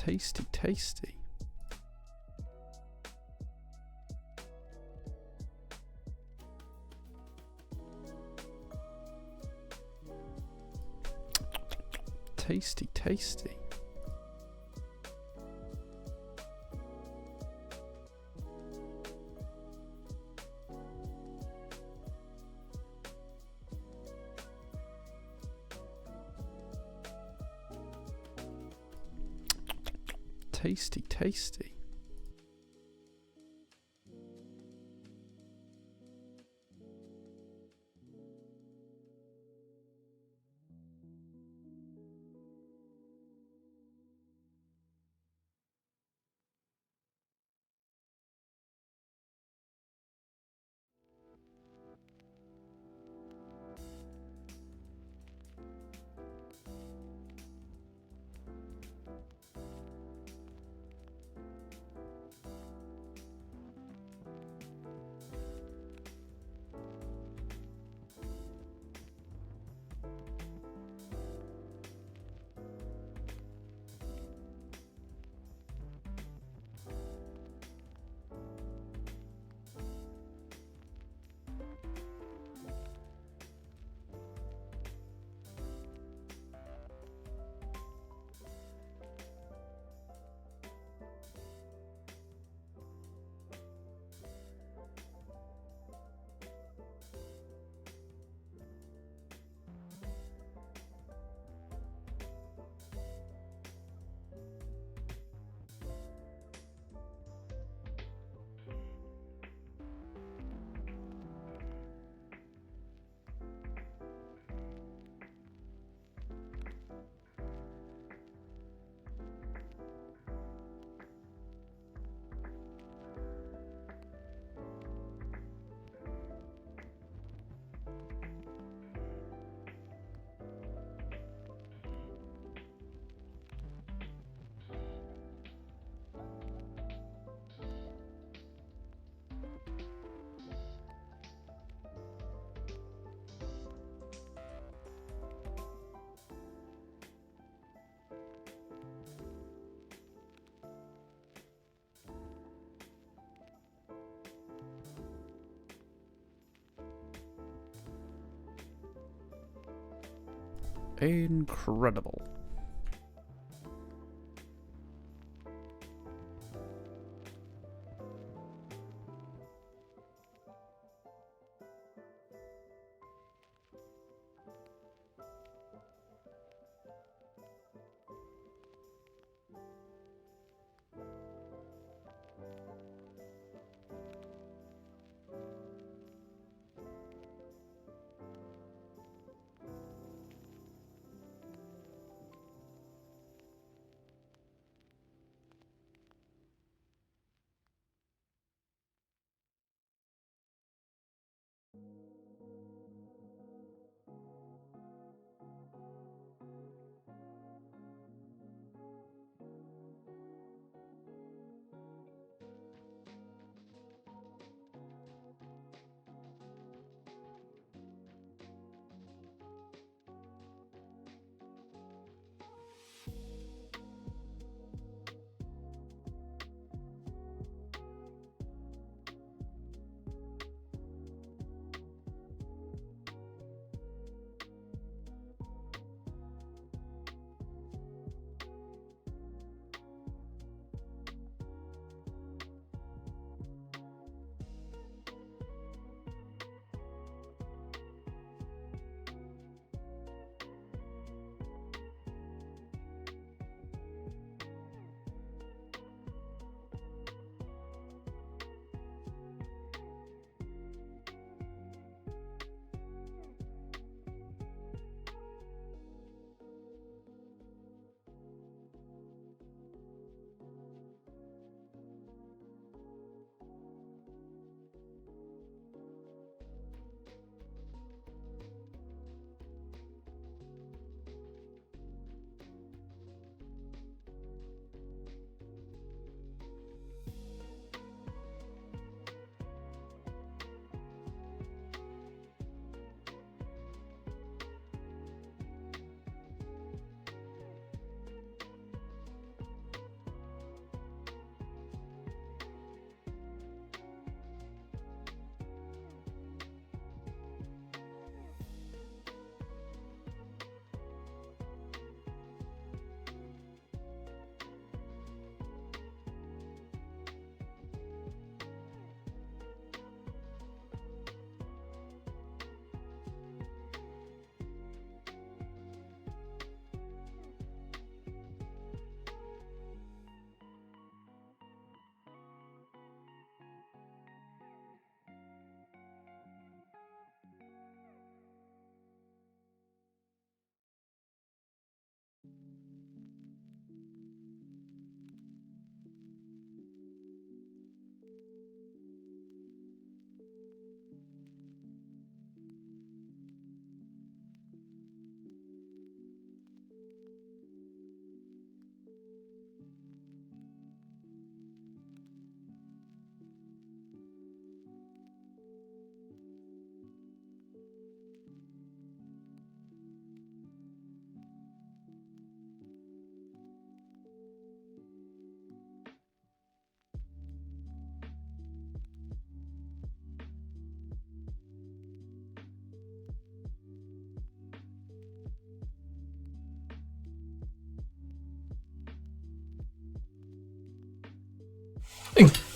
Tasty, tasty. Tasty, tasty. Tasty, tasty. Incredible.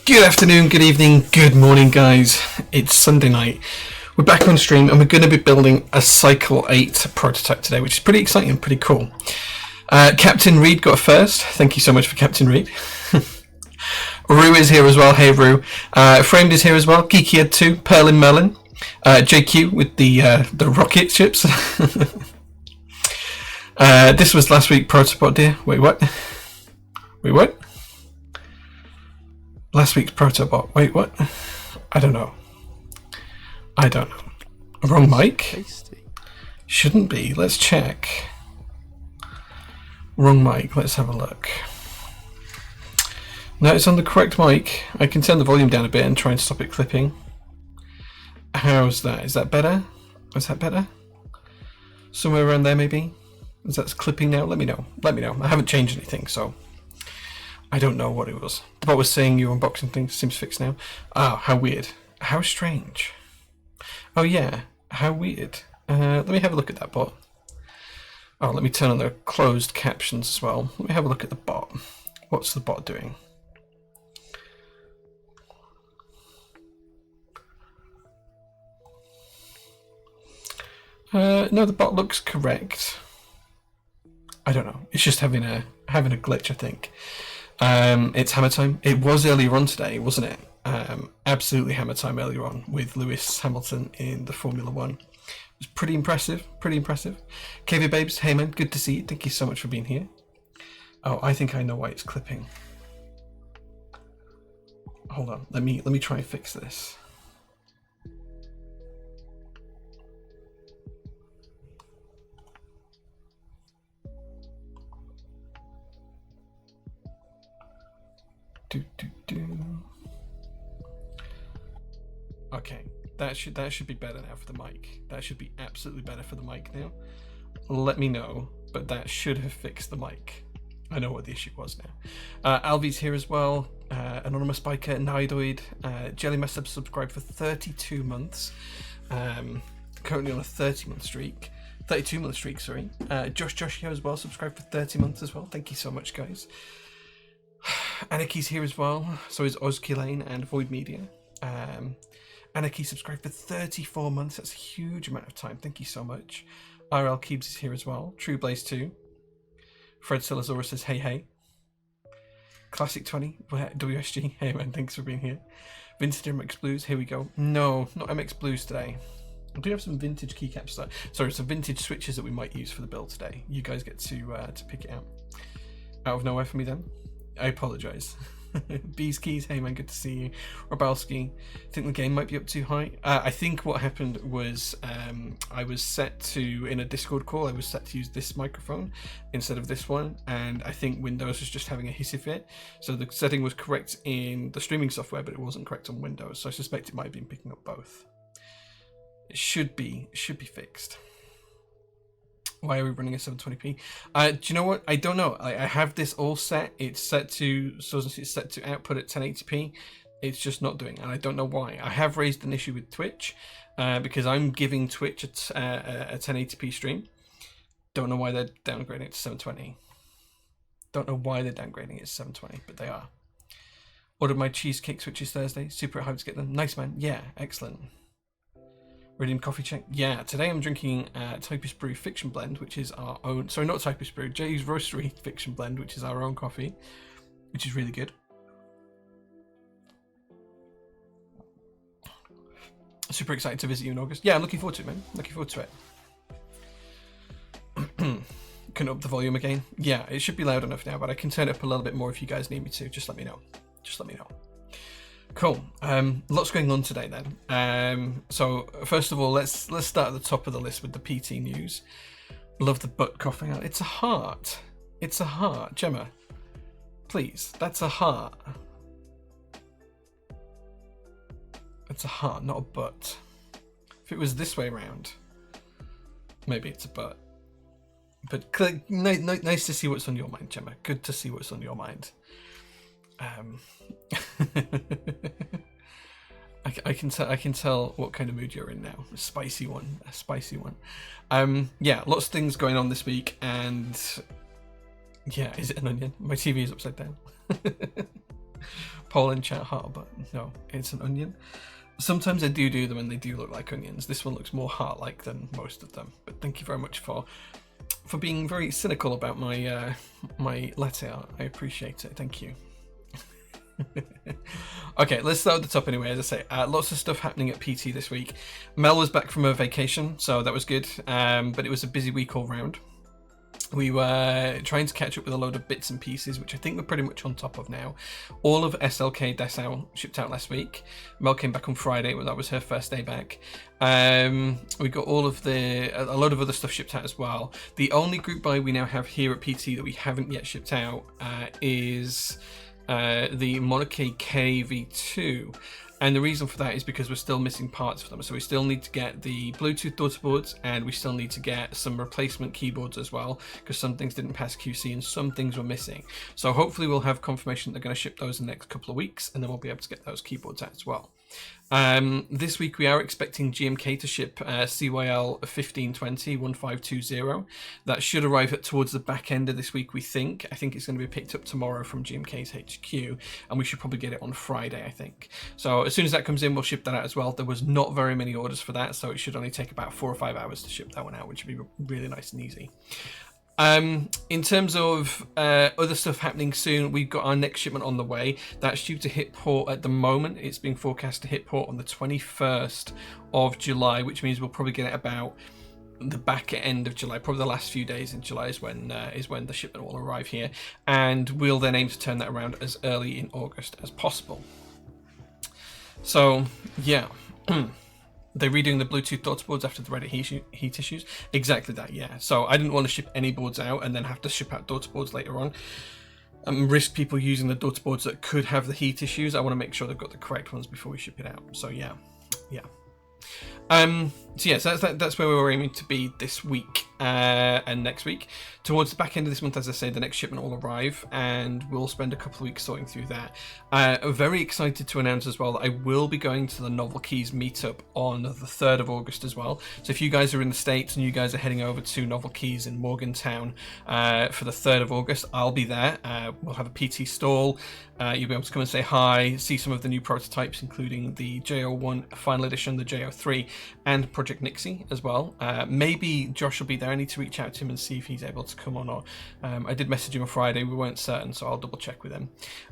Good afternoon, good evening, good morning, guys. It's Sunday night. We're back on stream and we're going to be building a Cycle 8 prototype today, which is pretty exciting and pretty cool. Captain Reed got first. Thank you so much for Captain Reed. Rue is here as well. Hey, Rue. Framed is here as well. Geeky Ed 2. Perlin Merlin. JQ with the rocket ships. This was last week Protobot, dear. Wait, what? Wait, what? Last week's Protobot. Wait, what? I don't know. Wrong mic? Tasty. Shouldn't be. Let's check. Wrong mic. Let's have a look. No, it's on the correct mic. I can turn the volume down a bit and try and stop it clipping. How's that? Is that better? Is that better? Somewhere around there, maybe? Is that clipping now? Let me know. Let me know. I haven't changed anything, so I don't know what it was. The bot was saying your unboxing thing seems fixed now. Oh, how weird. How strange. Oh, yeah. How weird. Let me have a look at that bot. Oh, let me turn on the closed captions as well. Let me have a look at the bot. What's the bot doing? No, the bot looks correct. I don't know. It's just having a glitch, I think. It's hammer time. It was earlier on today, wasn't it? Absolutely hammer time earlier on with Lewis Hamilton in the Formula One. It was pretty impressive. Pretty impressive. KV Babes, hey man, good to see you. Thank you so much for being here. Oh, I think I know why it's clipping. Hold on. Let me try and fix this. Okay, that should be better now for the mic. That should be absolutely better for the mic now. Let me know, but that should have fixed the mic. I know what the issue was now. Alvy's here as well. Anonymous Biker, Nidoid, Jelly Mess subscribed for 32 months. Currently on a 30-month streak. 32-month streak, sorry. Josh here as well, subscribed for 30 months as well. Thank you so much, guys. Anaki's here as well. So is Ozkilane and Void Media. Anarchy subscribed for 34 months. That's a huge amount of time. Thank you so much. RL Keebs is here as well. True Blaze 2. Fred Silazaurus says, hey, hey. Classic 20. WSG. Hey, man. Thanks for being here. Vintage MX Blues. Here we go. No, not MX Blues today. I do have some vintage keycaps. Sorry, some vintage switches that we might use for the build today. You guys get to pick it out. Out of nowhere for me then. I apologise. Bees Keys, hey man, good to see you. Robalski, think the game might be up too high. I think what happened was I was set to, in a Discord call, I was set to use this microphone instead of this one, and I think Windows was just having a hissy fit. So the setting was correct in the streaming software, but it wasn't correct on Windows. So I suspect it might have been picking up both. It should be fixed. Why are we running a 720p? Do you know what? I don't know. I have this all set. It's set to output at 1080p. It's just not doing it, and I don't know why. I have raised an issue with Twitch because I'm giving Twitch a 1080p stream. Don't know why they're downgrading it to 720. Don't know why they're downgrading it to 720, but they are. Ordered my cheesecake switches Thursday. Super hyped to get them. Nice, man. Yeah, excellent. Redeem coffee check. Yeah, today I'm drinking Typist Brew Fiction Blend, which is our own. Sorry, not Typist Brew. Jay's Roastery Fiction Blend, which is our own coffee, which is really good. Super excited to visit you in August. Yeah, I'm looking forward to it, man. Looking forward to it. Can up the volume again? Yeah, it should be loud enough now, but I can turn it up a little bit more if you guys need me to. Just let me know. Just let me know. Cool. Lots going on today then. So first of all, let's start at the top of the list with the PT news. Love the butt coughing out. It's a heart. It's a heart. Gemma, please. That's a heart. It's a heart, not a butt. If it was this way around, maybe it's a butt. But nice to see what's on your mind, Gemma. Good to see what's on your mind. I can tell what kind of mood you're in now. A spicy one. Yeah, lots of things going on this week, and yeah, is it an onion? My TV is upside down. Poll in chat, heart button. No, it's an onion. Sometimes I do them and they do look like onions. This one looks more heart-like than most of them. But thank you very much for being very cynical about my my latte art. I appreciate it. Thank you. Okay, let's start at the top anyway. As I say, lots of stuff happening at PT this week. Mel was back from her vacation, so that was good. But it was a busy week all round. We were trying to catch up with a load of bits and pieces, which I think we're pretty much on top of now. All of SLK Dessau shipped out last week. Mel came back on Friday, well, that was her first day back. We got a load of other stuff shipped out as well. The only group buy we now have here at PT that we haven't yet shipped out is the Monarchy KV2. And the reason for that is because we're still missing parts for them. So we still need to get the Bluetooth daughter boards, and we still need to get some replacement keyboards as well, because some things didn't pass QC and some things were missing. So hopefully we'll have confirmation they're going to ship those in the next couple of weeks, and then we'll be able to get those keyboards out as well. This week we are expecting GMK to ship CYL 1520. That should arrive towards the back end of this week, we think. I think it's going to be picked up tomorrow from GMK's HQ, and we should probably get it on Friday, I think. So as soon as that comes in, we'll ship that out as well. There was not very many orders for that, so it should only take about 4 or 5 hours to ship that one out, which would be really nice and easy. In terms of other stuff happening soon, we've got our next shipment on the way. That's due to hit port at the moment. It's being forecast to hit port on the 21st of July, which means we'll probably get it about the back end of July. Probably the last few days in July is when the shipment will arrive here, and we'll then aim to turn that around as early in August as possible. So yeah. They're redoing the Bluetooth daughter boards after the Reddit heat issues. Exactly that, yeah. So I didn't want to ship any boards out and then have to ship out daughter boards later on. Risk people using the daughter boards that could have the heat issues. I want to make sure they've got the correct ones before we ship it out. So yeah. So that's where we were aiming to be this week and next week. Towards the back end of this month, as I say, the next shipment will arrive, and we'll spend a couple of weeks sorting through that. I'm very excited to announce as well that I will be going to the Novel Keys meetup on the 3rd of August as well. So if you guys are in the States and you guys are heading over to Novel Keys in Morgantown for the 3rd of August, I'll be there. We'll have a PT stall. You'll be able to come and say hi, see some of the new prototypes, including the J01 Final Edition, the J03, and Project Nixie as well. Maybe Josh will be there. I need to reach out to him and see if he's able to come on. Or I did message him on Friday. We weren't certain, so I'll double check with him.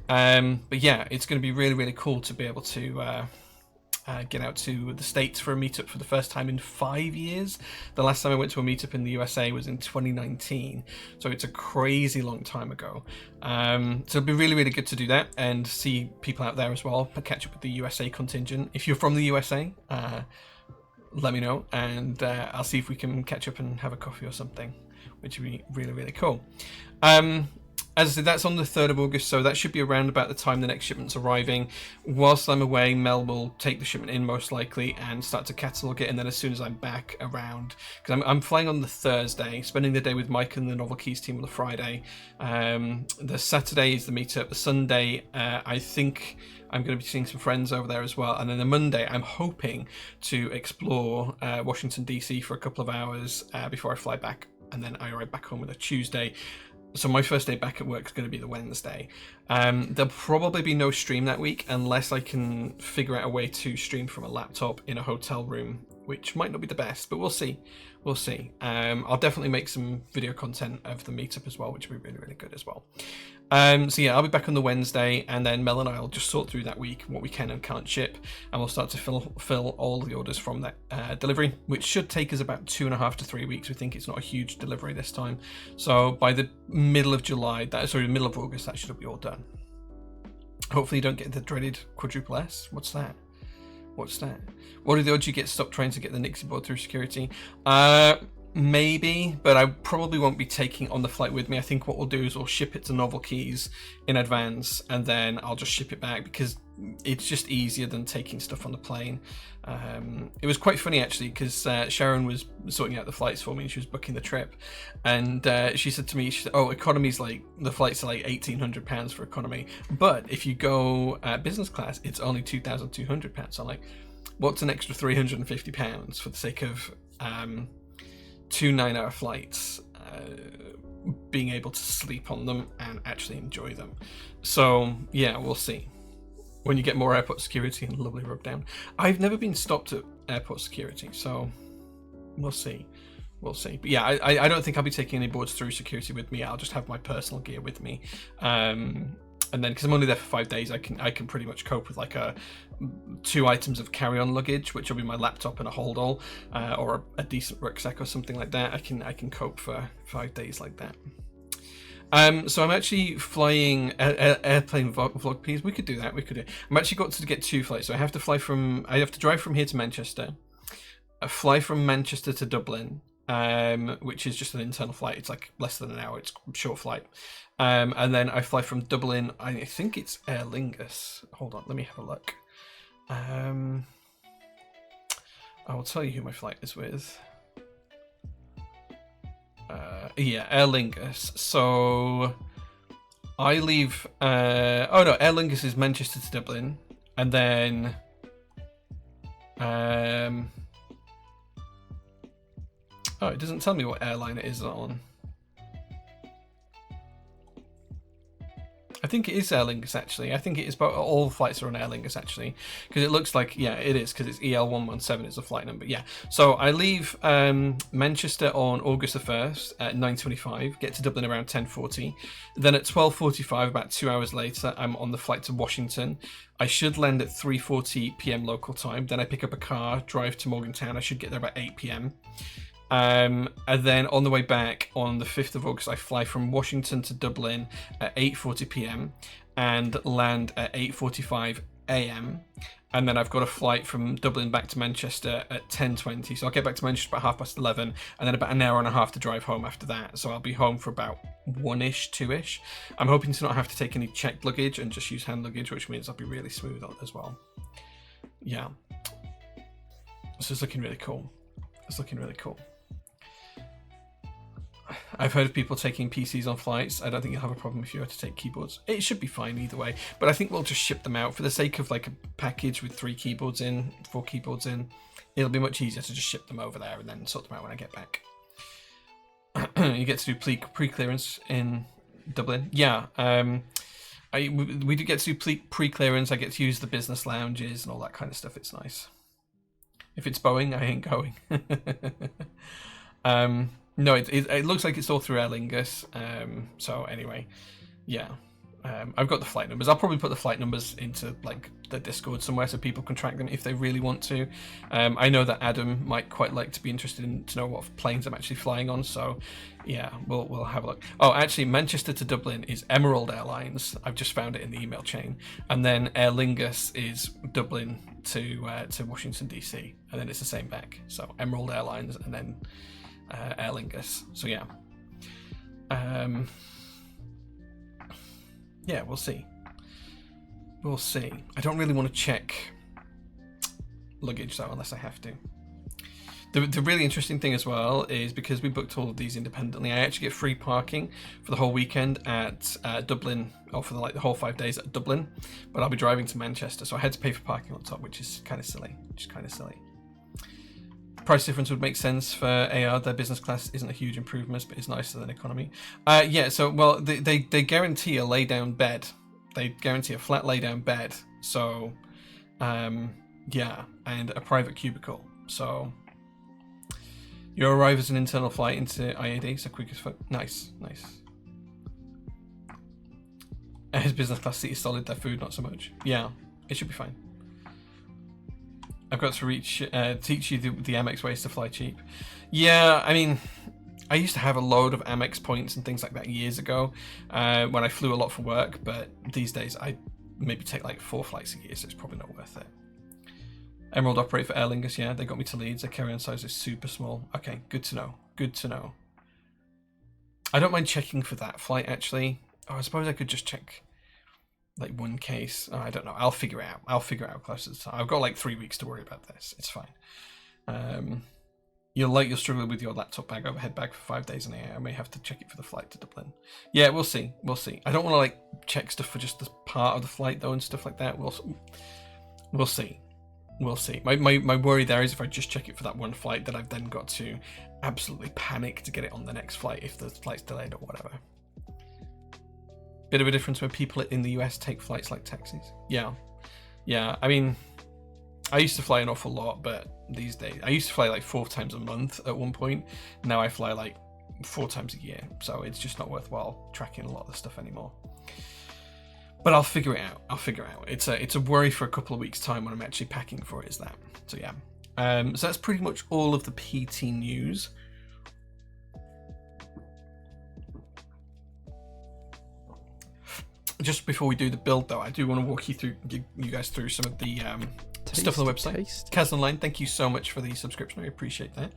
But yeah, it's going to be really, really cool to be able to get out to the States for a meetup for the first time in 5 years. The last time I went to a meetup in the USA was in 2019, so it's a crazy long time ago. So it'll be really, really good to do that and see people out there as well, catch up with the USA contingent. If you're from the USA, let me know, and I'll see if we can catch up and have a coffee or something, which would be really, really cool. As I said, that's on the 3rd of August, so that should be around about the time the next shipment's arriving. Whilst I'm away, Mel will take the shipment in most likely and start to catalogue it, and then as soon as I'm back around, because I'm flying on the Thursday, spending the day with Mike and the Novel Keys team on the Friday. The Saturday is the meetup. The Sunday, I think I'm going to be seeing some friends over there as well. And then the Monday, I'm hoping to explore Washington, D.C. for a couple of hours before I fly back, and then I arrive back home on a Tuesday. So my first day back at work is going to be the Wednesday. There'll probably be no stream that week unless I can figure out a way to stream from a laptop in a hotel room, which might not be the best, but we'll see. We'll see. I'll definitely make some video content of the meetup as well, which will be really, really good as well. So yeah, I'll be back on the Wednesday, and then Mel and I will just sort through that week what we can and can't ship, and we'll start to fill all the orders from that delivery, which should take us about 2.5 to 3 weeks. We think it's not a huge delivery this time, so by the middle of middle of August, that should be all done. Hopefully you don't get the dreaded quadruple S. What's that? What are the odds you get stopped trying to get the Nixie board through security? Maybe, but I probably won't be taking on the flight with me. I think what we'll do is we'll ship it to Novel Keys in advance, and then I'll just ship it back because it's just easier than taking stuff on the plane. It was quite funny actually, because Sharon was sorting out the flights for me and she was booking the trip, and she said to me, oh, economy's like, the flights are like £1,800 for economy, but if you go business class it's only £2,200. So I'm like, what's an extra £350 for the sake of 2 9-hour flights? being able to sleep on them and actually enjoy them. So yeah, we'll see. When you get more airport security and lovely rub down. I've never been stopped at airport security, so we'll see. We'll see. But yeah, I don't think I'll be taking any boards through security with me. I'll just have my personal gear with me. And then, because I'm only there for 5 days, I can pretty much cope with like 2 items of carry-on luggage, which will be my laptop and a hold-all, or a decent rucksack or something like that. I can cope for 5 days like that. So I'm actually flying airplane vlog piece. We could do that. I'm actually got to get 2 flights. So I have to drive from here to Manchester, fly from Manchester to Dublin, which is just an internal flight. It's like less than an hour. It's a short flight. And then I fly from Dublin. I think it's Aer Lingus. Hold on, let me have a look. I will tell you who my flight is with. Yeah, Aer Lingus. So I leave. Oh no, Aer Lingus is Manchester to Dublin, and then. Oh, it doesn't tell me what airline it is on. I think it is Aer Lingus actually. I think it is, but all flights are on Aer Lingus actually, because it looks like, yeah, it is, because it's EL117 is the flight number. Yeah. So I leave Manchester on August the 1st at 9:25, get to Dublin around 10:40. Then at 12:45, about 2 hours later, I'm on the flight to Washington. I should land at 3:40 p.m. local time. Then I pick up a car, drive to Morgantown. I should get there about 8 p.m. And then on the way back on the 5th of August, I fly from Washington to Dublin at 8:40 p.m. and land at 8:45 a.m. And then I've got a flight from Dublin back to Manchester at 10:20. So I'll get back to Manchester about 11:30, and then about an hour and a half to drive home after that. So I'll be home for about 1-ish, 2-ish. I'm hoping to not have to take any checked luggage and just use hand luggage, which means I'll be really smooth on as well. Yeah. So it's looking really cool. It's looking really cool. I've heard of people taking PCs on flights. I don't think you'll have a problem if you were to take keyboards. It should be fine either way, but I think we'll just ship them out for the sake of like a package with 3 keyboards in, 4 keyboards in. It'll be much easier to just ship them over there and then sort them out when I get back. You get to do pre-clearance in Dublin. Yeah, we do get to do pre-clearance. I get to use the business lounges and all that kind of stuff. It's nice. If it's Boeing, I ain't going. No, it looks like it's all through Aer Lingus. So anyway, yeah. I've got the flight numbers. I'll probably put the flight numbers into like the Discord somewhere so people can track them if they really want to. I know that Adam might quite like to be interested in to know what planes I'm actually flying on. So yeah, we'll have a look. Oh, actually, Manchester to Dublin is Emerald Airlines. I've just found it in the email chain, and then Aer Lingus is Dublin to Washington DC, and then it's the same back. So Emerald Airlines and then Aer Lingus. So yeah. Yeah, we'll see. We'll see. I don't really want to check luggage though, unless I have to. The really interesting thing as well is because we booked all of these independently, I actually get free parking for the whole weekend at Dublin, or for the whole 5 days at Dublin. But I'll be driving to Manchester, so I had to pay for parking on top, which is kind of silly. Price difference would make sense for AR. Their business class isn't a huge improvement, but it's nicer than economy. Yeah, so, well, they guarantee a lay-down bed. They guarantee a flat lay-down bed. So, yeah, and a private cubicle. So, you arrive as an internal flight into IAD, so quick as fuck. Nice. His business class seat is solid, their food not so much. Yeah, it should be fine. I've got to teach you the Amex ways to fly cheap. Yeah, I mean, I used to have a load of Amex points and things like that years ago when I flew a lot for work, but these days I maybe take like 4 flights a year, so it's probably not worth it. Emerald operate for Aer Lingus, yeah, they got me to Leeds. Their carry-on size is super small. Okay, good to know. I don't mind checking for that flight, actually. Oh, I suppose I could just check like one case. Oh, I don't know. I'll figure it out closer to the time. I've got like 3 weeks to worry about this. It's fine. You'll struggle with your laptop bag, overhead bag for 5 days in the air. I may have to check it for the flight to Dublin. Yeah, we'll see. I don't want to like check stuff for just the part of the flight though and stuff like that. We'll see. we'll see. My worry there is if I just check it for that one flight, that I've then got to absolutely panic to get it on the next flight if the flight's delayed or whatever. Bit of a difference when people in the US take flights like taxis. Yeah. I mean, I used to fly an awful lot, but these days I used to fly like 4 times a month at one point. Now I fly like 4 times a year, so it's just not worthwhile tracking a lot of the stuff anymore. But I'll figure it out. It's a worry for a couple of weeks' time when I'm actually packing for it. Is that? So yeah. So that's pretty much all of the PT news. Just before we do the build, though, I do want to walk you guys through some of the stuff on the website. Kaz Online, thank you so much for the subscription. I appreciate that.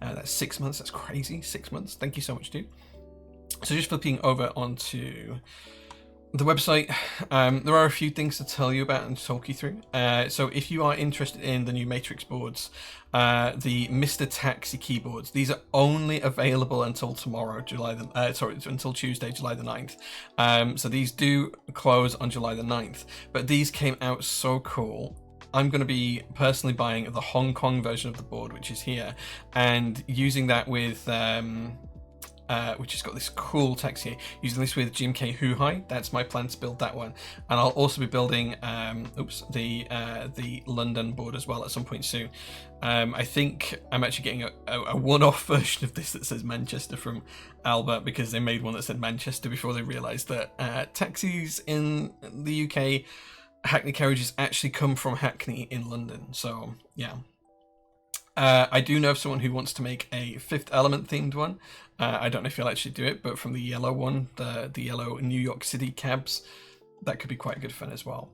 That's 6 months. That's crazy. 6 months. Thank you so much, dude. So just flipping over onto the website, there are a few things to tell you about and talk you through. So if you are interested in the new Matrix boards, the Mr. Taxi keyboards, these are only available until tomorrow, until Tuesday, July the 9th. So these do close on July the 9th, but these came out so cool. I'm going to be personally buying the Hong Kong version of the board, which is here, and using that with which has got this cool text here, using this with GMK Huhai. That's my plan to build that one, and I'll also be building the London board as well at some point soon. I think I'm actually getting a one-off version of this that says Manchester from Albert, because they made one that said Manchester before they realised that taxis in the UK, Hackney carriages actually come from Hackney in London. So yeah. I do know of someone who wants to make a Fifth Element themed one. I don't know if he'll actually do it, but from the yellow one, the yellow New York City cabs, that could be quite good fun as well.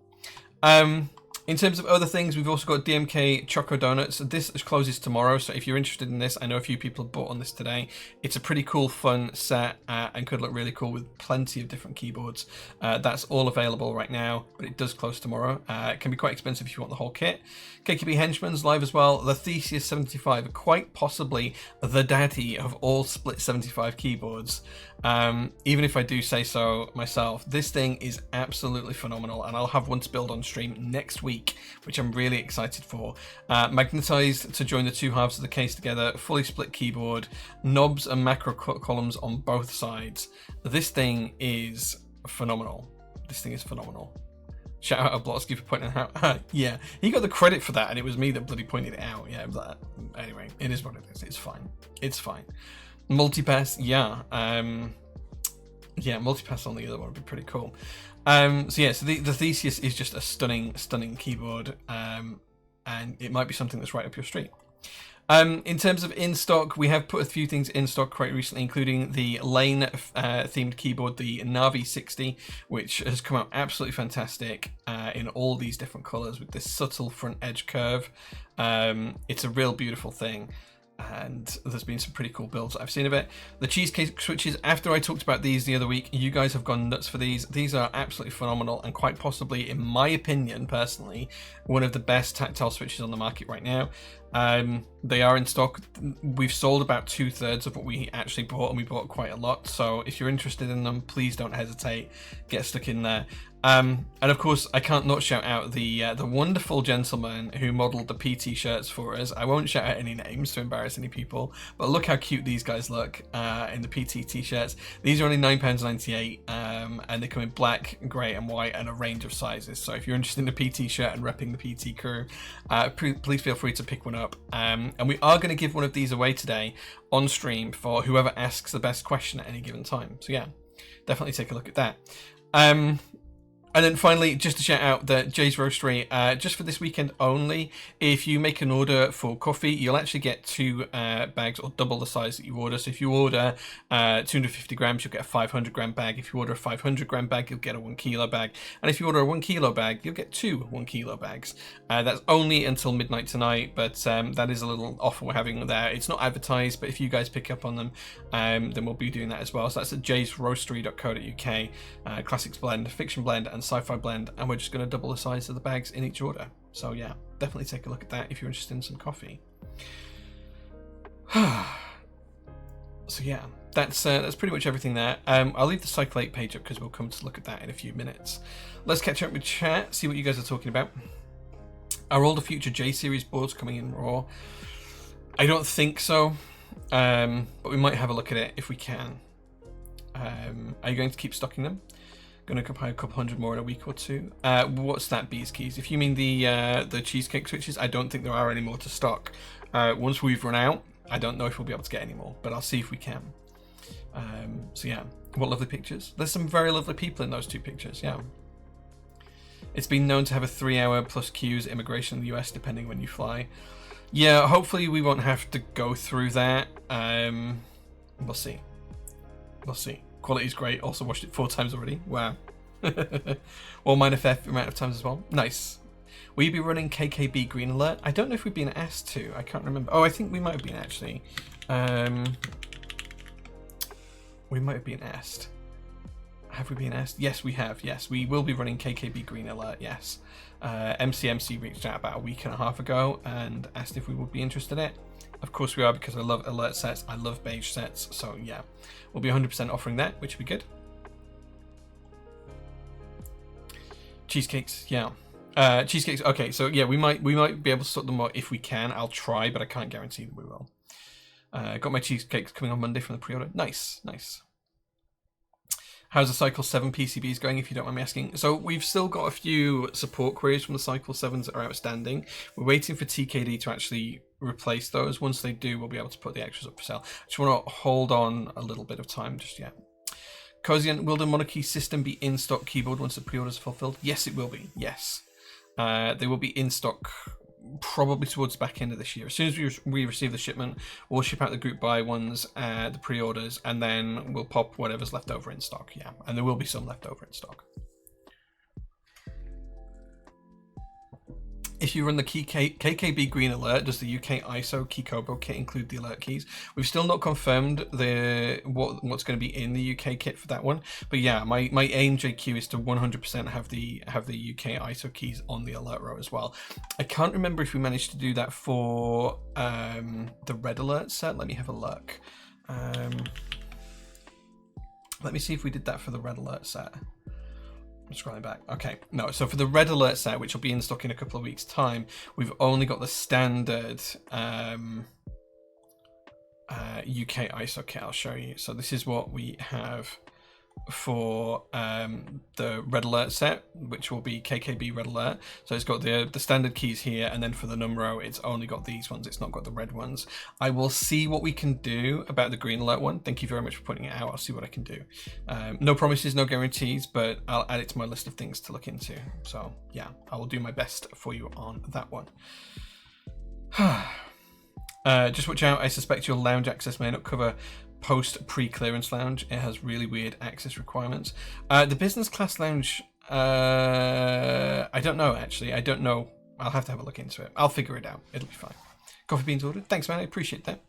In terms of other things, we've also got DMK Choco Donuts. This closes tomorrow, so if you're interested in this, I know a few people have bought on this today. It's a pretty cool, fun set, and could look really cool with plenty of different keyboards. That's all available right now, but it does close tomorrow. It can be quite expensive if you want the whole kit. KKB Henchman's live as well. The Theseus 75, quite possibly the daddy of all split 75 keyboards. Even if I do say so myself, this thing is absolutely phenomenal, and I'll have one to build on stream next week, which I'm really excited for. Magnetized to join the two halves of the case together, fully split keyboard, knobs and macro columns on both sides. This thing is phenomenal. Shout out to Blotsky for pointing it out. Yeah, he got the credit for that, and it was me that bloody pointed it out. Yeah, but anyway, it is what it is. It's fine. Multipass, yeah. Multipass on the other one would be pretty cool. So the Theseus is just a stunning keyboard, and it might be something that's right up your street. In terms of in stock, we have put a few things in stock quite recently, including the Lane themed keyboard, the Navi 60, which has come out absolutely fantastic in all these different colors with this subtle front edge curve. It's a real beautiful thing, and there's been some pretty cool builds I've seen of it. The cheesecake switches, after I talked about these the other week, you guys have gone nuts for these. These are absolutely phenomenal, and quite possibly, in my opinion, personally, one of the best tactile switches on the market right now. They are in stock. We've sold about 2/3 of what we actually bought, and we bought quite a lot. So if you're interested in them, please don't hesitate. Get stuck in there. And of course, I can't not shout out the wonderful gentleman who modelled the PT shirts for us. I won't shout out any names to embarrass any people, but look how cute these guys look in the PT t-shirts. These are only £9.98, and they come in black, grey and white, and a range of sizes. So if you're interested in a PT shirt and repping the PT crew, please feel free to pick one up. And we are going to give one of these away today on stream for whoever asks the best question at any given time. So yeah, definitely take a look at that. And then finally, just to shout out that Jay's Roastery, just for this weekend only, if you make an order for coffee, you'll actually get 2 bags, or double the size that you order. So if you order 250 grams, you'll get a 500 gram bag. If you order a 500 gram bag, you'll get a 1 kilo bag. And if you order a 1 kilo bag, you'll get 2 1 kilo bags. That's only until midnight tonight, but that is a little offer we're having there. It's not advertised, but if you guys pick up on them, then we'll be doing that as well. So that's at jaysroastery.co.uk, Classics Blend, Fiction Blend, and Sci-Fi Blend, and we're just going to double the size of the bags in each order. So yeah, definitely take a look at that if you're interested in some coffee. So yeah, that's pretty much everything there. I'll leave the Cycle 8 page up because we'll come to look at that in a few minutes. Let's catch up with chat, see what you guys are talking about. Are all the future J series boards coming in raw? I don't think so, but we might have a look at it if we can. Are you going to keep stocking them? Going to buy a couple hundred more in a week or two. What's that, Bees Keys? If you mean the cheesecake switches, I don't think there are any more to stock. Once we've run out, I don't know if we'll be able to get any more, but I'll see if we can. So yeah, what lovely pictures. There's some very lovely people in those two pictures, yeah. It's been known to have a 3-hour plus queues at immigration in the US, depending when you fly. Yeah, hopefully we won't have to go through that. We'll see. We'll see. Quality's great. Also watched it 4 times already. Wow. Well, mine a fair amount of times as well. Nice. Will you be running KKB Green Alert? I don't know if we've been asked to. I can't remember. Oh, I think we might have been actually. We might have been asked. Have we been asked? Yes, we have. Yes, we will be running KKB Green Alert. Yes. MCMC reached out about a week and a half ago and asked if we would be interested in it. Of course we are, because I love alert sets. I love beige sets. So yeah, we'll be 100% offering that, which would be good. Cheesecakes, yeah. Cheesecakes. Okay, so yeah, we might be able to sort them more if we can. I'll try, but I can't guarantee that we will. Got my cheesecakes coming on Monday from the pre-order. Nice, nice. How's the Cycle 7 PCBs going, if you don't mind me asking? So we've still got a few support queries from the Cycle 7s that are outstanding. We're waiting for TKD to actually replace those. Once they do, we'll be able to put the extras up for sale. I just want to hold on a little bit of time just yet. Cozian, will the Monarchy system be in stock keyboard once the pre-orders are fulfilled? Yes, it will be. Yes. They will be in stock probably towards the back end of this year. As soon as we receive the shipment, we'll ship out the group buy ones, the pre-orders, and then we'll pop whatever's left over in stock. Yeah, and there will be some left over in stock. If you run the KKB Green Alert, does the UK ISO Kikobo kit include the alert keys? We've still not confirmed what's going to be in the UK kit for that one, but yeah, my aim, JQ, is to 100% have the UK ISO keys on the alert row as well. I can't remember if we managed to do that for the red alert set. Let me have a look. Let me see if we did that for the red alert set. I'm scrolling back. Okay, no, so for the red alert set, which will be in stock in a couple of weeks' time, we've only got the standard UK ISO kit. I'll show you. So this is what we have for the red alert set, which will be KKB red alert. So it's got the standard keys here, and then for the numero, it's only got these ones. It's not got the red ones. I will see what we can do about the green alert one. Thank you very much for putting it out. I'll see what I can do. No promises, no guarantees, but I'll add it to my list of things to look into. So yeah, I will do my best for you on that one. Just watch out. I suspect your lounge access may not cover post pre-clearance lounge. It has really weird access requirements. The business class lounge, I don't know, actually. I don't know. I'll have to have a look into it. I'll figure it out. It'll be fine. Coffee beans ordered. Thanks, man. I appreciate that.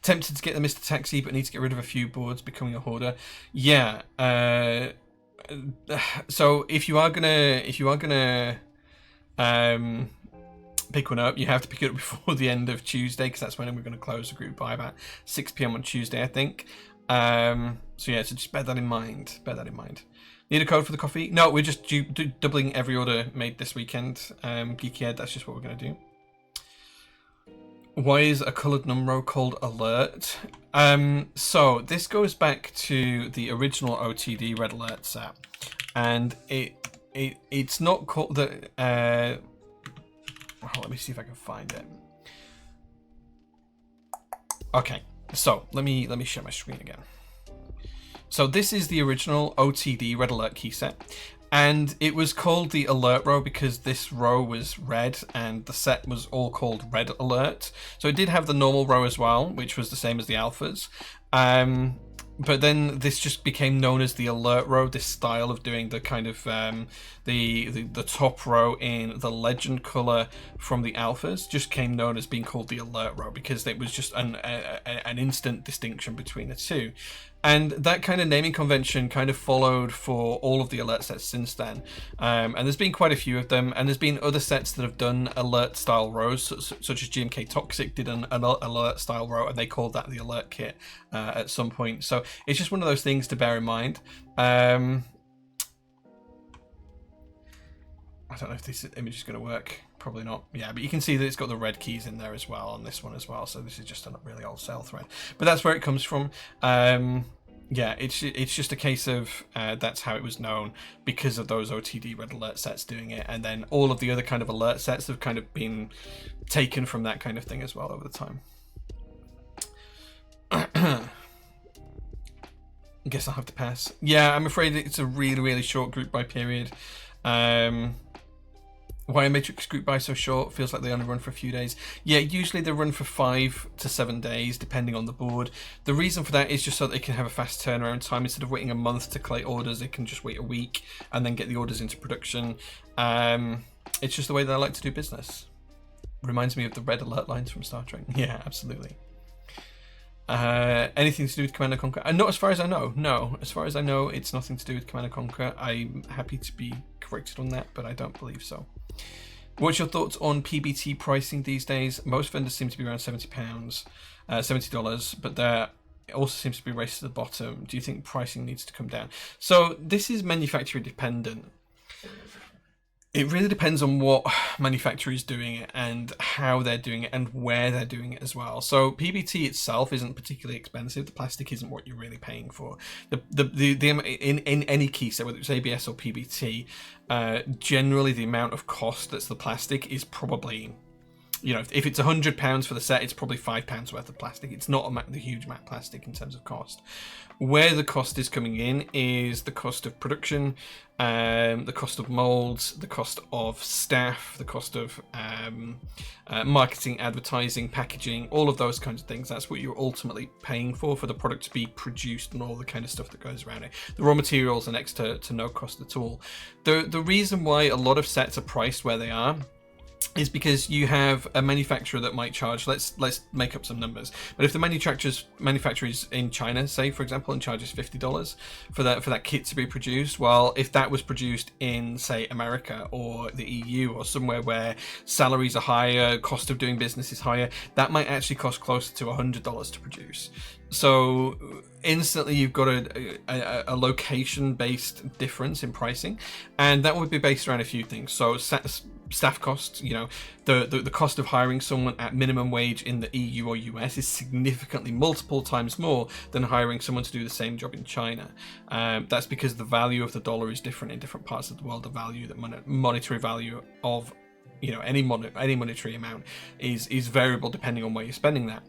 Tempted to get the Mr. Taxi, but need to get rid of a few boards, becoming a hoarder. Yeah. So if you are gonna pick one up, you have to pick it up before the end of Tuesday, because that's when we're going to close the group by about 6 p.m. on Tuesday, I think. So yeah, so just bear that in mind. Bear that in mind. Need a code for the coffee? No, we're just doubling every order made this weekend. Geeky Head, that's just what we're going to do. Why is a coloured numero called Alert? So this goes back to the original OTD Red Alert set, and it's not called the. Let me see if I can find it. Okay, so let me share my screen again. So this is the original OTD Red Alert key set, and it was called the Alert row because this row was red and the set was all called Red Alert. So it did have the normal row as well, which was the same as the alphas. But then this just became known as the Alert row, this style of doing the kind of the top row in the legend color from the alphas just came known as being called the Alert row because it was just an instant distinction between the two. And that kind of naming convention kind of followed for all of the alert sets since then. And there's been quite a few of them, and there's been other sets that have done alert style rows, such as GMK Toxic did an alert style row, and they called that the alert kit at some point. So it's just one of those things to bear in mind. I don't know if this image is going to work. probably not. Yeah, but you can see that it's got the red keys in there as well on this one as well. So this is just a really old sale thread, but that's where it comes from. Yeah, it's just a case of that's how it was known because of those OTD red alert sets doing it, and then all of the other kind of alert sets have kind of been taken from that kind of thing as well over the time. I guess I'll have to pass. Yeah, I'm afraid it's a really short group buy period. Why are Matrix group buy so short? Feels like they only run for a few days. Yeah, usually they run for 5 to 7 days, depending on the board. The reason for that is just so that they can have a fast turnaround time. Instead of waiting a month to collate orders, they can just wait a week and then get the orders into production. It's just the way that I like to do business. Reminds me of the red alert lines from Star Trek. Yeah, absolutely. Anything to do with Command & Conquer? Not as far as I know. No, as far as I know, it's nothing to do with Command & Conquer. I'm happy to be corrected on that, but I don't believe so. What's your thoughts on PBT pricing these days? Most vendors seem to be around £70, $70, but there also seems to be a race to the bottom. Do you think pricing needs to come down? So this is manufacturer dependent. It really depends on what manufacturer is doing it and how they're doing it and where they're doing it as well. So PBT itself isn't particularly expensive. The plastic isn't what you're really paying for. In any key set, whether it's ABS or PBT, generally the amount of cost that's the plastic is probably, you know, if it's £100 for the set, it's probably £5 worth of plastic. It's not the huge amount of plastic in terms of cost. Where the cost is coming in is the cost of production, the cost of molds, the cost of staff, the cost of marketing, advertising, packaging, all of those kinds of things. That's what you're ultimately paying for the product to be produced and all the kind of stuff that goes around it. The raw materials are next to no cost at all. The reason why a lot of sets are priced where they are is because you have a manufacturer that might charge, let's make up some numbers, but if the manufacturer is in China, say for example, and charges $50 for that kit to be produced, well, if that was produced in, say, America or the EU or somewhere where salaries are higher, cost of doing business is higher, that might actually cost closer to $100 to produce. So instantly you've got a location-based difference in pricing, and that would be based around a few things. So staff costs, you know, the cost of hiring someone at minimum wage in the EU or US is significantly multiple times more than hiring someone to do the same job in China. That's because the value of the dollar is different in different parts of the world. The value, that monetary value of, you know, any monetary amount is variable depending on where you're spending that.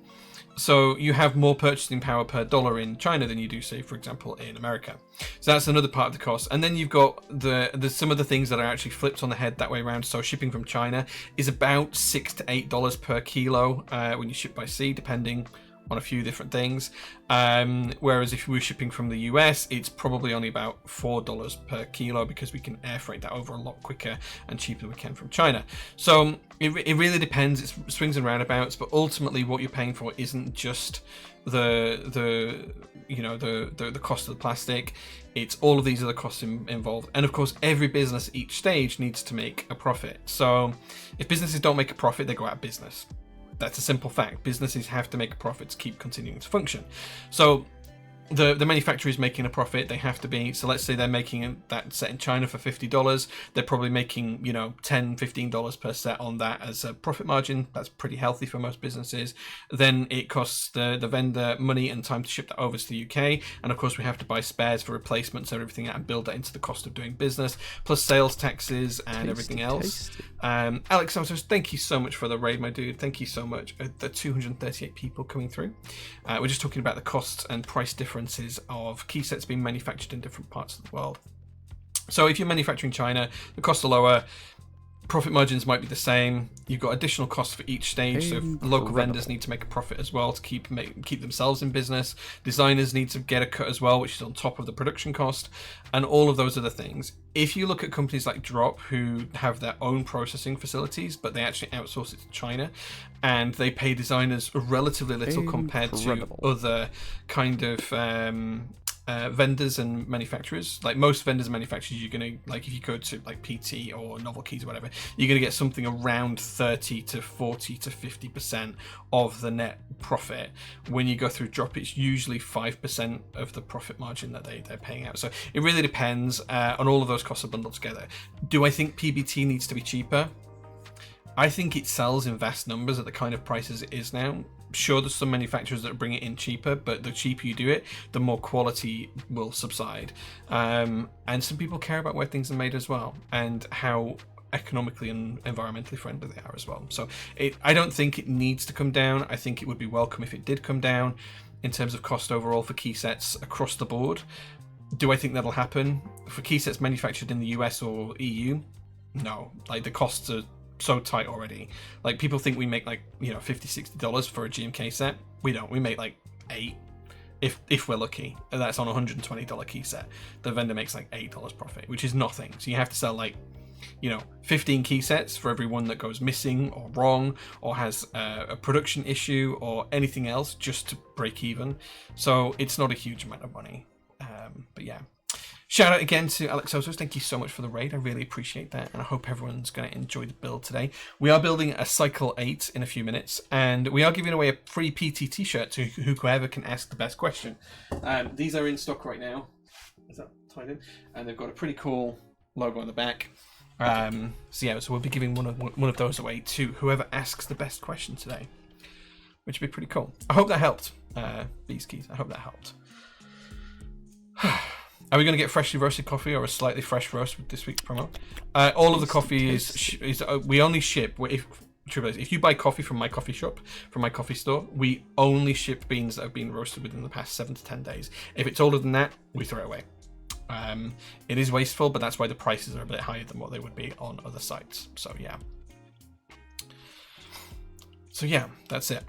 So you have more purchasing power per dollar in China than you do, say, for example, in America. So that's another part of the cost. And then you've got the some of the things that are actually flipped on the head that way around. So shipping from China is about $6 to $8 per kilo when you ship by sea, depending on a few different things. Whereas if we were shipping from the US, it's probably only about $4 per kilo because we can air freight that over a lot quicker and cheaper than we can from China. So it really depends. It's swings and roundabouts, but ultimately what you're paying for isn't just the cost of the plastic. It's all of these other costs involved, and of course every business at each stage needs to make a profit. So if businesses don't make a profit, they go out of business. That's a simple fact. Businesses have to make a profit to keep continuing to function. So the manufacturer is making a profit. They have to be. So let's say they're making that set in China for $50. They're probably making, you know, $10, $15 per set on that as a profit margin. That's pretty healthy for most businesses. Then it costs the vendor money and time to ship that over to the UK. And of course we have to buy spares for replacements and everything and build that into the cost of doing business, plus sales taxes and everything else. Alex Santos, thank you so much for the raid, my dude. Thank you so much. The 238 people coming through. We're just talking about the costs and price differences of key sets being manufactured in different parts of the world. So if you're manufacturing China, the costs are lower, profit margins might be the same. You've got additional costs for each stage. So local vendors need to make a profit as well to keep themselves in business. Designers need to get a cut as well, which is on top of the production cost, and all of those other things. If you look at companies like Drop, who have their own processing facilities, but they actually outsource it to China, and they pay designers relatively little compared to other kind of vendors and manufacturers. Like most vendors and manufacturers, you're gonna, like if you go to like PT or Novel Keys or whatever, you're gonna get something around 30 to 40 to 50% of the net profit. When you go through Drop, it's usually 5% of the profit margin that they're paying out. So it really depends on all of those costs are bundled together. Do I think PBT needs to be cheaper? I think it sells in vast numbers at the kind of prices it is now. Sure, there's some manufacturers that bring it in cheaper, but the cheaper you do it, the more quality will subside. And some people care about where things are made as well, and how economically and environmentally friendly they are as well. So I don't think it needs to come down. I think it would be welcome if it did come down in terms of cost overall for key sets across the board. Do I think that'll happen? For key sets manufactured in the US or EU? No. Like, the costs are so tight already. Like, people think we make like, you know, $50-$60 for a GMK set. We don't. We make like $8 if we're lucky. And that's on a $120 key set. The vendor makes like $8 profit, which is nothing. So you have to sell like, you know, 15 key sets for every one that goes missing or wrong or has a production issue or anything else just to break even. So it's not a huge amount of money. But yeah, shout out again to Alex Osos. Thank you so much for the raid. I really appreciate that, and I hope everyone's going to enjoy the build today. We are building a Cycle 8 in a few minutes, and we are giving away a free PT t-shirt to whoever can ask the best question. These are in stock right now. Is that tied in? And they've got a pretty cool logo on the back. So we'll be giving one of those away to whoever asks the best question today, which would be pretty cool. I hope that helped, Beast Keys. I hope that helped. Are we going to get freshly roasted coffee or a slightly fresh roast with this week's promo? All of the coffee is we only ship if you buy coffee from my coffee shop, from my coffee store, we only ship beans that have been roasted within the past 7 to 10 days. If it's older than that, we throw it away. It is wasteful, but that's why the prices are a bit higher than what they would be on other sites. So yeah, that's it.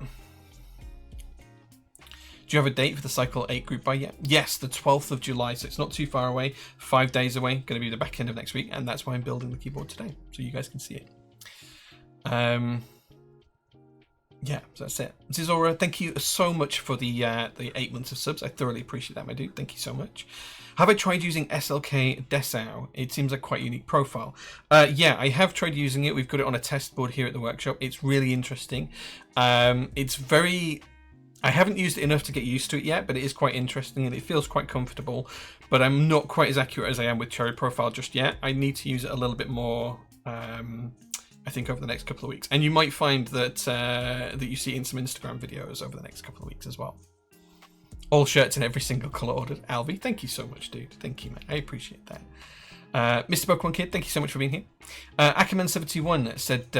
Do you have a date for the Cycle 8 group buy yet? Yes, the 12th of July, so it's not too far away. 5 days away, going to be the back end of next week, and that's why I'm building the keyboard today, so you guys can see it. Yeah, so that's it. Zizora, thank you so much for the 8 months of subs. I thoroughly appreciate that, my dude. Thank you so much. Have I tried using SLK Dessau? It seems like quite a unique profile. Yeah, I have tried using it. We've got it on a test board here at the workshop. It's really interesting. It's very... I haven't used it enough to get used to it yet, but it is quite interesting and it feels quite comfortable. But I'm not quite as accurate as I am with Cherry Profile just yet. I need to use it a little bit more, I think, over the next couple of weeks. And you might find that that you see in some Instagram videos over the next couple of weeks as well. All shirts in every single colour ordered. Alvi, thank you so much, dude. Thank you, man. I appreciate that. Mr. Pokemon Kid, thank you so much for being here. Ackerman71 said,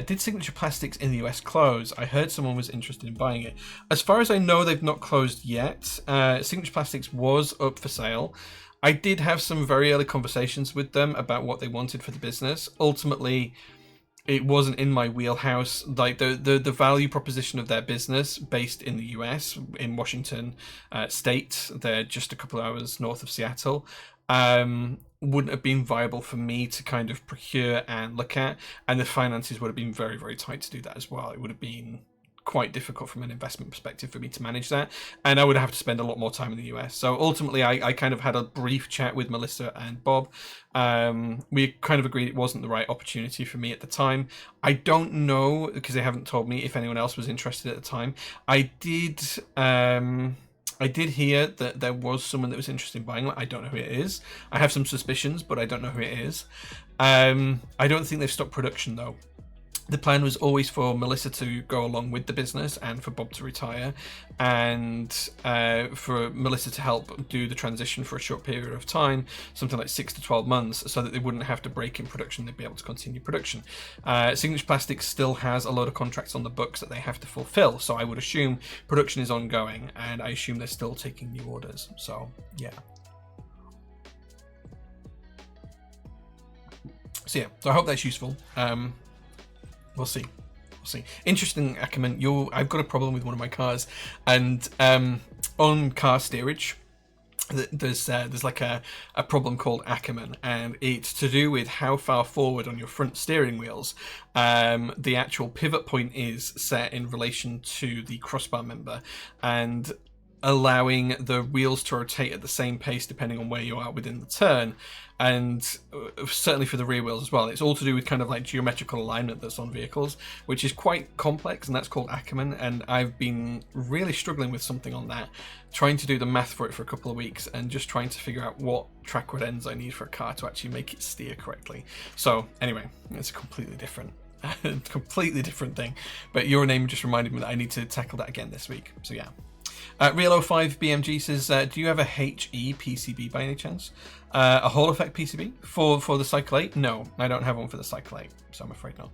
did Signature Plastics in the US close? I heard someone was interested in buying it. As far as I know, they've not closed yet. Signature Plastics was up for sale. I did have some very early conversations with them about what they wanted for the business. Ultimately, it wasn't in my wheelhouse. Like the value proposition of their business based in the US, in Washington State, they're just a couple of hours north of Seattle, wouldn't have been viable for me to kind of procure and look at, and the finances would have been very, very tight to do that as well. It would have been quite difficult from an investment perspective for me to manage that, and I would have to spend a lot more time in the US. So ultimately I kind of had a brief chat with Melissa and Bob. We kind of agreed it wasn't the right opportunity for me at the time. I don't know, because they haven't told me if anyone else was interested at the time. I did hear that there was someone that was interested in buying it. I don't know who it is. I have some suspicions, but I don't know who it is. I don't think they've stopped production, though. The plan was always for Melissa to go along with the business and for Bob to retire, and for Melissa to help do the transition for a short period of time, something like 6 to 12 months, so that they wouldn't have to break in production. They'd be able to continue production. Signature Plastics still has a load of contracts on the books that they have to fulfill, so I would assume production is ongoing, and I assume they're still taking new orders. So yeah. So I hope that's useful. We'll see. Interesting, Ackerman. I've got a problem with one of my cars, and on car steerage, there's like a problem called Ackerman, and it's to do with how far forward on your front steering wheels the actual pivot point is set in relation to the crossbar member, and allowing the wheels to rotate at the same pace depending on where you are within the turn. And certainly for the rear wheels as well. It's all to do with kind of like geometrical alignment that's on vehicles, which is quite complex, and that's called Ackerman. And I've been really struggling with something on that, trying to do the math for it for a couple of weeks, and just trying to figure out what trackward ends I need for a car to actually make it steer correctly. So anyway, it's a completely different completely different thing. But your name just reminded me that I need to tackle that again this week. So yeah. Real05 BMG says, do you have a HE PCB by any chance? A Hall Effect PCB for the Cycle 8? No, I don't have one for the Cycle 8, so I'm afraid not.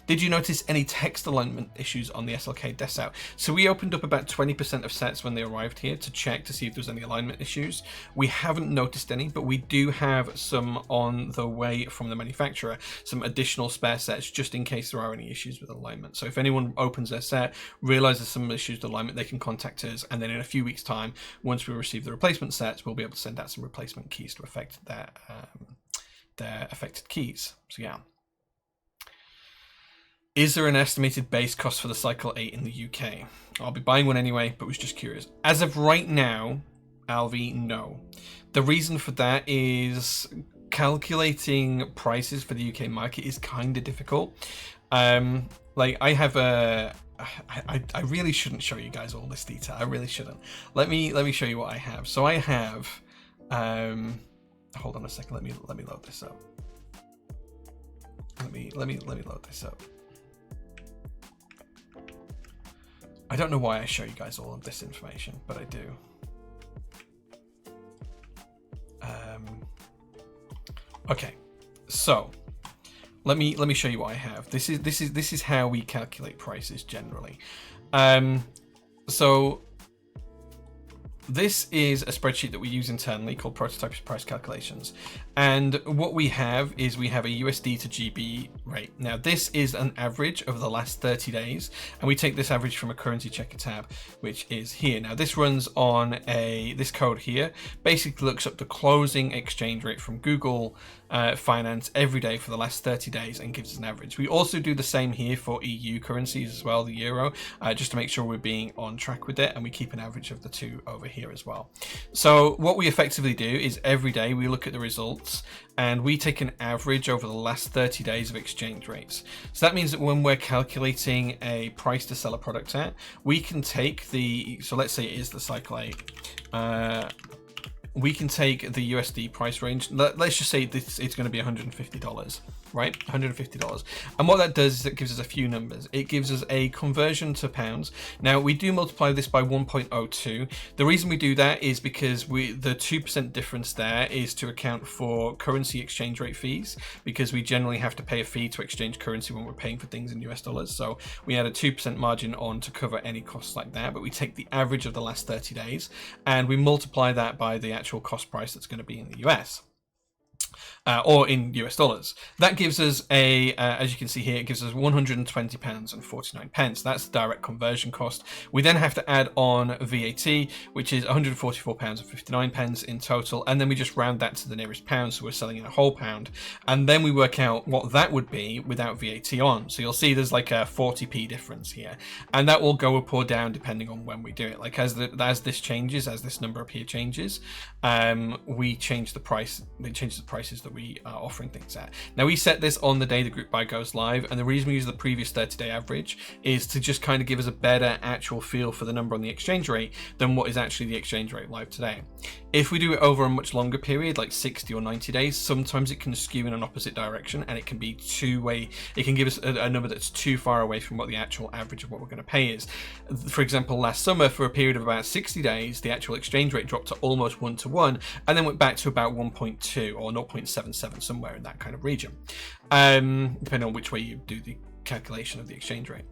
Did you notice any text alignment issues on the SLK desk out? So we opened up about 20% of sets when they arrived here to check to see if there's any alignment issues. We haven't noticed any, but we do have some on the way from the manufacturer, some additional spare sets just in case there are any issues with alignment. So if anyone opens their set, realizes some issues with alignment, they can contact us, and then in a few weeks' time, once we receive the replacement sets, we'll be able to send out some replacement keys to affect their affected keys. So yeah. Is there an estimated base cost for the Cycle 8 in the UK? I'll be buying one anyway, but was just curious. As of right now, Alvi, no. The reason for that is calculating prices for the UK market is kind of difficult. Like I have a... I really shouldn't show you guys all this detail. I really shouldn't. Let me show you what I have. So I have... hold on a second. Let me load this up. Let me load this up. I don't know why I show you guys all of this information, but I do. Okay, so let me show you what I have. This is how we calculate prices generally. So this is a spreadsheet that we use internally called Prototype Price Calculations. And what we have is we have a USD to GB rate. Now this is an average of the last 30 days. And we take this average from a currency checker tab, which is here. Now this runs on this code here, basically looks up the closing exchange rate from Google Finance every day for the last 30 days and gives us an average. We also do the same here for EU currencies as well, the euro, just to make sure we're being on track with it, and we keep an average of the two over here as well. So what we effectively do is every day we look at the results and we take an average over the last 30 days of exchange rates. So that means that when we're calculating a price to sell a product at, we can take so let's say it is the Cycle 8, we can take the USD price range. Let's just say it's going to be $150, right? $150. And what that does is it gives us a few numbers. It gives us a conversion to pounds. Now we do multiply this by 1.02. The reason we do that is because the 2% difference there is to account for currency exchange rate fees, because we generally have to pay a fee to exchange currency when we're paying for things in US dollars. So we add a 2% margin on to cover any costs like that, but we take the average of the last 30 days and we multiply that by the actual cost price that's going to be in the US. Or in US dollars. That gives us as you can see here, it gives us £120.49. That's the direct conversion cost. We then have to add on VAT, which is £144.59 in total, and then we just round that to the nearest pound, so we're selling in a whole pound, and then we work out what that would be without VAT on. So you'll see there's like a 40p difference here, and that will go up or down depending on when we do it. Like as this changes, as this number up here changes, we change the price. It changes the prices that we are offering things at. Now we set this on the day the group buy goes live, and the reason we use the previous 30-day average is to just kind of give us a better actual feel for the number on the exchange rate than what is actually the exchange rate live today. If we do it over a much longer period, like 60 or 90 days, sometimes it can skew in an opposite direction, and it can be two-way. It can give us a number that's too far away from what the actual average of what we're going to pay is. For example, last summer, for a period of about 60 days, the actual exchange rate dropped to almost 1-to-1, and then went back to about 1.2 or 0.77, somewhere in that kind of region, depending on which way you do the calculation of the exchange rate.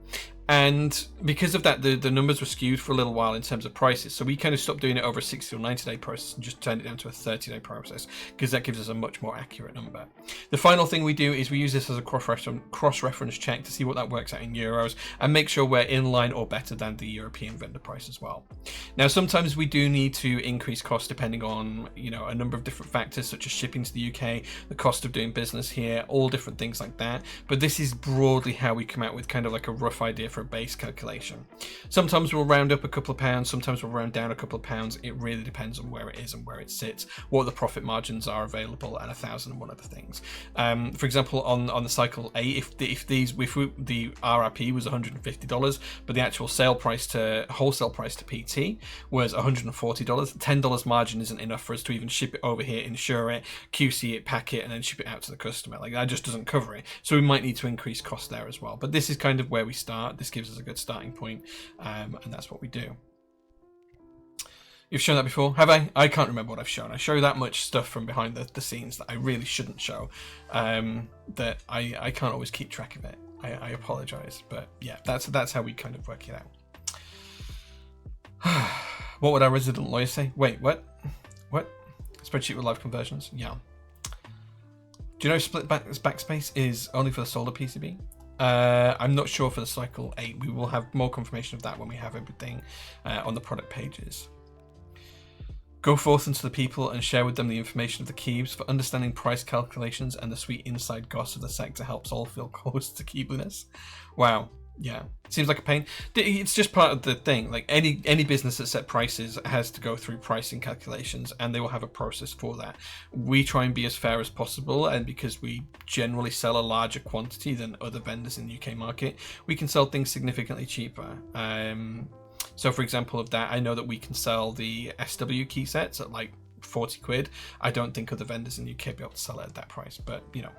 And because of that, the numbers were skewed for a little while in terms of prices. So we kind of stopped doing it over a 60 or 90-day process and just turned it down to a 30-day process, because that gives us a much more accurate number. The final thing we do is we use this as a cross-reference check to see what that works out in euros and make sure we're in line or better than the European vendor price as well. Now, sometimes we do need to increase costs depending on, a number of different factors, such as shipping to the UK, the cost of doing business here, all different things like that. But this is broadly how we come out with kind of like a rough idea for for a base calculation. Sometimes we'll round up a couple of pounds, sometimes we'll round down a couple of pounds. It really depends on where it is and where it sits, what the profit margins are available, and 1,001 other things. For example, on the cycle A, if the RRP was $150, but the actual wholesale price to PT was $140, $10 margin isn't enough for us to even ship it over here, insure it, QC it, pack it, and then ship it out to the customer. Like, that just doesn't cover it. So we might need to increase cost there as well. But this is kind of where we start. This gives us a good starting point, and that's what we do. You've shown that before, have I? I can't remember what I've shown. I show that much stuff from behind the scenes that I really shouldn't show, that I can't always keep track of it. I apologize, but yeah, that's how we kind of work it out. What would our resident lawyer say? Wait, what? Spreadsheet with live conversions? Yeah. Do you know split backspace is only for the solar PCB? I'm not sure for the cycle 8. We will have more confirmation of that when we have everything on the product pages. Go forth into the people and share with them the information of the keybs for understanding price calculations, and the sweet inside goss of the sector helps all feel close to keybliness. Wow. Yeah, seems like a pain. It's just part of the thing. Like any business that set prices has to go through pricing calculations, and they will have a process for that. We try and be as fair as possible, and because we generally sell a larger quantity than other vendors in the UK market, we can sell things significantly cheaper. So for example of that, I know that we can sell the SW key sets at like 40 quid. I don't think other vendors in the UK will be able to sell it at that price, but you know.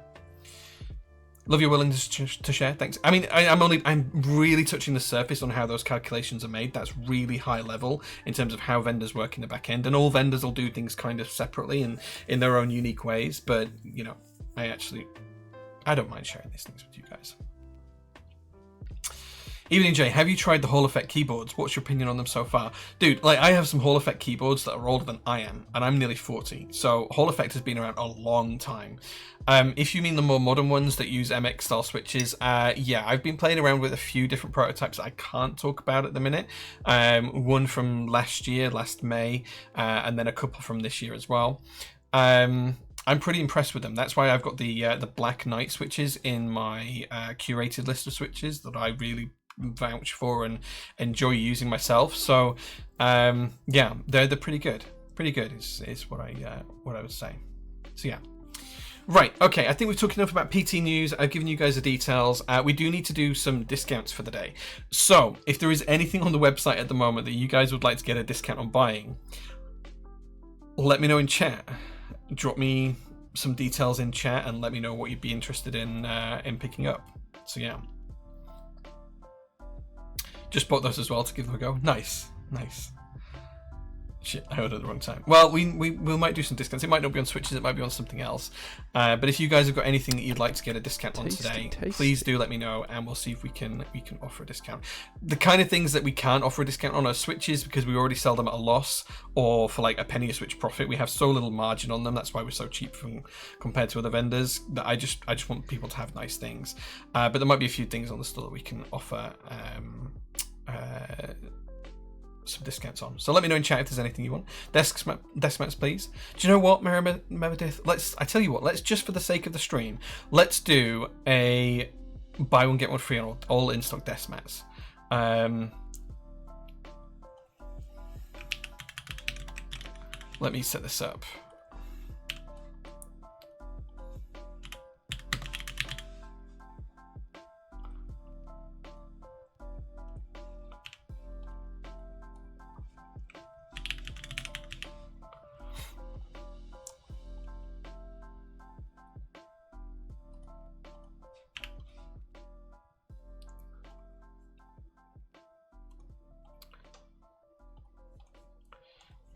Love your willingness to share. Thanks. I mean, I'm really touching the surface on how those calculations are made. That's really high level in terms of how vendors work in the back end, and all vendors will do things kind of separately and in their own unique ways. But you know, I don't mind sharing these things with you guys. Evening Jay, have you tried the Hall Effect keyboards? What's your opinion on them so far? Dude, like, I have some Hall Effect keyboards that are older than I am, and I'm nearly 40. So Hall Effect has been around a long time. If you mean the more modern ones that use MX style switches, yeah, I've been playing around with a few different prototypes that I can't talk about at the minute. One from last May, and then a couple from this year as well. I'm pretty impressed with them. That's why I've got the Black Knight switches in my curated list of switches that I really vouch for and enjoy using myself. So yeah, they're pretty good. Pretty good is what I would say. So yeah. Right, okay, I think we've talked enough about PT news. I've given you guys the details. We do need to do some discounts for the day. So if there is anything on the website at the moment that you guys would like to get a discount on buying, let me know in chat. Drop me some details in chat and let me know what you'd be interested in picking up. So yeah. Just bought those as well to give them a go. Nice. Shit, I ordered at the wrong time. Well, we might do some discounts. It might not be on switches, it might be on something else. But if you guys have got anything that you'd like to get a discount on today, please do let me know, and we'll see if we can offer a discount. The kind of things that we can't offer a discount on are switches, because we already sell them at a loss or for like a penny a switch profit. We have so little margin on them. That's why we're so cheap compared to other vendors. That I just want people to have nice things. But there might be a few things on the store that we can offer some discounts on. So let me know in chat if there's anything you want. Desk mats, please. Do you know what, Meredith? I tell you what, let's, just for the sake of the stream, let's do a buy one get one free on all in stock desk mats. Let me set this up.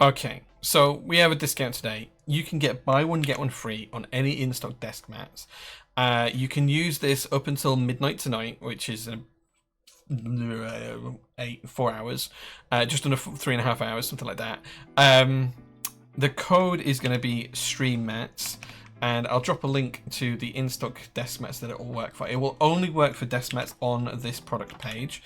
Okay, so we have a discount today. You can get buy one get one free on any in-stock desk mats. You can use this up until midnight tonight, which is 4 hours, just under 3.5 hours, something like that. The code is going to be stream mats, and I'll drop a link to the in-stock desk mats that it will work for. It will only work for desk mats on this product page.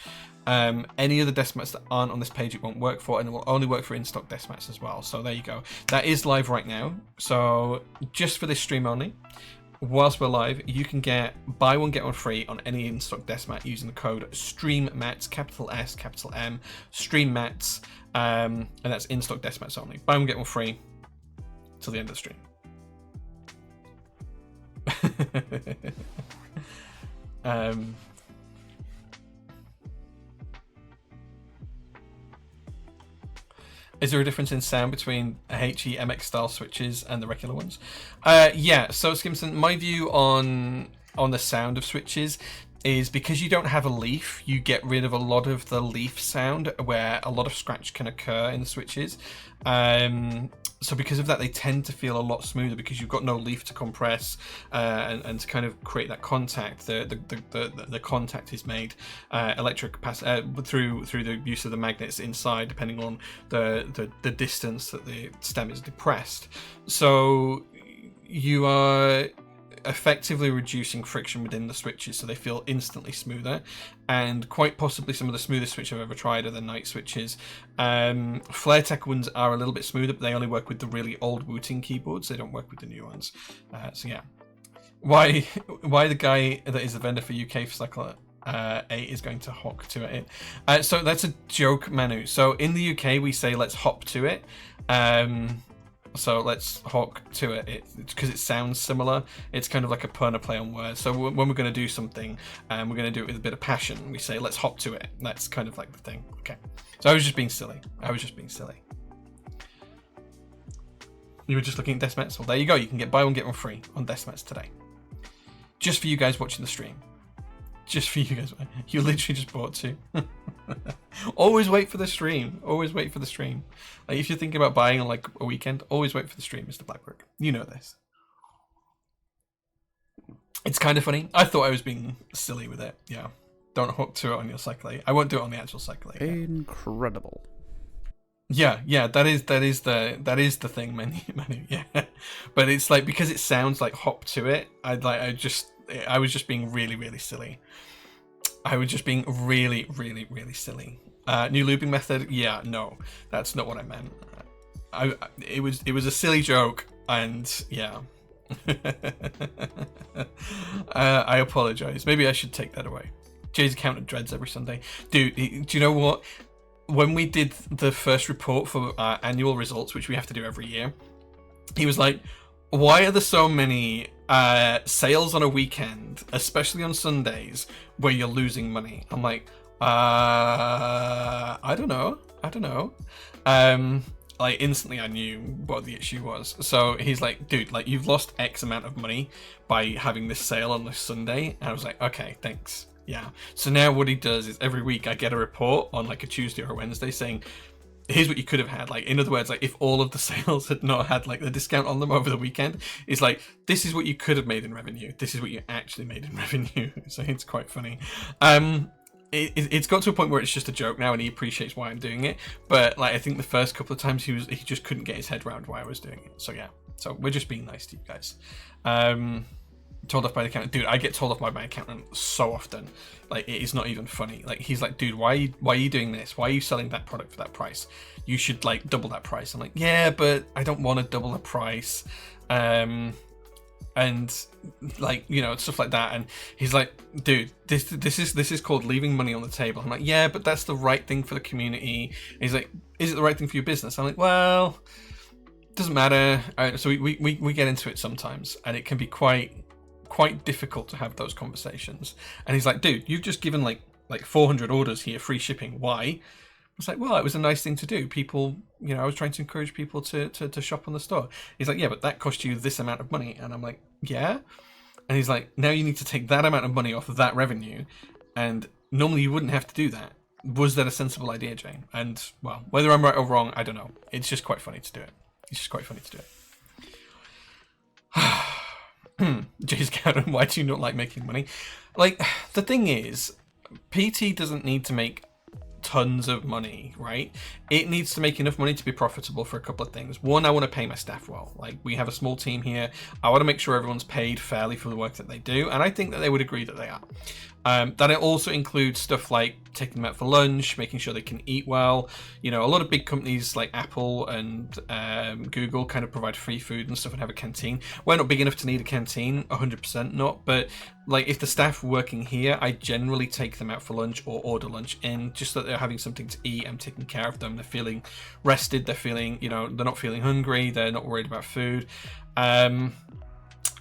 Any other desk mats that aren't on this page it won't work for, and it will only work for in-stock desk mats as well. So there you go. That is live right now. So just for this stream only, whilst we're live, you can get buy one get one free on any in-stock desk mat using the code STREAMMATS, capital S, capital M, STREAMMATS, and that's in-stock desk mats only. Buy one get one free till the end of the stream. Is there a difference in sound between HE MX style switches and the regular ones? Yeah, so Skimson, my view on the sound of switches is because you don't have a leaf, you get rid of a lot of the leaf sound where a lot of scratch can occur in the switches. So because of that, they tend to feel a lot smoother because you've got no leaf to compress and to kind of create that contact. The contact is made through the use of the magnets inside, depending on the distance that the stem is depressed. So you are effectively reducing friction within the switches, so they feel instantly smoother, and quite possibly some of the smoothest switches I've ever tried are the night switches. FlareTech ones are a little bit smoother, but they only work with the really old Wooting keyboards. They don't work with the new ones. So yeah, why the guy that is the vendor for UK for Cycle 8 is going to hop to it. So that's a joke, Manu. So in the UK we say let's hop to it. So let's hawk to it because it sounds similar. It's kind of like a pun, a play on words. So when we're going to do something and we're going to do it with a bit of passion, we say let's hop to it. That's kind of like the thing. Okay. So I was just being silly. You were just looking at desk mats. Well, there you go. You can get buy one get one free on desk mats today. Just for you guys watching the stream. Just for you guys. You literally just bought two. Always wait for the stream. Always wait for the stream. Like if you're thinking about buying on like a weekend, always wait for the stream, Mr. Blackbrook. You know this. It's kind of funny. I thought I was being silly with it. Yeah. Don't hook to it on your Cycle 8. I won't do it on the actual Cycle 8. Incredible. Yeah, that is the thing, Manu. Yeah. But it's like because it sounds like hop to it, I was just being really, really silly. I was just being really, really, really silly. New looping method? Yeah, no, that's not what I meant. It was a silly joke, and yeah. I apologize. Maybe I should take that away. Jay's accountant dreads every Sunday. Dude, do you know what? When we did the first report for our annual results, which we have to do every year, he was like, why are there so many sales on a weekend, especially on Sundays, where you're losing money? I'm like, I don't know. Like instantly I knew what the issue was. So he's like, dude, like you've lost X amount of money by having this sale on this Sunday. And I was like, okay, thanks. Yeah. So now what he does is every week I get a report on like a Tuesday or a Wednesday saying, here's what you could have had. Like, in other words, like if all of the sales had not had like the discount on them over the weekend, it's like, this is what you could have made in revenue. This is what you actually made in revenue. So it's quite funny. It's got to a point where it's just a joke now and he appreciates why I'm doing it. But like, I think the first couple of times he just couldn't get his head around why I was doing it. So yeah, so we're just being nice to you guys. Told off by the accountant. Dude, I get told off by my accountant so often. Like, it is not even funny. Like, he's like, dude, why are you doing this? Why are you selling that product for that price? You should like double that price. I'm like, yeah, but I don't want to double the price. And like, you know, stuff like that. And he's like, dude, this is called leaving money on the table. I'm like, yeah, but that's the right thing for the community. And he's like, is it the right thing for your business? I'm like, well, doesn't matter. So we get into it sometimes, and it can be quite difficult to have those conversations. And he's like, dude, you've just given like 400 orders here, free shipping. Why? I was like, well, it was a nice thing to do. People, you know, I was trying to encourage people to shop on the store. He's like, yeah, but that cost you this amount of money. And I'm like, yeah. And he's like, now you need to take that amount of money off of that revenue. And normally you wouldn't have to do that. Was that a sensible idea, Jane? And well, whether I'm right or wrong, I don't know. It's just quite funny to do it. Jay's Karen, why do you not like making money? Like, the thing is, PT doesn't need to make tons of money, right? It needs to make enough money to be profitable for a couple of things. One, I want to pay my staff well. Like, we have a small team here. I want to make sure everyone's paid fairly for the work that they do, and I think that they would agree that they are. That it also includes stuff like taking them out for lunch, making sure they can eat well. You know, a lot of big companies like Apple and Google kind of provide free food and stuff and have a canteen. We're not big enough to need a canteen, 100% not, but like if the staff working here, I generally take them out for lunch or order lunch in, just so that they're having something to eat. I'm taking care of them. They're feeling rested. They're feeling, you know, they're not feeling hungry. They're not worried about food.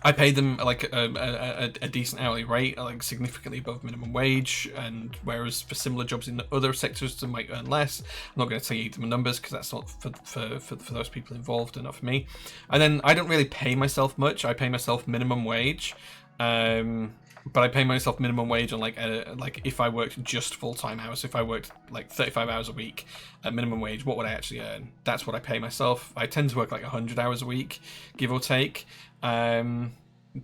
I pay them like a decent hourly rate, like significantly above minimum wage, and whereas for similar jobs in other sectors they might earn less. I'm not going to tell you the numbers because that's not for those people involved and not for me. And then I don't really pay myself much. I pay myself minimum wage, but I pay myself minimum wage on like if I worked just full-time hours. If I worked like 35 hours a week at minimum wage, what would I actually earn? That's what I pay myself. I tend to work like 100 hours a week, give or take.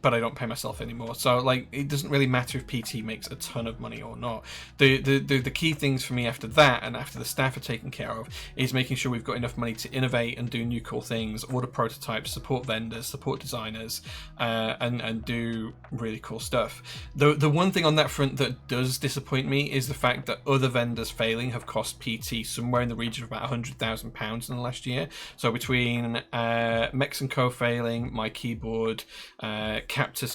But I don't pay myself anymore, so like it doesn't really matter if PT makes a ton of money or not. The key things for me after that, and after the staff are taken care of, is making sure we've got enough money to innovate and do new cool things, order prototypes, support vendors, support designers, and do really cool stuff. The one thing on that front that does disappoint me is the fact that other vendors failing have cost PT somewhere in the region of about £100,000 in the last year. So between Mexico failing, my keyboard, Captus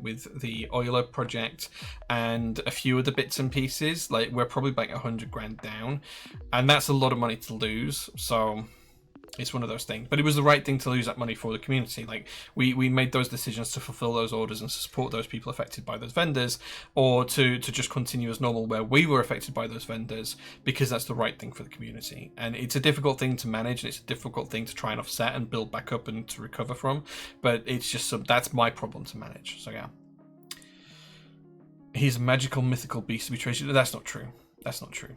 with the Euler project, and a few other bits and pieces, like we're probably like 100 grand down, and that's a lot of money to lose. So it's one of those things, but it was the right thing to lose that money for the community. Like we made those decisions to fulfill those orders and support those people affected by those vendors, or to just continue as normal where we were affected by those vendors, because that's the right thing for the community. And it's a difficult thing to manage, and it's a difficult thing to try and offset and build back up and to recover from, but it's just that's my problem to manage. So yeah, he's a magical mythical beast to be treasured. That's not true. That's not true.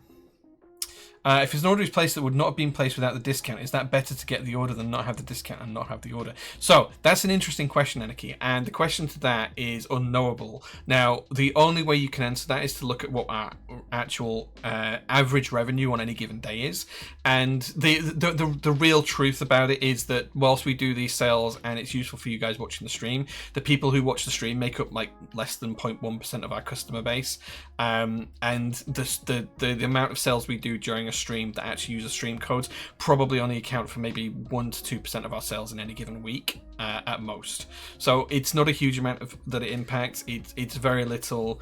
If it's an order is placed that would not have been placed without the discount, is that better to get the order than not have the discount and not have the order? So that's an interesting question, Anarchy, and the question to that is unknowable. Now, the only way you can answer that is to look at what our actual average revenue on any given day is. And the real truth about it is that whilst we do these sales and it's useful for you guys watching the stream, the people who watch the stream make up like less than 0.1% of our customer base. And the amount of sales we do during a stream that actually use stream codes probably only account for maybe 1 to 2% of our sales in any given week at most. So it's not a huge amount of that it impacts. It's very little.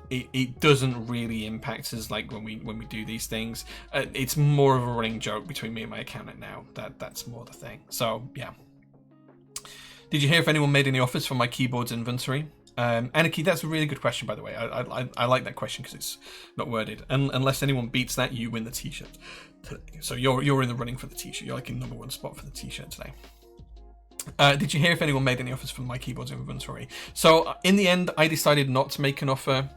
It doesn't really impact us like when we do these things. It's more of a running joke between me and my accountant now. That's more the thing. So yeah. Did you hear if anyone made any offers for my keyboard's inventory? Anarchy, that's a really good question, by the way. I like that question because it's not worded. And unless anyone beats that, you win the t-shirt today. So you're in the running for the t-shirt. You're like in #1 spot for the t-shirt today. Did you hear if anyone made any offers for my keyboard's inventory? So in the end, I decided not to make an offer.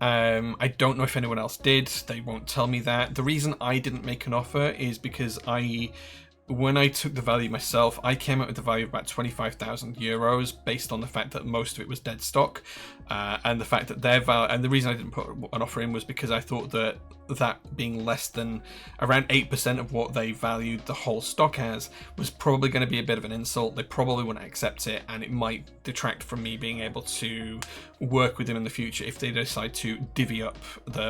I don't know if anyone else did. They won't tell me that. The reason I didn't make an offer is because when I took the value myself, I came up with the value of about 25,000 euros based on the fact that most of it was dead stock, and the fact that their value. And the reason I didn't put an offer in was because I thought that being less than around 8% of what they valued the whole stock as was probably going to be a bit of an insult. They probably wouldn't accept it, and it might detract from me being able to work with them in the future if they decide to divvy up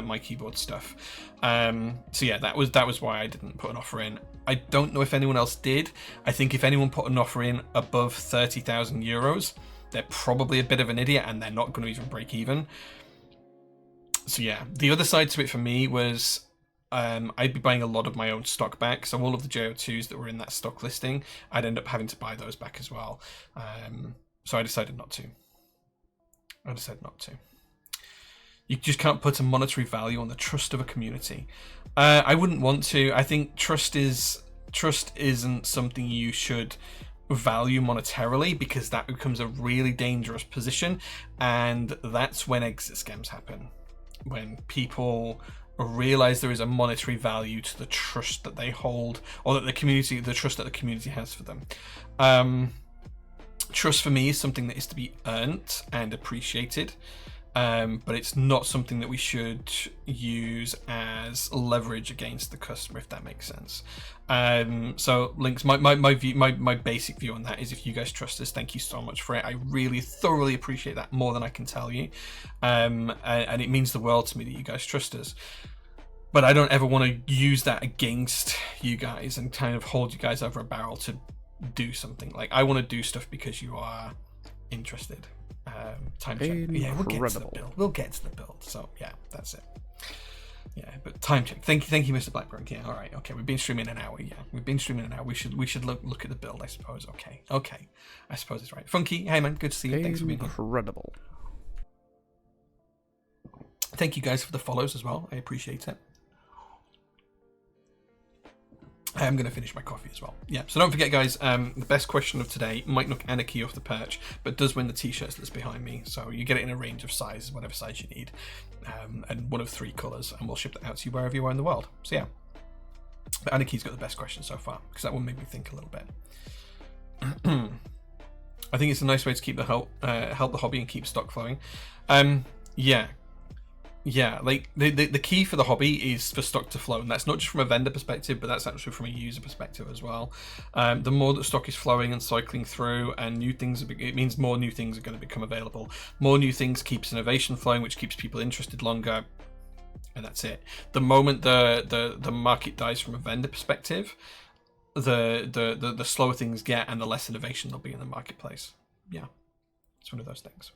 my keyboard stuff. So yeah, that was why I didn't put an offer in. I don't know if anyone else did. I think if anyone put an offer in above 30,000 euros, they're probably a bit of an idiot and they're not going to even break even. So yeah, the other side to it for me was I'd be buying a lot of my own stock back. So all of the JO2s that were in that stock listing, I'd end up having to buy those back as well. So I decided not to. You just can't put a monetary value on the trust of a community. I wouldn't want to. I think trust isn't something you should value monetarily, because that becomes a really dangerous position, and that's when exit scams happen. When people realize there is a monetary value to the trust that they hold, or that the trust that the community has for them. Trust for me is something that is to be earned and appreciated. but it's not something that we should use as leverage against the customer, if that makes sense. So links, my basic view on that is, if you guys trust us, thank you so much for it. I really thoroughly appreciate that, more than I can tell you, and it means the world to me that you guys trust us. But I don't ever want to use that against you guys and kind of hold you guys over a barrel to do something. Like, I want to do stuff because you are interested. Time check. Yeah, we'll get to the build. We'll get to the build. So yeah, that's it. Yeah, but time check. Thank you, Mr. Blackburn. Yeah, all right. Okay, we've been streaming an hour. Yeah, we've been streaming an hour. We should look at the build, I suppose. Okay. I suppose it's right. Funky, hey man, good to see you. Thanks for being here. Incredible. Thank you guys for the follows as well. I appreciate it. I am going to finish my coffee as well. Yeah, so don't forget, guys, the best question of today might knock Anarchy off the perch, but does win the t-shirts that's behind me. So you get it in a range of sizes, whatever size you need, and one of 3 colours, and we'll ship that out to you wherever you are in the world. So yeah, but Anarchy's got the best question so far, because that one made me think a little bit. I think it's a nice way to keep the help the hobby and keep stock flowing. Yeah, like the key for the hobby is for stock to flow, and that's not just from a vendor perspective, but that's actually from a user perspective as well. The more that stock is flowing and cycling through, and new things, it means more new things are going to become available. More new things keeps innovation flowing, which keeps people interested longer, and that's it. The moment the market dies from a vendor perspective, the slower things get, and the less innovation there'll be in the marketplace. Yeah. It's one of those things.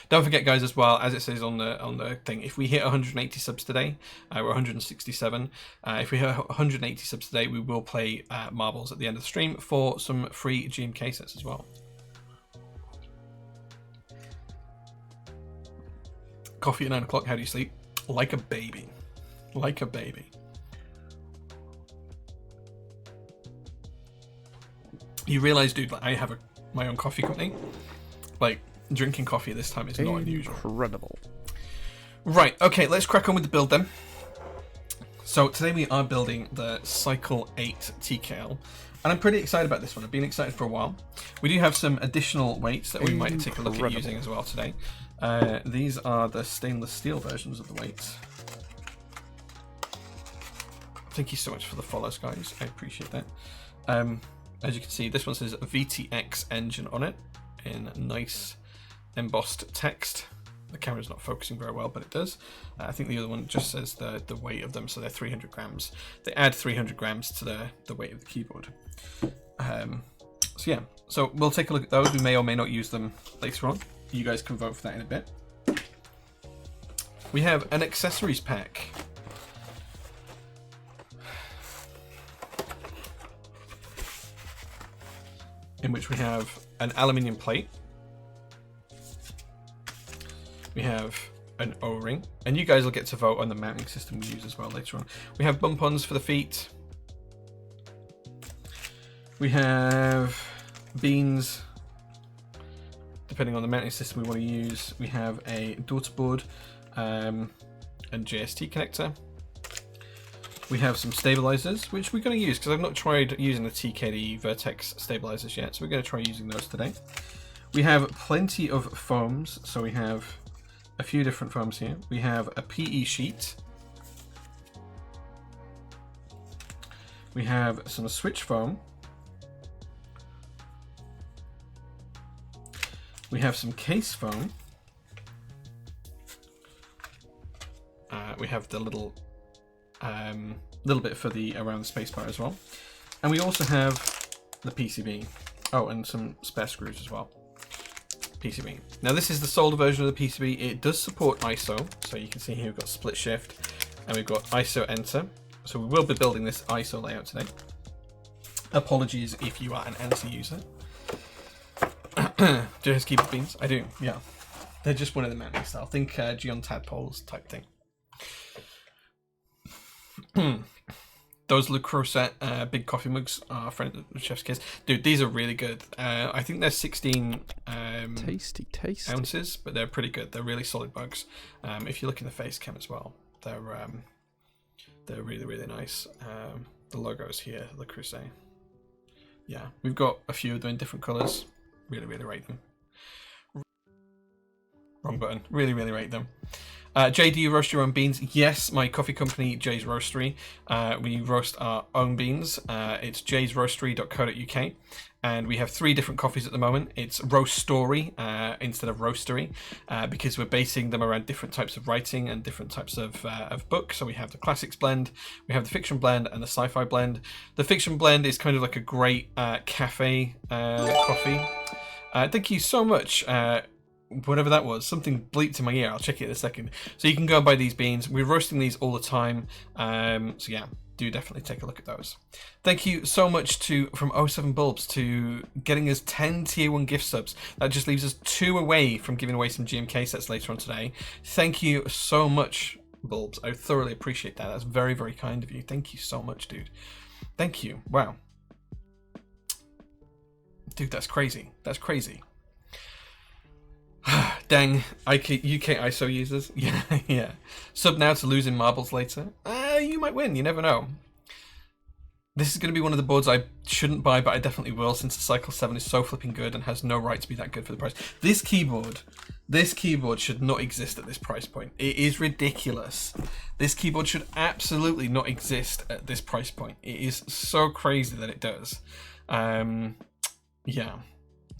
Don't forget, guys, as well, as it says on the thing, if we hit 180 subs today, we're 167. If we hit 180 subs today, we will play marbles at the end of the stream for some free GMK sets as well. Coffee at 9 o'clock. How do you sleep? Like a baby. Like a baby. You realize, dude, like, I have my own coffee company. Like, drinking coffee at this time is not unusual. Incredible. Right, okay, let's crack on with the build then. So today we are building the Cycle 8 TKL, and I'm pretty excited about this one. I've been excited for a while. We do have some additional weights that we might take a look at using as well today. These are the stainless steel versions of the weights. Thank you so much for the follows, guys. I appreciate that. As you can see, this one says VTX engine on it in nice embossed text. The camera's not focusing very well, but it does. I think the other one just says the weight of them, so they're 300 grams. They add 300 grams to the weight of the keyboard. So yeah, so we'll take a look at those. We may or may not use them later on. You guys can vote for that in a bit. We have an accessories pack. In which we have an aluminium plate. We have an O-ring, and you guys will get to vote on the mounting system we use as well later on. We have bump-ons for the feet. We have beans, depending on the mounting system we want to use. We have a daughter board and JST connector. We have some stabilizers, which we're going to use because I've not tried using the TKD Vertex stabilizers yet, so we're going to try using those today. We have plenty of foams, so we have a few different foams here. We have a PE sheet. We have some switch foam. We have some case foam. We have the little bit for the around the spacebar as well, and we also have the PCB. Oh, and some spare screws as well. PCB. Now this is the solder version of the PCB. It does support ISO, so you can see here we've got split shift and we've got ISO enter. So we will be building this ISO layout today. Apologies if you are an ANSI user. Do you guys keep beans? I do, yeah. They're just one of the mounting style. Think Geon tadpoles type thing. Those Le Creuset big coffee mugs are friend of the Chef's Kiss. Dude, these are really good. I think they're 16 tasty ounces, but they're pretty good. They're really solid mugs. If you look in the face cam as well, they're really, really nice. The logo's here, Le Creuset. Yeah, we've got a few of them in different colours. Really, really rate them. Wrong button. Really, really rate them. Jay, do you roast your own beans? Yes, my coffee company, Jay's Roastery. We roast our own beans. It's jaysroastery.co.uk. And we have 3 different coffees at the moment. It's Roast Story instead of Roastery because we're basing them around different types of writing and different types of books. So we have the classics blend, we have the fiction blend, and the sci-fi blend. The fiction blend is kind of like a great cafe coffee. Thank you so much. Whatever that was, something bleeped in my ear. I'll check it in a second. So you can go and buy these beans. We're roasting these all the time. So yeah, do definitely take a look at those. Thank you so much from 07 Bulbs to getting us 10 tier 1 gift subs. That just leaves us 2 away from giving away some GMK sets later on today. Thank you so much, Bulbs. I thoroughly appreciate that. That's very, very kind of you. Thank you so much, dude. Thank you. Wow. Dude, that's crazy. That's crazy. Dang, UK ISO users. Yeah, yeah. Sub now to losing marbles later. You might win, you never know. This is going to be one of the boards I shouldn't buy, but I definitely will, since the Cycle 7 is so flipping good and has no right to be that good for the price. This keyboard should not exist at this price point. It is ridiculous. This keyboard should absolutely not exist at this price point. It is so crazy that it does. Yeah.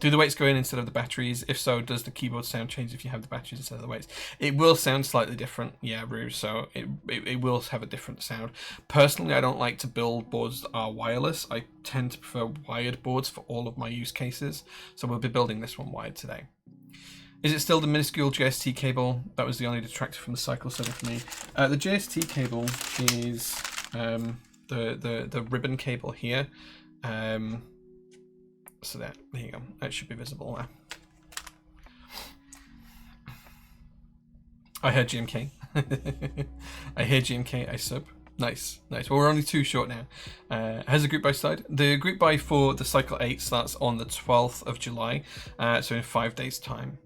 Do the weights go in instead of the batteries? If so, does the keyboard sound change if you have the batteries instead of the weights? It will sound slightly different, yeah, Rue, so it will have a different sound. Personally, I don't like to build boards that are wireless. I tend to prefer wired boards for all of my use cases, so we'll be building this one wired today. Is it still the minuscule JST cable? That was the only detractor from the Cycle 7 for me. The JST cable is the ribbon cable here. So there you go. That should be visible there. I heard GMK. I hear GMK. I sub. Nice, nice. Well, we're only 2 short now. Has the group buy started? The group buy for the Cycle 8 starts on the 12th of July, so in 5 days' time.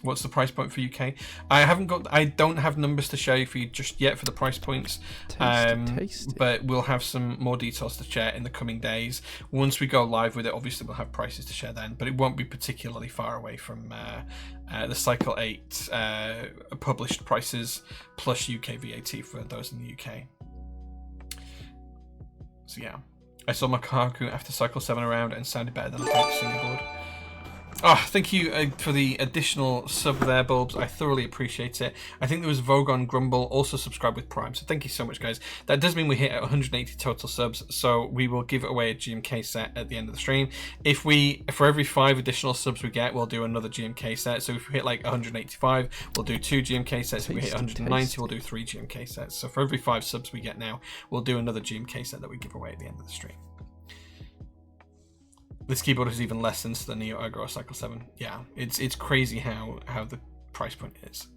What's the price point for UK? I don't have numbers to show you for you just yet for the price points. Tasty. But we'll have some more details to share in the coming days. Once we go live with it, obviously we'll have prices to share then, but it won't be particularly far away from the Cycle 8 published prices plus UK VAT for those in the UK. So yeah, I saw Makaku after Cycle 7 around and sounded better than the Pink Fingerboard. Oh, thank you for the additional sub there, Bulbs. I thoroughly appreciate it. I think there was Vogon Grumble also subscribed with Prime, so thank you so much, guys. That does mean we hit 180 total subs, so we will give away a GMK set at the end of the stream. For every 5 additional subs we get, we'll do another GMK set. So if we hit like 185, we'll do 2 GMK sets. If we hit 190, we'll do 3 GMK sets. So for every 5 subs we get now, we'll do another GMK set that we give away at the end of the stream. This keyboard is even less than the Neo Ergo Cycle 7. Yeah, it's crazy how the price point is.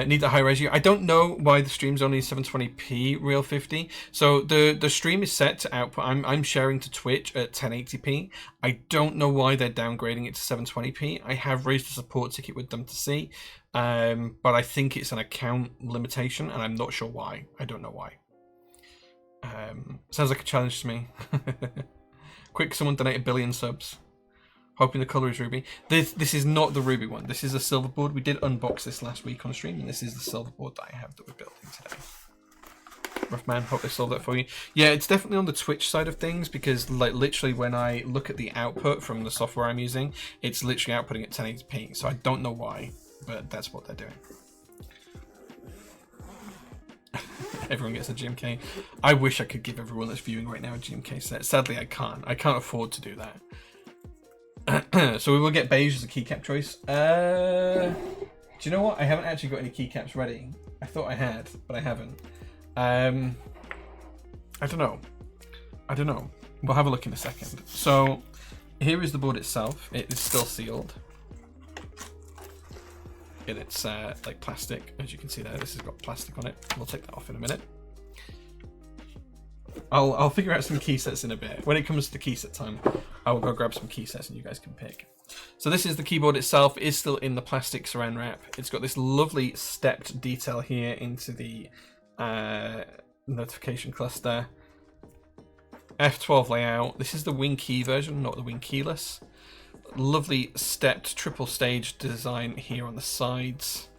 Need the high res. I don't know why the stream's only 720p real 50. So the stream is set to output. I'm sharing to Twitch at 1080p. I don't know why they're downgrading it to 720p. I have raised a support ticket with them to see, but I think it's an account limitation, and I'm not sure why. I don't know why. Sounds like a challenge to me. Quick, someone donate 1 billion subs. Hoping the colour is ruby. This is not the ruby one. This is a silver board. We did unbox this last week on stream, and this is the silver board that I have that we're building today. Rough man, hope they solved that for you. Yeah, it's definitely on the Twitch side of things, because like literally when I look at the output from the software I'm using, it's literally outputting at 1080p. So I don't know why, but that's what they're doing. Everyone gets a GMK. I wish I could give everyone that's viewing right now a GMK set. Sadly, I can't. I can't afford to do that. So we will get beige as a keycap choice. Do you know what? I haven't actually got any keycaps ready. I thought I had, but I haven't. I don't know. I don't know. We'll have a look in a second. So here is the board itself. It is still sealed. And it's like plastic, as you can see there. This has got plastic on it. We'll take that off in a minute. I'll figure out some key sets in a bit. When it comes to key set time, I will go grab some key sets and you guys can pick. So this is the keyboard itself. It is still in the plastic saran wrap. It's got this lovely stepped detail here into the notification cluster. F12 layout. This is the wing key version, not the wing keyless. lovely stepped triple stage design here on the sides.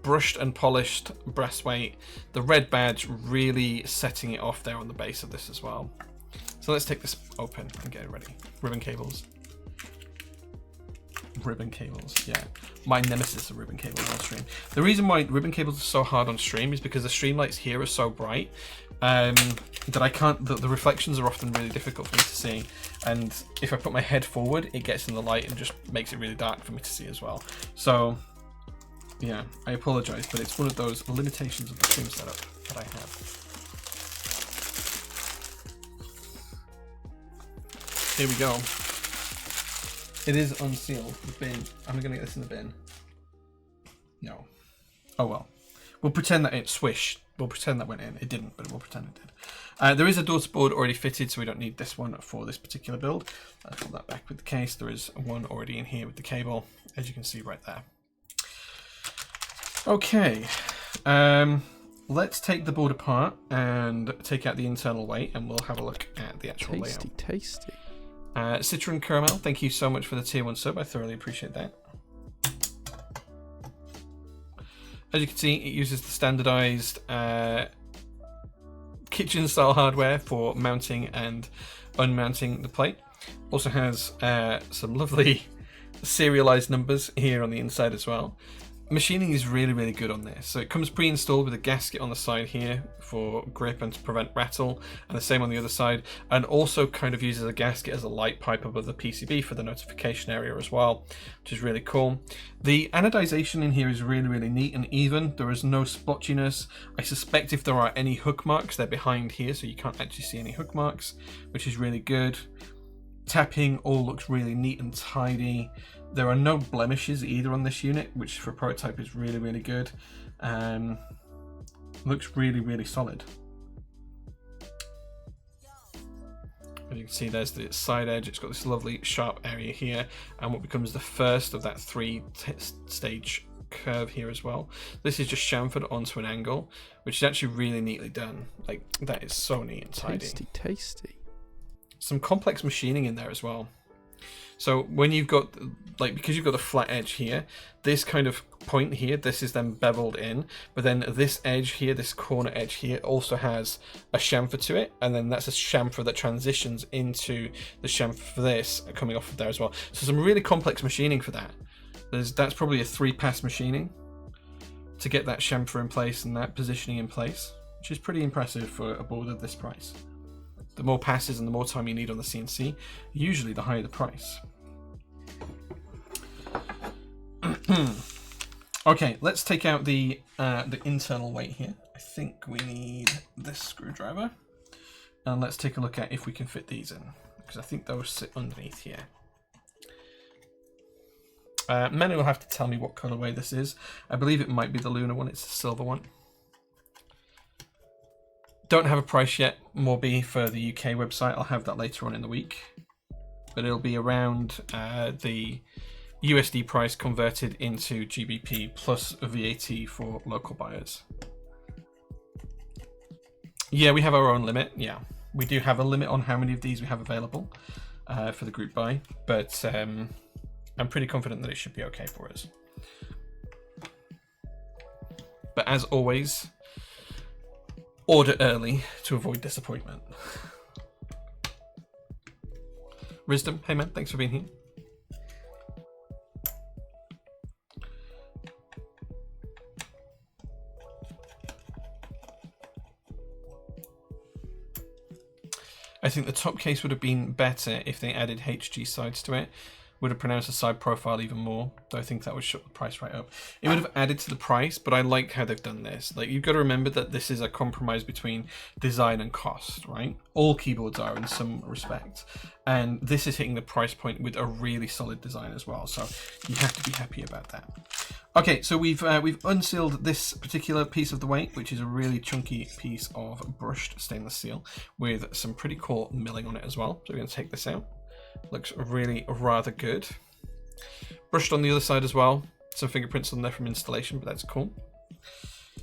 Brushed and polished brass weight. The red badge really setting it off there on the base of this as well. So let's take this open and get it ready. Ribbon cables. Ribbon cables, yeah. My nemesis of ribbon cables on stream. The reason why ribbon cables are so hard on stream is because the stream lights here are so bright that I can't, the reflections are often really difficult for me to see. And if I put my head forward, it gets in the light and just makes it really dark for me to see as well. So, yeah, I apologize, but it's one of those limitations of the stream setup that I have. Here we go. It is unsealed. The bin. I'm going to get this in the bin. No. Oh well. We'll pretend that it swished. We'll pretend that went in. It didn't, but we'll pretend it did. There is a daughter board already fitted, so we don't need this one for this particular build. I'll pull that back with the case. There is one already in here with the cable, as you can see right there. Okay. Let's take the board apart and take out the internal weight, and we'll have a look at the actual layout. Tasty, tasty. Citron Caramel, thank you so much for the tier 1 sub. I thoroughly appreciate that. As you can see, it uses the standardized kitchen style hardware for mounting and unmounting the plate. Also has some lovely serialized numbers here on the inside as well. Machining is really, really good on this. So it comes pre-installed with a gasket on the side here for grip and to prevent rattle, and the same on the other side, and also kind of uses a gasket as a light pipe above the PCB for the notification area as well, which is really cool. The anodization in here is really, really neat and even. There is no splotchiness. I suspect if there are any hook marks, they're behind here, so you can't actually see any hook marks, which is really good. Tapping all looks really neat and tidy. There are no blemishes either on this unit, which for a prototype is really, really good. Looks really, really solid. As you can see, there's the side edge. It's got this lovely sharp area here, and what becomes the first of that 3-stage curve here as well. This is just chamfered onto an angle, which is actually really neatly done. Like, that is so neat and tidy. Tasty, tasty. Some complex machining in there as well. So when you've got, like, because you've got the flat edge here, this kind of point here, this is then beveled in, but then this edge here, this corner edge here, also has a chamfer to it, and then that's a chamfer that transitions into the chamfer for this coming off of there as well. So some really complex machining for that. That's probably a 3-pass machining to get that chamfer in place and that positioning in place, which is pretty impressive for a board of this price. The more passes and the more time you need on the CNC, usually the higher the price. Okay, let's take out the internal weight here. I think we need this screwdriver, and let's take a look at if we can fit these in, because I think those sit underneath here. Many will have to tell me what colorway this is. I believe it might be the Lunar one. It's the silver one. Don't have a price yet, more be for the UK website. I'll have that later on in the week, but it'll be around the USD price converted into GBP plus VAT for local buyers. Yeah, we have our own limit. Yeah, we do have a limit on how many of these we have available for the group buy, but I'm pretty confident that it should be okay for us. But as always, order early to avoid disappointment. Wisdom, hey man, thanks for being here. I think the top case would have been better if they added HG sides to it. Would have pronounced the side profile even more, though I think that would shut the price right up. It would have added to the price, but I like how they've done this. Like, you've got to remember that this is a compromise between design and cost, right? All keyboards are in some respect, and this is hitting the price point with a really solid design as well. So you have to be happy about that. Okay, so we've unsealed this particular piece of the weight, which is a really chunky piece of brushed stainless steel with some pretty cool milling on it as well. So we're going to take this out. Looks really rather good. Brushed on the other side as well. Some fingerprints on there from installation, but that's cool.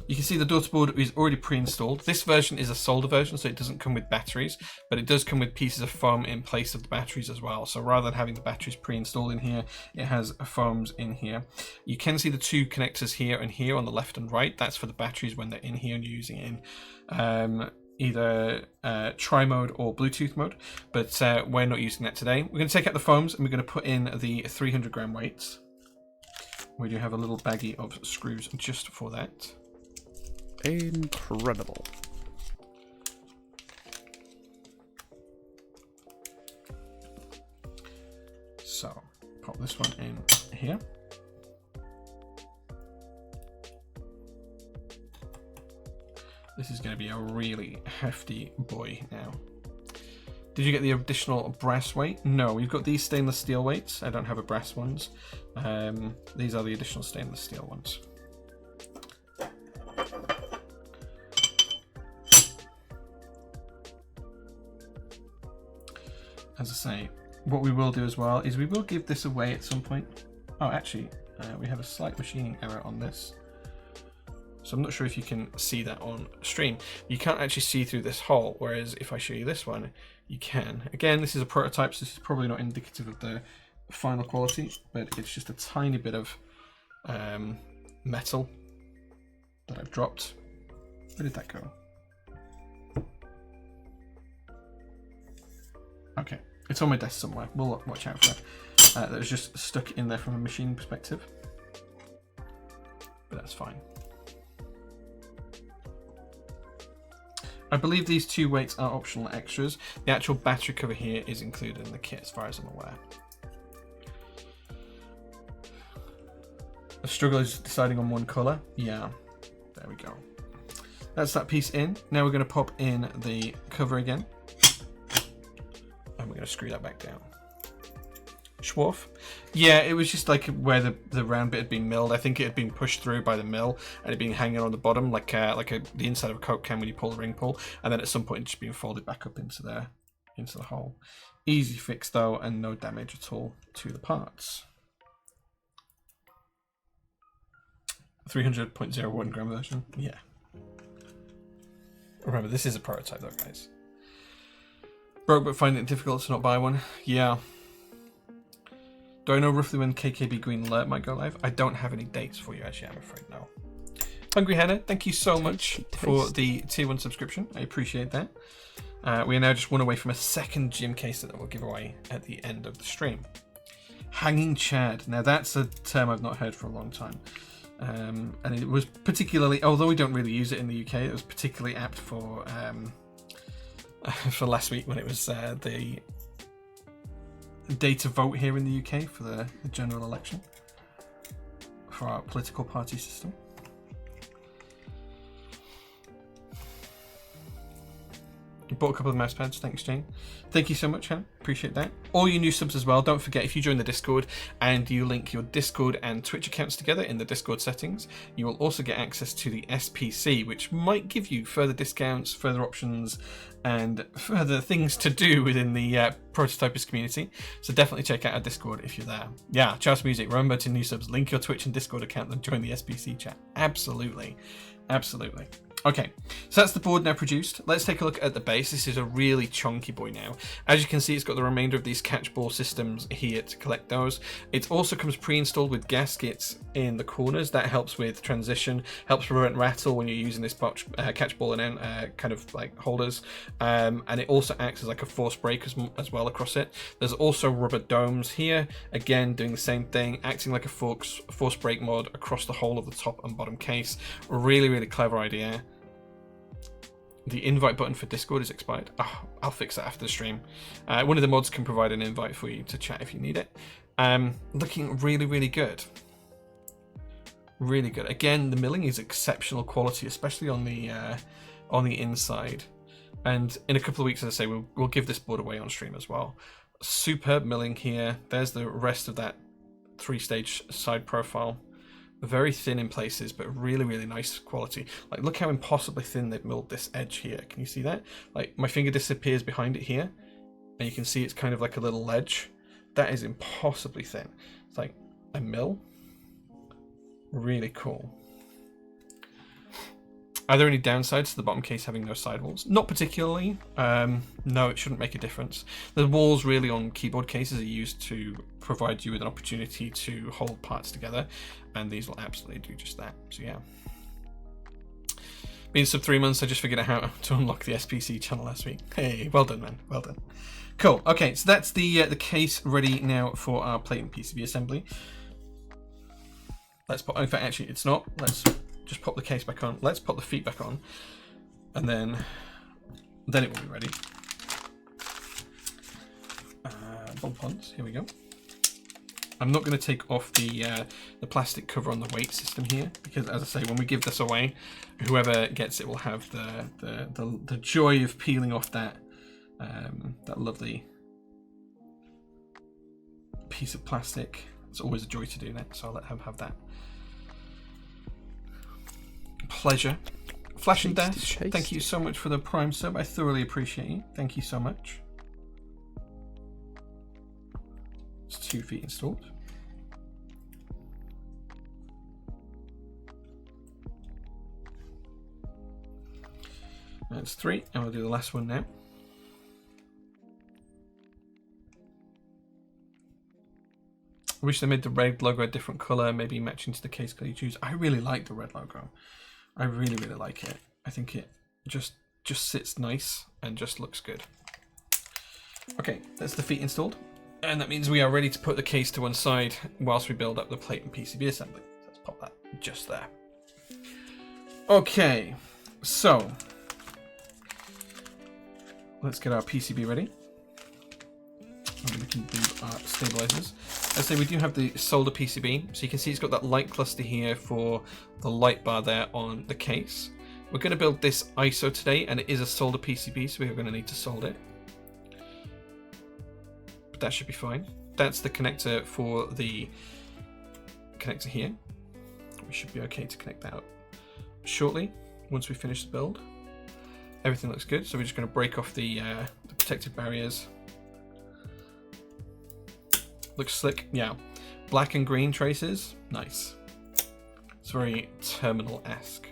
You can see the daughter board is already pre-installed. This version is a solder version, so it doesn't come with batteries, but it does come with pieces of foam in place of the batteries as well. So rather than having the batteries pre-installed in here, it has foams in here. You can see the two connectors here and here on the left and right. That's for the batteries when they're in here and you're using it in either tri-mode or Bluetooth mode, but we're not using that today. We're going to take out the foams and we're going to put in the 300 gram weights. We do have a little baggie of screws just for that. Incredible. So, pop this one in here. This is going to be a really hefty boy now. Did you get the additional brass weight? No, we've got these stainless steel weights. I don't have a brass ones. These are the additional stainless steel ones. As I say, what we will do as well is we will give this away at some point. Oh, actually, we have a slight machining error on this. So I'm not sure if you can see that on stream. You can't actually see through this hole, whereas if I show you this one, you can. Again, this is a prototype, so this is probably not indicative of the final quality, but it's just a tiny bit of metal that I've dropped. Where did that go? Okay, it's on my desk somewhere. We'll watch out for that. That was just stuck in there from a machine perspective, but that's fine. I believe these two weights are optional extras. The actual battery cover here is included in the kit as far as I'm aware. The struggle is deciding on one colour. Yeah, there we go. That's that piece in. Now we're going to pop in the cover again. And we're going to screw that back down. Schwarf. Yeah, it was just like where the round bit had been milled. I think it had been pushed through by the mill and it had been hanging on the bottom like the inside of a Coke can when you pull the ring pull, and then at some point it's just been folded back up into the hole. Easy fix though, and no damage at all to the parts. 300.01 gram version. Yeah. Remember, this is a prototype though, guys. Broke but finding it difficult to not buy one. Yeah. Do I know roughly when KKB Green Alert might go live? I don't have any dates for you, actually, I'm afraid, no. Hungry Hannah, thank you so much for the tier 1 subscription. I appreciate that. We are now just one away from a second gym case that we'll give away at the end of the stream. Hanging Chad. Now, that's a term I've not heard for a long time. And it was particularly, although we don't really use it in the UK, it was particularly apt for last week when it was the day to vote here in the UK for the general election for our political party system. Bought a couple of mouse pads, thanks Jane. Thank you so much, Hannah, appreciate that. All you new subs as well, don't forget, if you join the Discord and you link your Discord and Twitch accounts together in the Discord settings, you will also get access to the SPC, which might give you further discounts, further options, and further things to do within the prototypist community. So definitely check out our Discord if you're there. Yeah, Charles Music, remember to new subs, link your Twitch and Discord account and join the SPC chat. Absolutely, absolutely. Okay, so that's the board now produced. Let's take a look at the base. This is a really chunky boy now. As you can see, it's got the remainder of these catch ball systems here to collect those. It also comes pre-installed with gaskets in the corners. That helps with transition, helps prevent rattle when you're using this catch ball and kind of like holders. And it also acts as like a force brake as well across it. There's also rubber domes here, again doing the same thing, acting like a force brake mod across the whole of the top and bottom case. Really, really clever idea. The invite button for Discord is expired. Oh, I'll fix that after the stream. One of the mods can provide an invite for you to chat if you need it. Looking really, really good. Really good. Again, the milling is exceptional quality, especially on the inside. And in a couple of weeks, as I say, we'll give this board away on stream as well. Superb milling here. There's the rest of that 3-stage side profile. Very thin in places, but really, really nice quality. Like, look how impossibly thin they've milled this edge here. Can you see that? Like, my finger disappears behind it here, and you can see it's kind of like a little ledge. That is impossibly thin. It's like a mill. Really cool. Are there any downsides to the bottom case having no sidewalls? Not particularly. No, it shouldn't make a difference. The walls really on keyboard cases are used to provide you with an opportunity to hold parts together, and these will absolutely do just that. So yeah. Been sub 3 months, I just figured out how to unlock the SPC channel last week. Hey, well done, man. Well done. Cool. Okay, so that's the case ready now for our plate and PCB assembly. Let's pop. In fact, actually, it's not. Let's just pop the case back on. Let's pop the feet back on, and then it will be ready. Bump-ons. Here we go. I'm not going to take off the plastic cover on the weight system here, because, as I say, when we give this away, whoever gets it will have the joy of peeling off that lovely piece of plastic. It's always a joy to do that, so I'll let him have that. Pleasure. Flash and Dash, thank you so much for the Prime sub. I thoroughly appreciate you. Thank you so much. It's 2 feet installed. That's 3, and we'll do the last one now. I wish they made the red logo a different colour, maybe matching to the case colour you choose. I really like the red logo. I really, really like it. I think it just sits nice and just looks good. Okay, that's the feet installed. And that means we are ready to put the case to one side whilst we build up the plate and PCB assembly. So let's pop that just there. Okay, so let's get our PCB ready. And we can do our stabilizers. I say we do have the solder PCB, so you can see it's got that light cluster here for the light bar there on the case. We're going to build this ISO today, and it is a solder PCB, so we're going to need to solder it. But that should be fine. That's the connector for the connector here. We should be okay to connect that up shortly once we finish the build. Everything looks good, so we're just going to break off the protective barriers. Looks slick, yeah. Black and green traces, nice. It's very terminal-esque.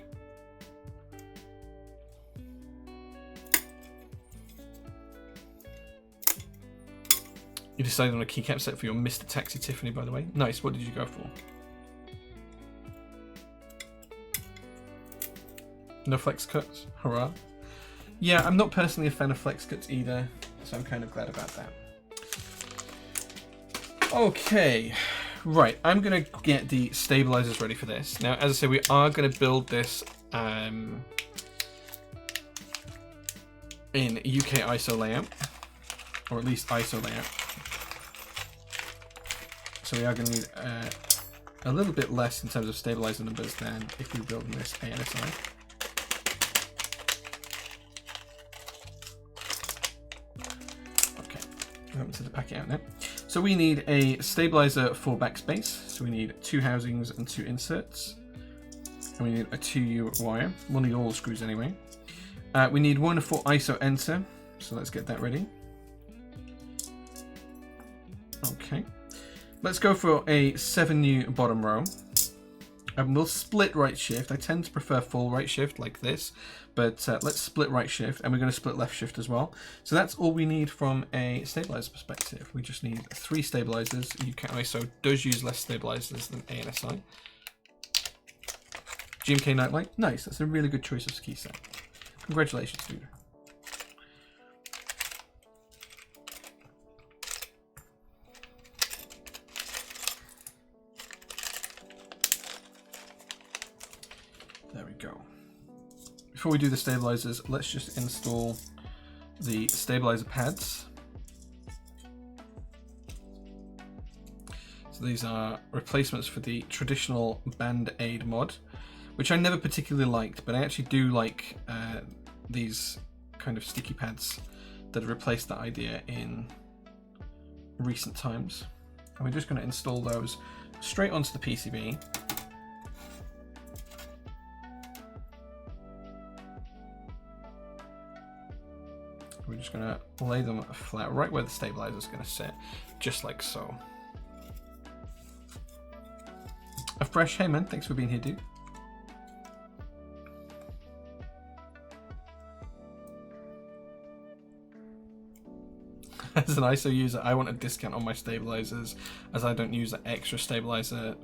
You decided on a keycap set for your Mr. Taxi Tiffany, by the way. Nice, what did you go for? No flex cuts, hurrah. Yeah, I'm not personally a fan of flex cuts either, so I'm kind of glad about that. Okay, right, I'm going to get the stabilizers ready for this. Now, as I say, we are going to build this in UK ISO layout, or at least ISO layout. So we are going to need a little bit less in terms of stabilizer numbers than if we were building this ANSI. Okay, I'm to the packet out now. So we need a stabilizer for backspace. So we need 2 housings and 2 inserts. And we need a 2U wire. We'll need all the screws anyway. We need 1 for ISO enter. So let's get that ready. Okay. Let's go for a 7U bottom row. And we'll split right shift. I tend to prefer full right shift like this, but let's split right shift, and we're going to split left shift as well. So that's all we need from a stabilizer perspective. We just need 3 stabilizers. UK ISO does use less stabilizers than ANSI. GMK Nightlight, nice. That's a really good choice of ski set. Congratulations, dude. There we go. Before we do the stabilizers, let's just install the stabilizer pads. So these are replacements for the traditional Band-Aid mod, which I never particularly liked, but I actually do like these kind of sticky pads that have replaced that idea in recent times. And we're just going to install those straight onto the PCB. We're just going to lay them flat right where the stabilizer is going to sit, just like so. A fresh, hey man, thanks for being here, dude. As an ISO user, I want a discount on my stabilizers, as I don't use an extra stabilizer.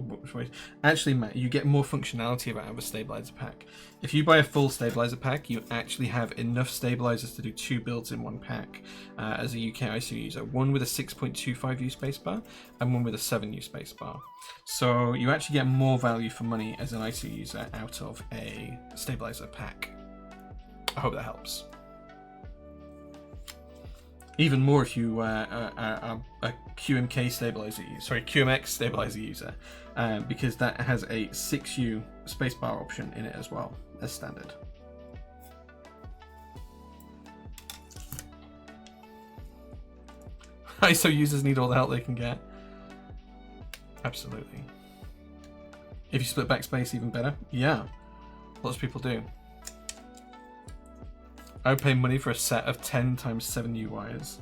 Actually, Matt, you get more functionality out of a stabilizer pack. If you buy a full stabilizer pack, you actually have enough stabilizers to do 2 builds in one pack. As a UK ISO user, one with a 6.25U spacebar and one with a 7U spacebar. So you actually get more value for money as an ISO user out of a stabilizer pack. I hope that helps. Even more if you are a QMK stabilizer user, sorry, QMX stabilizer user, because that has a 6U spacebar option in it as well as standard. ISO users need all the help they can get. Absolutely. If you split backspace, even better. Yeah, lots of people do. I would pay money for a set of 10 times 7U wires.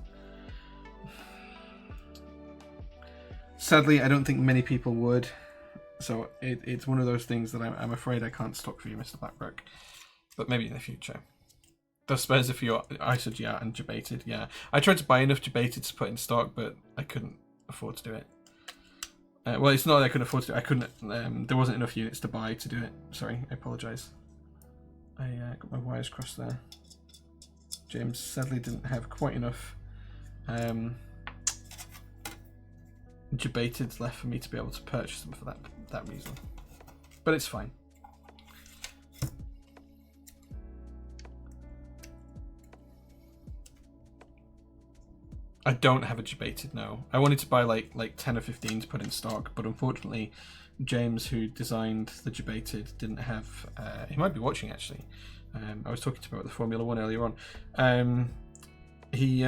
Sadly, I don't think many people would. So it's one of those things that I'm afraid I can't stock for you, Mr. Blackbrook. But maybe in the future. I suppose if you're ISO and debated, yeah. I tried to buy enough debated to put in stock, but I couldn't afford to do it. Well, it's not that I couldn't afford to do it. I couldn't. There wasn't enough units to buy to do it. Sorry, I apologise. I got my wires crossed there. James sadly didn't have quite enough debated left for me to be able to purchase them for that reason. But it's fine. I don't have a debated, no. I wanted to buy like 10 or 15 to put in stock, but unfortunately James, who designed the debated, didn't have he might be watching actually. I was talking to him about the Formula 1 earlier on. He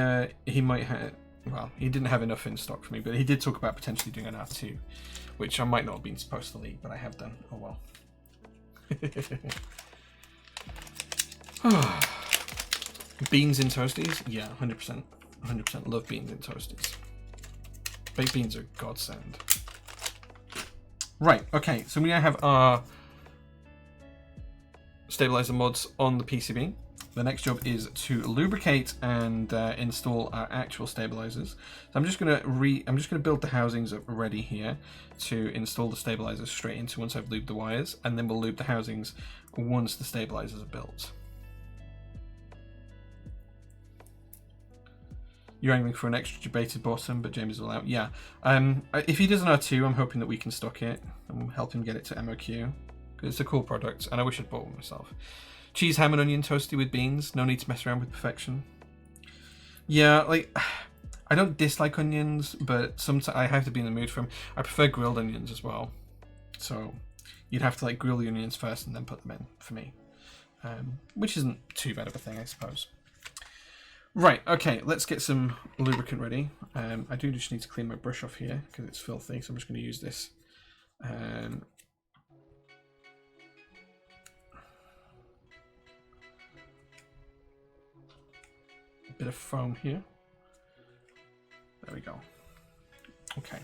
might have, well, he didn't have enough in stock for me, but he did talk about potentially doing an R2, which I might not have been supposed to leak, but I have done. Oh well. Beans in toasties? Yeah, 100%. 100% love beans in toasties. Baked beans are godsend. Right, okay, so we now have our stabilizer mods on the PCB. The next job is to lubricate and install our actual stabilizers. So I'm just gonna build the housings up ready here to install the stabilizers straight into once I've lubed the wires, and then we'll lube the housings once the stabilizers are built. You're aiming for an extra debated bottom, but James will allow. Yeah. If he does an R2, I'm hoping that we can stock it and help him get it to MOQ. Because it's a cool product, and I wish I'd bought one myself. Cheese, ham, and onion toasty with beans. No need to mess around with perfection. Yeah, like, I don't dislike onions, but sometimes I have to be in the mood for them. I prefer grilled onions as well. So you'd have to like grill the onions first and then put them in for me. Which isn't too bad of a thing, I suppose. Right, okay, let's get some lubricant ready. I do just need to clean my brush off here because it's filthy, so I'm just going to use this. A bit of foam here. There we go. Okay.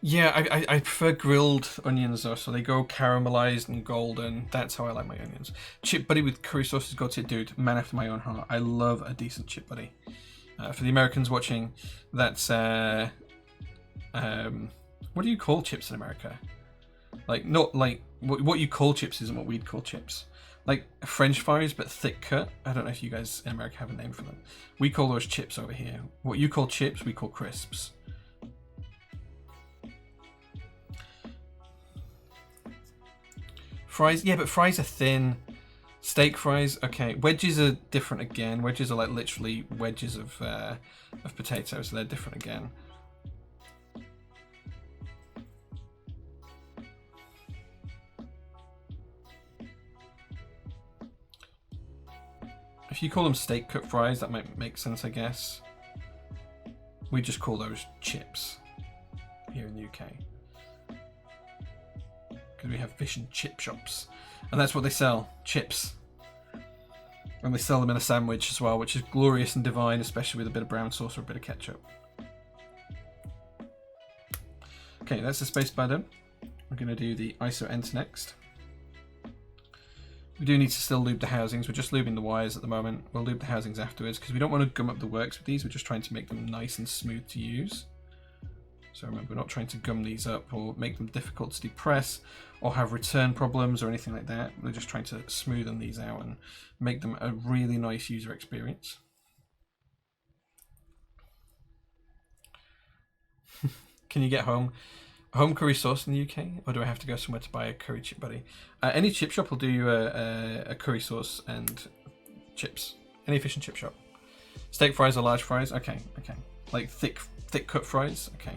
Yeah, I prefer grilled onions though, so they go caramelized and golden. That's how I like my onions. Chip buddy with curry sauce has got it, dude. Man after my own heart. I love a decent chip buddy. For the Americans watching, that's what do you call chips in America? Like not like what you call chips isn't what we'd call chips. Like French fries, but thick cut. I don't know if you guys in America have a name for them. We call those chips over here. What you call chips, we call crisps. Fries, yeah, but fries are thin. Steak fries, okay. Wedges are different again. Wedges are like literally wedges of potatoes, so they're different again. If you call them steak cut fries, that might make sense, I guess. We just call those chips here in the UK. Because we have fish and chip shops. And that's what they sell, chips. And they sell them in a sandwich as well, which is glorious and divine, especially with a bit of brown sauce or a bit of ketchup. Okay, that's the spacebar done. We're going to do the ISO enter next. We do need to still lube the housings. We're just lubing the wires at the moment. We'll lube the housings afterwards because we don't want to gum up the works with these. We're just trying to make them nice and smooth to use. So remember, we're not trying to gum these up or make them difficult to depress or have return problems or anything like that. We're just trying to smoothen these out and make them a really nice user experience. Can you get home curry sauce in the UK, or do I have to go somewhere to buy a curry chip buddy? Any chip shop will do you a curry sauce and chips. Any fish and chip shop. Steak fries or large fries? Okay. Like thick cut fries? Okay.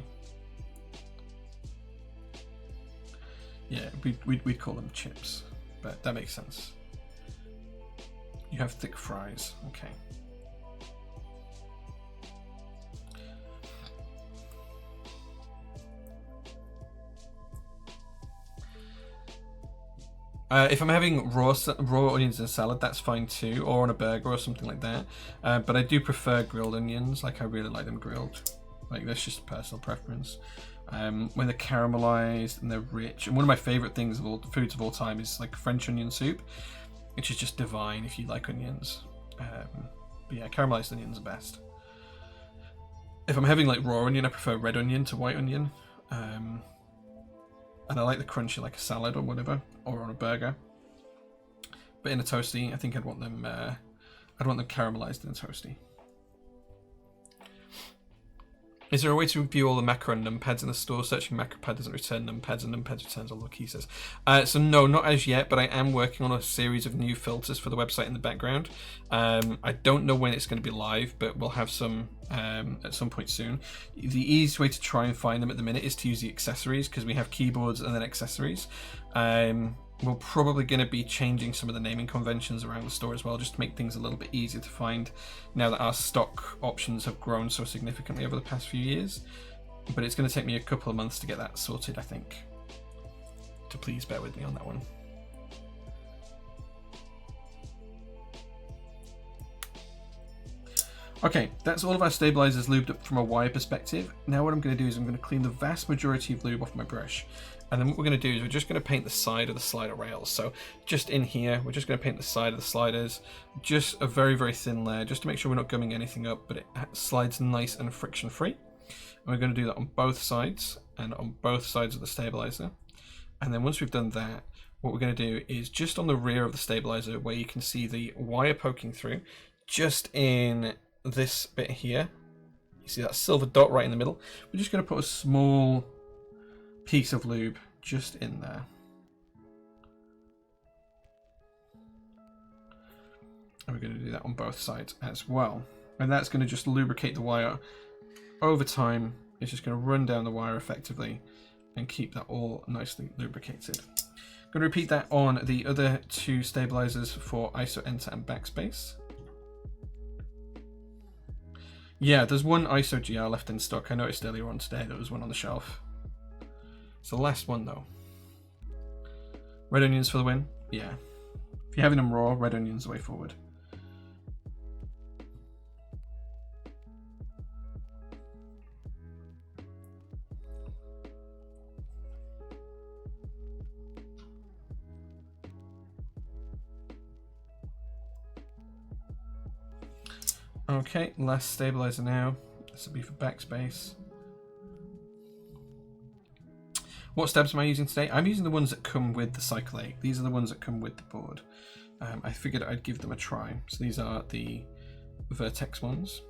Yeah, we'd call them chips, but that makes sense. You have thick fries. Okay. If I'm having raw onions in a salad, that's fine too, or on a burger or something like that. But I do prefer grilled onions. Like, I really like them grilled. Like, that's just a personal preference. When they're caramelized and they're rich. And one of my favorite things of all foods of all time is like French onion soup, which is just divine if you like onions. But yeah, caramelized onions are best. If I'm having like raw onion, I prefer red onion to white onion. And I like the crunchy like a salad or whatever, or on a burger. But in a toasty, I think I'd want them caramelized in a toasty. Is there a way to view all the macro and numpads in the store? Searching macropad doesn't return numpads, and numpads returns all the key says. So no, not as yet, but I am working on a series of new filters for the website in the background. I don't know when it's going to be live, but we'll have some at some point soon. The easiest way to try and find them at the minute is to use the accessories, because we have keyboards and then accessories. We're probably going to be changing some of the naming conventions around the store as well, just to make things a little bit easier to find now that our stock options have grown so significantly over the past few years. But it's going to take me a couple of months to get that sorted, I think. So please bear with me on that one. Okay, that's all of our stabilizers lubed up from a wire perspective. Now what I'm going to do is I'm going to clean the vast majority of lube off my brush. And then what we're going to do is we're just going to paint the side of the slider rails. So just in here, we're just going to paint the side of the sliders. Just a very, very thin layer, just to make sure we're not gumming anything up, but it slides nice and friction free. And we're going to do that on both sides and on both sides of the stabilizer. And then once we've done that, what we're going to do is just on the rear of the stabilizer, where you can see the wire poking through, just in this bit here, you see that silver dot right in the middle, we're just going to put a small piece of lube just in there. And we're going to do that on both sides as well. And that's going to just lubricate the wire over time. It's just going to run down the wire effectively and keep that all nicely lubricated. I'm going to repeat that on the other two stabilizers for ISO enter and backspace. Yeah, there's one ISO GR left in stock. I noticed earlier on today there was one on the shelf. It's the last one though. Red onions for the win? Yeah. If you're having them raw, red onions the way forward. Okay, last stabilizer now. This will be for backspace. What stabs am I using today? I'm using the ones that come with the Cycle 8. These are the ones that come with the board. I figured I'd give them a try. So these are the Vertex ones.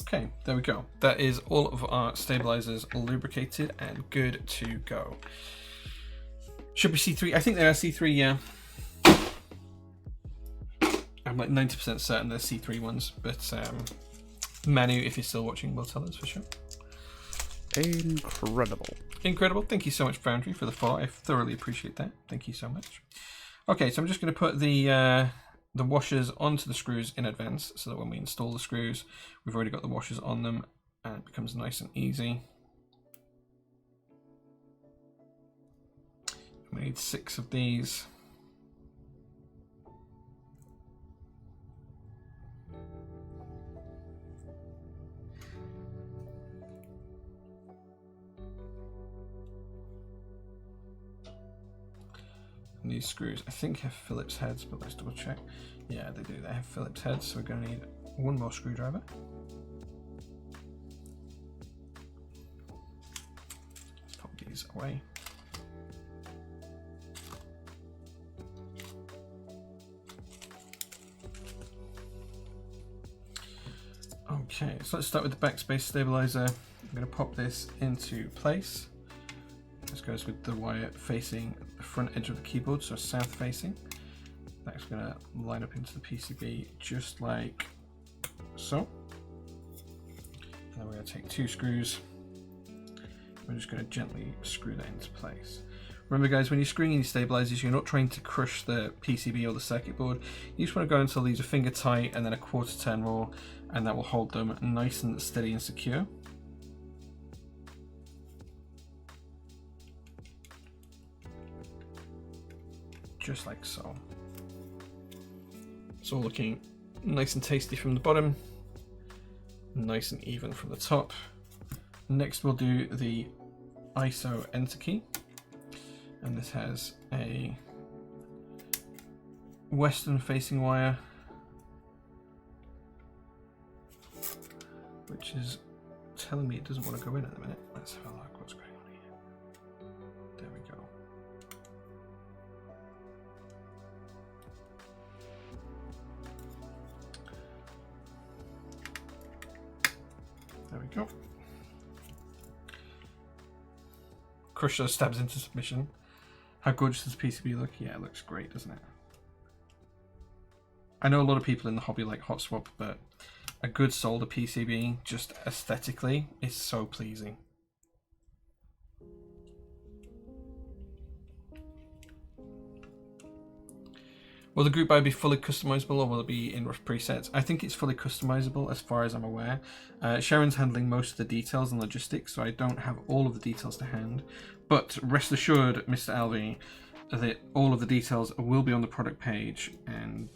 Okay, there we go. That is all of our stabilizers lubricated and good to go. Should be C3. I think they are C3, yeah. I'm like 90% certain they're C3 ones, but Manu, if you're still watching, will tell us for sure. Incredible. Incredible. Thank you so much, Foundry, for the follow. I thoroughly appreciate that. Thank you so much. Okay, so I'm just going to put the washers onto the screws in advance, so that when we install the screws, we've already got the washers on them and it becomes nice and easy. We need 6 of these. these screws, I think, have Phillips heads, but let's double check. Yeah, they do. They have Phillips heads, so we're going to need one more screwdriver. Pop these away. Okay, so let's start with the backspace stabilizer. I'm going to pop this into place. This goes with the wire facing the front edge of the keyboard, so south facing. That's going to line up into the PCB just like so. And then we're going to take 2 screws. We're just going to gently screw that into place. Remember guys, when you're screwing in your stabilizers, you're not trying to crush the PCB or the circuit board. You just want to go until these are finger tight and then a 1/4 turn roll, and that will hold them nice and steady and secure. Just like so. It's all looking nice and tasty from the bottom, nice and even from the top. Next we'll do the ISO enter key, and this has a western facing wire, which is telling me it doesn't want to go in at the minute. Let's have a look what's going on here. There we go. There we go. Crush those stabs into submission. How gorgeous does the PCB look? Yeah, it looks great, doesn't it? I know a lot of people in the hobby like hot swap, but a good solder PCB, just aesthetically, is so pleasing. Will the group buy be fully customizable, or will it be in rough presets? I think it's fully customizable as far as I'm aware. Sharon's handling most of the details and logistics, so I don't have all of the details to hand. But rest assured, Mr. Alvey, that all of the details will be on the product page, and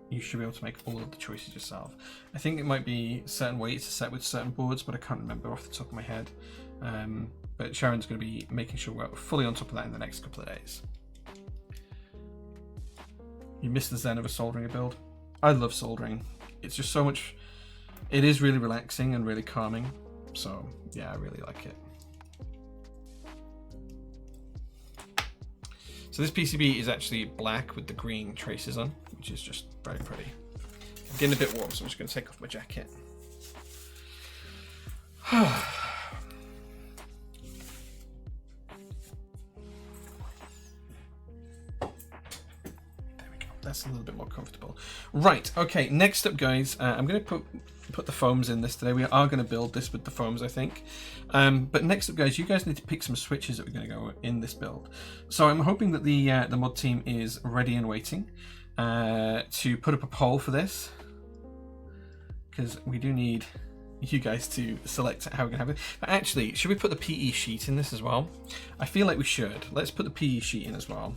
you should be able to make all of the choices yourself. I think it might be certain weights set with certain boards, but I can't remember off the top of my head. But Sharon's going to be making sure we're fully on top of that in the next couple of days. You miss the zen of a soldering build. I love soldering. It's just so much. It is really relaxing and really calming. So yeah, I really like it. So this PCB is actually black with the green traces on, which is just very pretty. I'm getting a bit warm, so I'm just going to take off my jacket. That's a little bit more comfortable. Right, okay, next up guys, I'm going to put the foams in this today. We are going to build this with the foams, I think. But next up guys, you guys need to pick some switches that we're going to go in this build. So I'm hoping that the mod team is ready and waiting to put up a poll for this, because we do need you guys to select how we're going to have it. But actually, should we put the PE sheet in this as well? I feel like we should. Let's put the PE sheet in as well.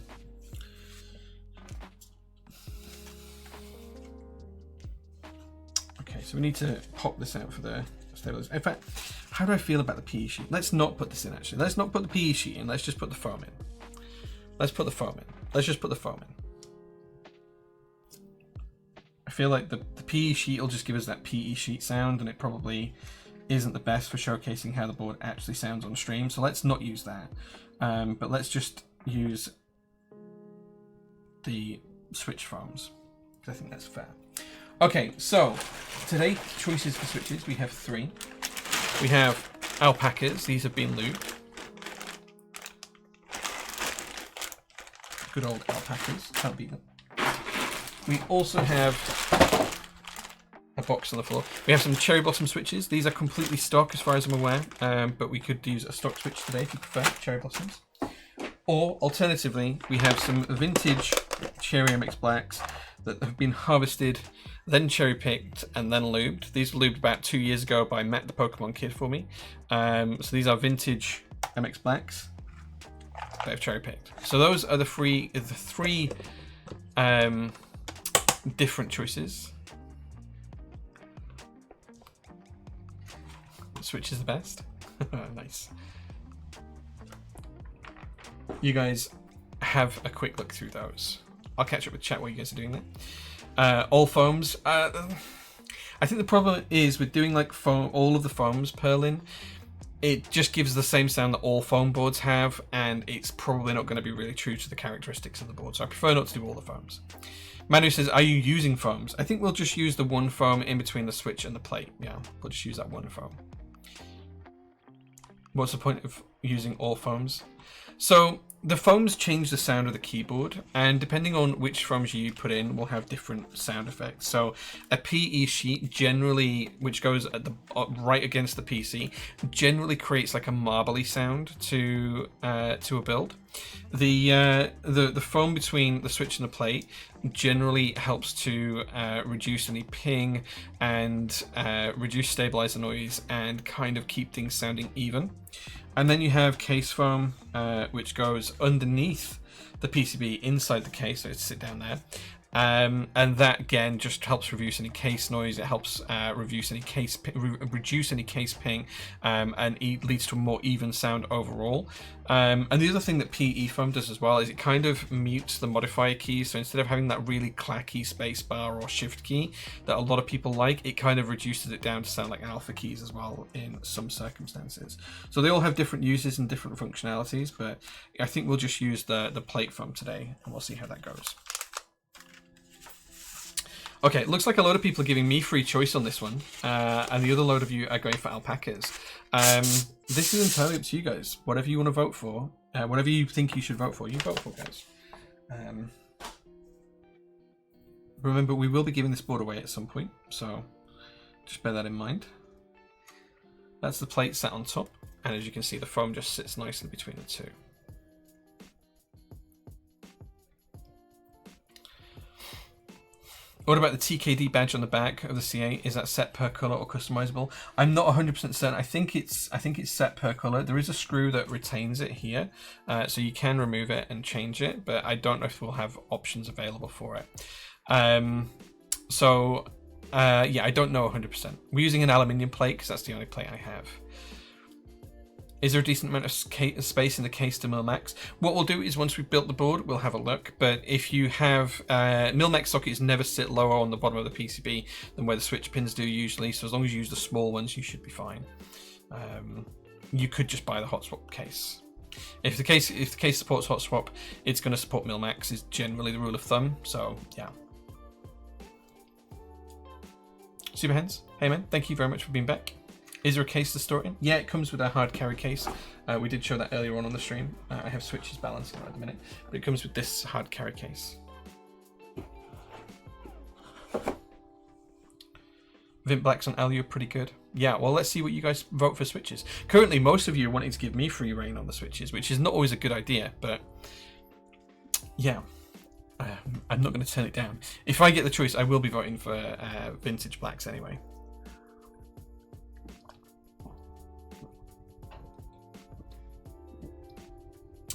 Okay, so we need to pop this out for the stabilizer. In fact, how do I feel about the PE sheet? Let's not put this in actually. Let's not put the PE sheet in. Let's just put the foam in. Let's put the foam in. Let's just put the foam in. I feel like the PE sheet will just give us that PE sheet sound, and it probably isn't the best for showcasing how the board actually sounds on stream. So let's not use that. But let's just use the switch foams, because I think that's fair. Okay, so today choices for switches, we have 3. We have alpacas, these have been lubed. Good old alpacas, can't beat them. We also have a box on the floor. We have some cherry blossom switches. These are completely stock as far as I'm aware, but we could use a stock switch today if you prefer cherry blossoms. Or alternatively, we have some vintage cherry MX blacks that have been harvested, then cherry picked, and then lubed. These were lubed about 2 years ago by Matt the Pokemon Kid for me. So these are vintage MX blacks that I've cherry picked. So those are the three different choices. Switch is the best. Nice. You guys have a quick look through those. I'll catch up with chat while you guys are doing that. All foams. I think the problem is with doing like foam, all of the foams Perlin, it just gives the same sound that all foam boards have, and it's probably not going to be really true to the characteristics of the board. So I prefer not to do all the foams. Manu says, are you using foams? I think we'll just use the one foam in between the switch and the plate. Yeah, we'll just use that one foam. What's the point of using all foams? So the foams change the sound of the keyboard, and depending on which foams you put in will have different sound effects. So a PE sheet generally, which goes at the right against the PC, generally creates like a marbly sound to a build. The foam between the switch and the plate generally helps to reduce any ping and reduce stabilizer noise and kind of keep things sounding even. And then you have case foam, which goes underneath the PCB inside the case, so it's sit down there. And that again just helps reduce any case noise. It helps reduce any case ping, and it leads to a more even sound overall. And the other thing that PE foam does as well is it kind of mutes the modifier keys. So instead of having that really clacky space bar or shift key that a lot of people like, it kind of reduces it down to sound like alpha keys as well in some circumstances. So they all have different uses and different functionalities, but I think we'll just use the plate foam today, and we'll see how that goes. Okay, it looks like a lot of people are giving me free choice on this one, and the other load of you are going for alpacas. This is entirely up to you guys. Whatever you want to vote for, whatever you think you should vote for, you vote for, guys. Remember, we will be giving this board away at some point, so just bear that in mind. That's the plate sat on top, and as you can see, the foam just sits nicely between the two. What about the TKD badge on the back of the C8? Is that set per color or customizable? I'm not 100% certain. I think it's set per color. There is a screw that retains it here, so you can remove it and change it, but I don't know if we'll have options available for it. Yeah, I don't know 100%. We're using an aluminium plate because that's the only plate I have. Is there a decent amount of space in the case to mil-max? What we'll do is once we've built the board, we'll have a look. But if you have mil-max sockets never sit lower on the bottom of the PCB than where the switch pins do usually. So as long as you use the small ones, you should be fine. You could just buy the hot swap case. If the case supports hot swap, it's going to support mil-max is generally the rule of thumb. So yeah. Superhands, hey man, thank you very much for being back. Is there a case to store it in? Yeah, it comes with a hard carry case. We did show that earlier on the stream. I have switches balancing at the minute, but it comes with this hard carry case. Vint Blacks on Alu are pretty good. Yeah, well, let's see what you guys vote for switches. Currently, most of you are wanting to give me free reign on the switches, which is not always a good idea, but yeah, I'm not going to turn it down. If I get the choice, I will be voting for Vintage Blacks anyway.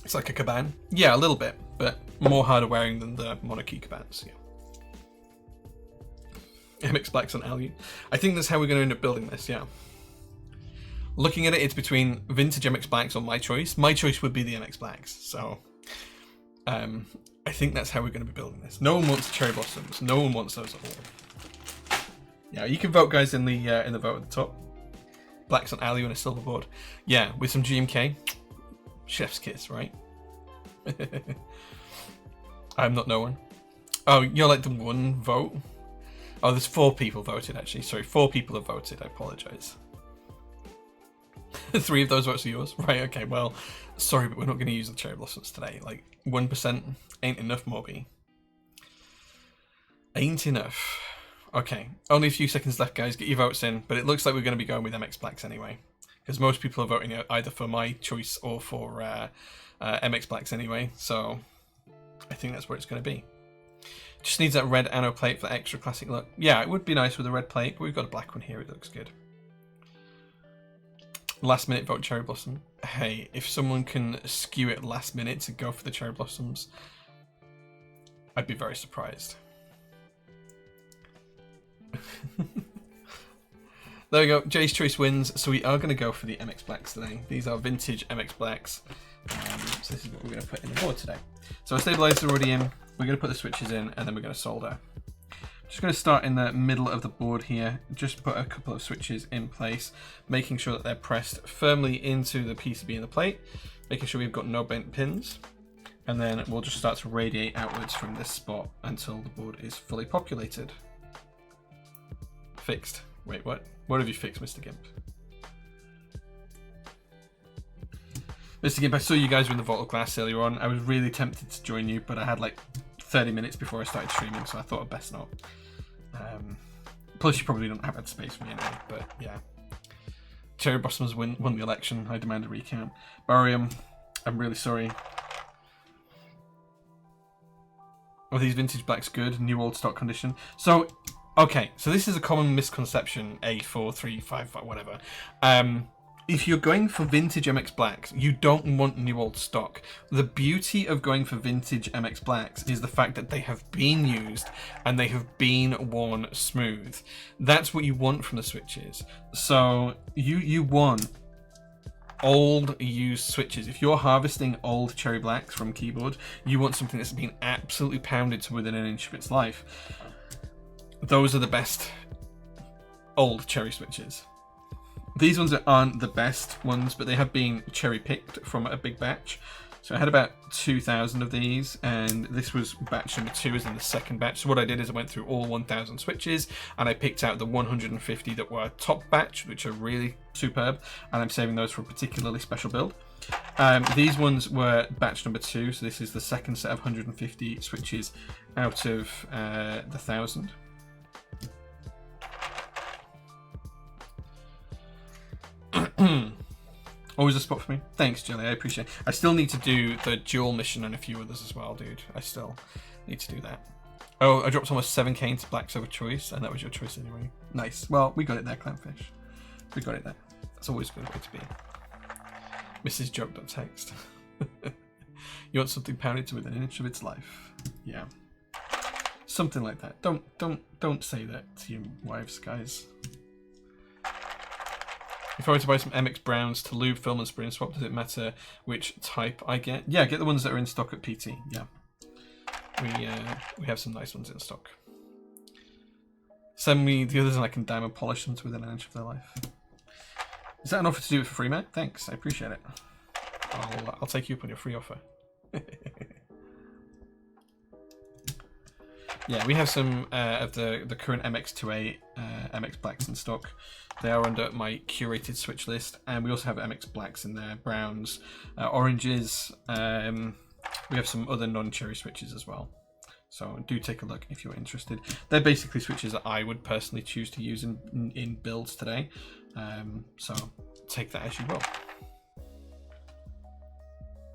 It's like a caban. Yeah, a little bit, but more harder wearing than the Monarchy cabans. Yeah. MX Blacks on Alu. I think that's how we're going to end up building this, yeah. Looking at it, it's between Vintage MX Blacks or my choice. My choice would be the MX Blacks, so I think that's how we're going to be building this. No one wants Cherry Blossoms. No one wants those at all. Yeah, you can vote, guys, in the vote at the top. Blacks on Alu and a silver board. Yeah, with some GMK. Chef's kiss, right? I'm not no one. Oh, you're like the one vote? Oh, there's 4 people voted, actually. Sorry, 4 people have voted. I apologise. 3 of those votes are yours? Right, okay, well, sorry, but we're not going to use the cherry blossoms today. Like, 1% ain't enough, Morby. Ain't enough. Okay, only a few seconds left, guys. Get your votes in. But it looks like we're going to be going with MX Blacks anyway. Because most people are voting either for my choice or for MX Blacks anyway, so I think that's where it's going to be. Just needs that red anno plate for the extra classic look. Yeah, it would be nice with a red plate, but we've got a black one here, it looks good. Last minute vote Cherry Blossom. Hey, if someone can skew it last minute to go for the Cherry Blossoms, I'd be very surprised. There we go. Jay's choice wins. So we are going to go for the MX Blacks today. These are vintage MX Blacks. So this is what we're going to put in the board today. So our stabilizers are already in. We're going to put the switches in, and then we're going to solder. Just going to start in the middle of the board here. Just put a couple of switches in place, making sure that they're pressed firmly into the PCB and the plate, making sure we've got no bent pins. And then we'll just start to radiate outwards from this spot until the board is fully populated. Fixed. Wait, what? What have you fixed, Mr. Gimp? Mr. Gimp, I saw you guys were in the Vault of Glass earlier on. I was really tempted to join you, but I had like 30 minutes before I started streaming, so I thought I'd best not. Plus, you probably don't have that space for me anyway, but yeah. Cherry Blossoms won the election. I demand a recount. Barium, I'm really sorry. Are these vintage blacks good? New old stock condition? So, okay, so this is a common misconception, A4355, whatever. If you're going for vintage MX Blacks, you don't want new old stock. The beauty of going for vintage MX Blacks is the fact that they have been used and they have been worn smooth. That's what you want from the switches. So you want old used switches. If you're harvesting old Cherry Blacks from keyboard, you want something that's been absolutely pounded to within an inch of its life. Those are the best old Cherry switches. These ones aren't the best ones, but they have been cherry picked from a big batch. So I had about 2,000 of these, and this was batch number 2, as in the second batch. So what I did is I went through all 1,000 switches, and I picked out the 150 that were top batch, which are really superb, and I'm saving those for a particularly special build. These ones were batch number 2, so this is the second set of 150 switches out of the 1,000. Always a spot for me. Thanks, Jelly. I appreciate it. I still need to do the dual mission and a few others as well, dude. I still need to do that. Oh, I dropped almost 7k into Blacks over choice, and that was your choice anyway. Nice. Well, we got it there, Clownfish. We got it there. That's always a good way to be. Mrs. Joke.text. You want something pounded to within an inch of its life. Yeah. Something like that. Don't say that to your wives, guys. If I were to buy some MX Browns to lube, film, and spray and swap, does it matter which type I get? Yeah, get the ones that are in stock at PT. Yeah, we have some nice ones in stock. Send me the others and I can diamond polish them to within an inch of their life. Is that an offer to do it for free, Matt? Thanks, I appreciate it. I'll take you up on your free offer. Yeah, we have some of the current MX2A MX Blacks in stock. They are under my curated switch list, and we also have MX Blacks in there, browns, oranges. We have some other non-cherry switches as well. So do take a look if you're interested. They're basically switches that I would personally choose to use in builds today. So take that as you will.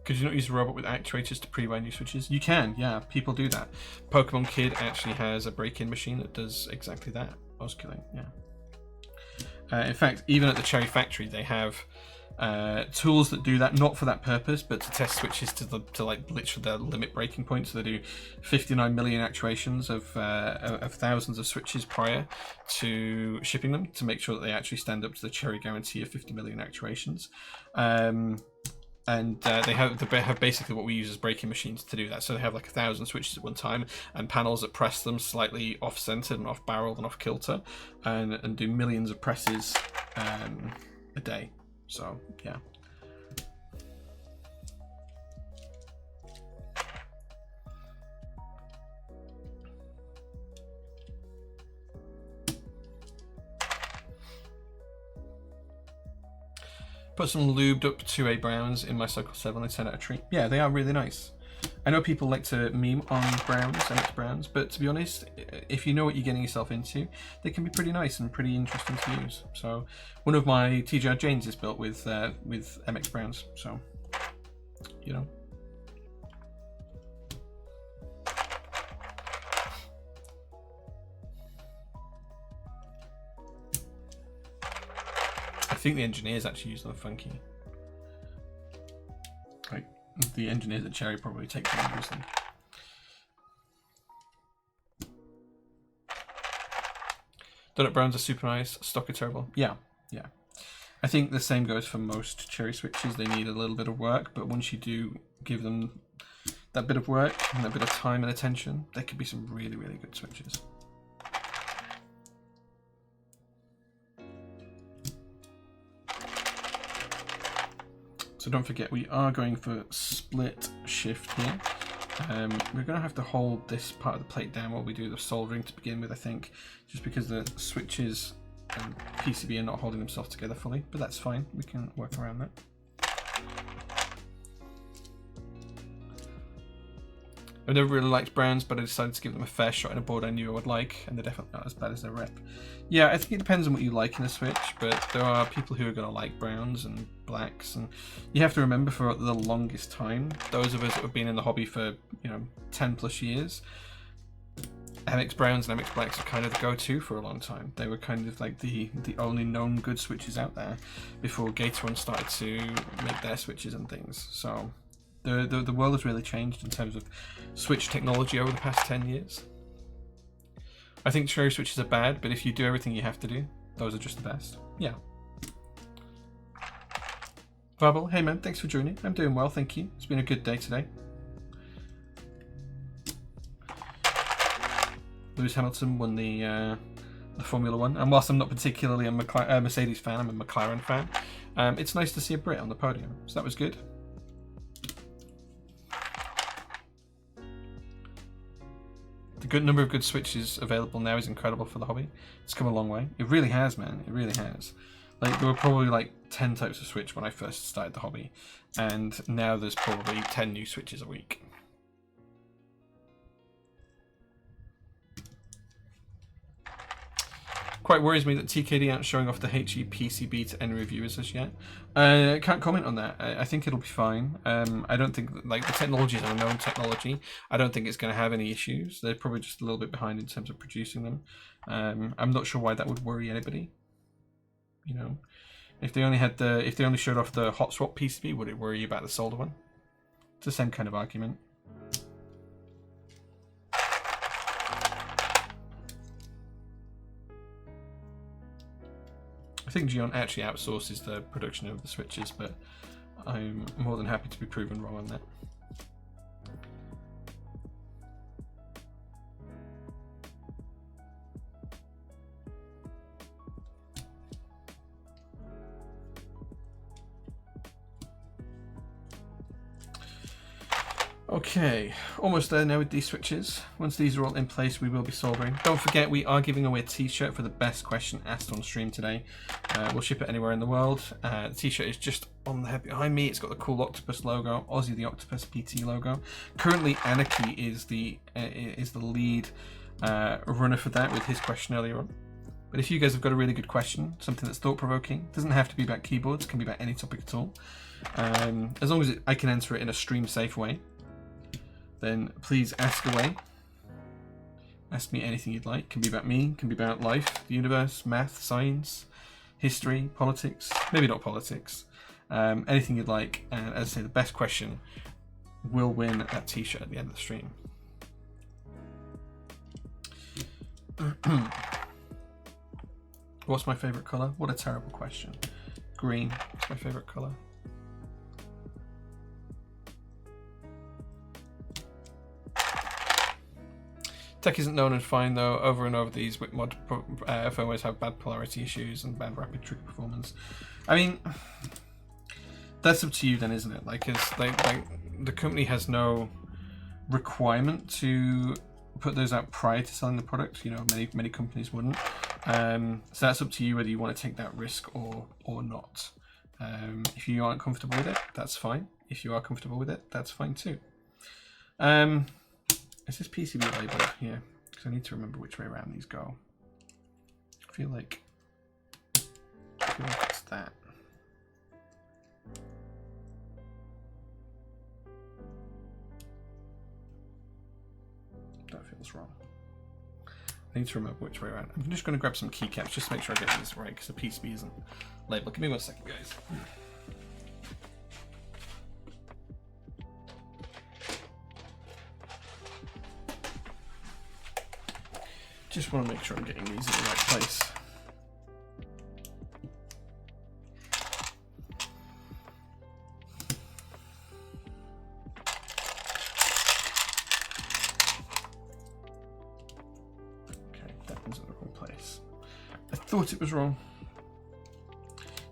Could you not use a robot with actuators to pre-buy new switches? You can, yeah, people do that. Pokemon Kid actually has a break-in machine that does exactly that. Osculate, yeah. In fact, even at the Cherry Factory, they have tools that do that, not for that purpose, but to test switches to like literally their limit breaking point. So they do 59 million actuations of thousands of switches prior to shipping them to make sure that they actually stand up to the Cherry guarantee of 50 million actuations. And they have basically what we use as breaking machines to do that. So they have like 1,000 switches at one time and panels that press them slightly off-centered and off-barreled and off-kilter and do millions of presses a day. So, yeah. Put some lubed up 2A browns in my Cycle 7 and turn out a treat. Yeah, they are really nice. I know people like to meme on browns, MX Browns, but to be honest, if you know what you're getting yourself into, they can be pretty nice and pretty interesting to use. So one of my TGR Janes is built with MX Browns, so, you know. I think the engineers actually use them funky. Like, the engineers at Cherry probably take them and use them. Donut browns are super nice. Stock are terrible. Yeah, yeah. I think the same goes for most cherry switches. They need a little bit of work, but once you do give them that bit of work and that bit of time and attention, they could be some really, really good switches. So don't forget, we are going for split shift here. We're going to have to hold this part of the plate down while we do the soldering to begin with, I think, just because the switches and PCB are not holding themselves together fully, but that's fine, we can work around that. I've never really liked browns, but I decided to give them a fair shot in a board I knew I would like, and they're definitely not as bad as their rep. Yeah, I think it depends on what you like in a switch, but there are people who are going to like browns and blacks, and you have to remember for the longest time, those of us that have been in the hobby for 10 plus years, MX browns and MX blacks are kind of the go-to for a long time. They were kind of like the only known good switches out there before Gateron started to make their switches and things. So the world has really changed in terms of switch technology over the past 10 years. I think cherry switches are bad, but if you do everything you have to do, those are just the best. Yeah. Verbal, hey man, thanks for joining. I'm doing well, thank you. It's been a good day today. Lewis Hamilton won the Formula One, and whilst I'm not particularly a Mercedes fan, I'm a McLaren fan. It's nice to see a Brit on the podium, so that was good. The good number of good switches available now is incredible for the hobby. It's come a long way. It really has, man. It really has. Like, there were probably like 10 types of switch when I first started the hobby, and now there's probably 10 new switches a week. Quite worries me that TKD aren't showing off the HE PCB to any reviewers as yet. I can't comment on that. I think it'll be fine. I don't think that, like, the technology is a known technology. I don't think it's going to have any issues. They're probably just a little bit behind in terms of producing them. I'm not sure why that would worry anybody. You know, if they only showed off the hot swap PCB, would it worry you about the solder one? It's the same kind of argument. I think Gion actually outsources the production of the switches, but I'm more than happy to be proven wrong on that. Okay, almost there now with these switches. Once these are all in place, we will be soldering. Don't forget, we are giving away a t-shirt for the best question asked on stream today. We'll ship it anywhere in the world. The t-shirt is just on the head behind me. It's got the cool octopus logo, Aussie the Octopus PT logo. Currently, Anarchy is the lead runner for that with his question earlier on. But if you guys have got a really good question, something that's thought-provoking, doesn't have to be about keyboards, can be about any topic at all. As long as I can answer it in a stream-safe way, then please ask away. Ask me anything you'd like. Can be about me, can be about life, the universe, math, science, history, politics. Maybe not politics. Anything you'd like. And as I say, the best question will win that t-shirt at the end of the stream. What's my favourite colour? What a terrible question. Green is my favourite colour. Tech isn't known and fine though. Over and over, these WIP-mod firmwares have bad polarity issues and bad rapid trigger performance. I mean, that's up to you then, isn't it? Like the company has no requirement to put those out prior to selling the product. You know, many companies wouldn't. So that's up to you whether you want to take that risk or not. If you aren't comfortable with it, that's fine. If you are comfortable with it, that's fine too. Is this PCB labeled here? Because I need to remember which way around these go. I feel like it's that. That feels wrong. I need to remember which way around. I'm just going to grab some keycaps just to make sure I get this right, because the PCB isn't labeled. Give me 1 second, guys. Just want to make sure I'm getting these in the right place. Okay, that one's in the wrong place. I thought it was wrong.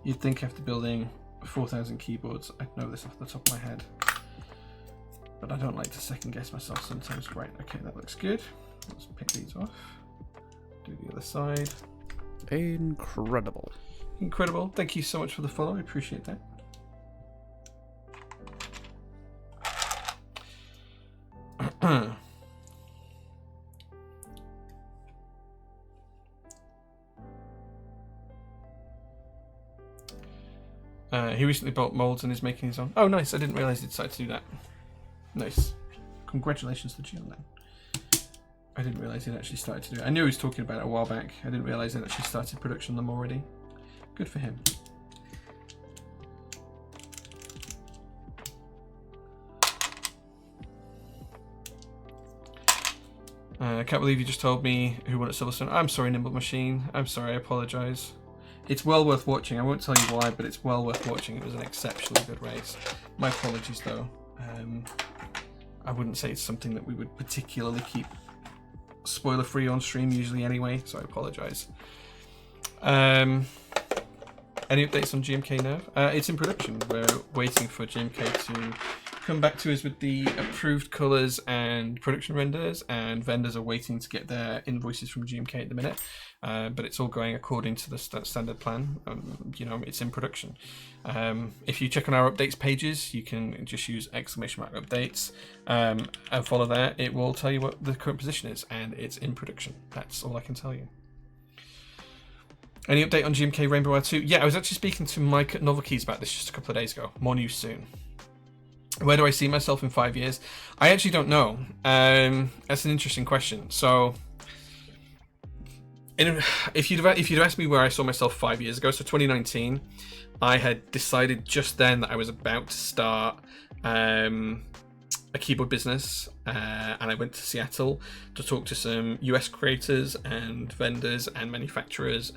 You'd think after building 4,000 keyboards, I'd know this off the top of my head. But I don't like to second guess myself sometimes. Right, okay, that looks good. Let's pick these off. Do the other side. Incredible. Incredible. Thank you so much for the follow. I appreciate that. He recently bought molds and is making his own. Oh, nice. I didn't realize he decided to do that. Nice. Congratulations to Jill then. I didn't realize he'd actually started to do it. I knew he was talking about it a while back. I didn't realize he'd actually started production on them already. Good for him. I can't believe you just told me who won at Silverstone. I'm sorry, Nimble Machine. I'm sorry, I apologise. It's well worth watching. I won't tell you why, but it's well worth watching. It was an exceptionally good race. My apologies, though. I wouldn't say it's something that we would particularly keep spoiler-free on stream usually anyway, so I apologise. Any updates on GMK now? It's in production. We're waiting for GMK to come back to us with the approved colours and production renders, and vendors are waiting to get their invoices from GMK at the minute. But it's all going according to the standard plan. You know, it's in production. If you check on our updates pages, you can just use !updates and follow that. It will tell you what the current position is, and it's in production. That's all I can tell you. Any update on GMK Rainbow Wire 2? Yeah, I was actually speaking to Mike at Novel Keys about this just a couple of days ago. More news soon. Where do I see myself in 5 years? I actually don't know. That's an interesting question. So, if you'd asked me where I saw myself 5 years ago, so 2019, I had decided just then that I was about to start a keyboard business, and I went to Seattle to talk to some US creators and vendors and manufacturers,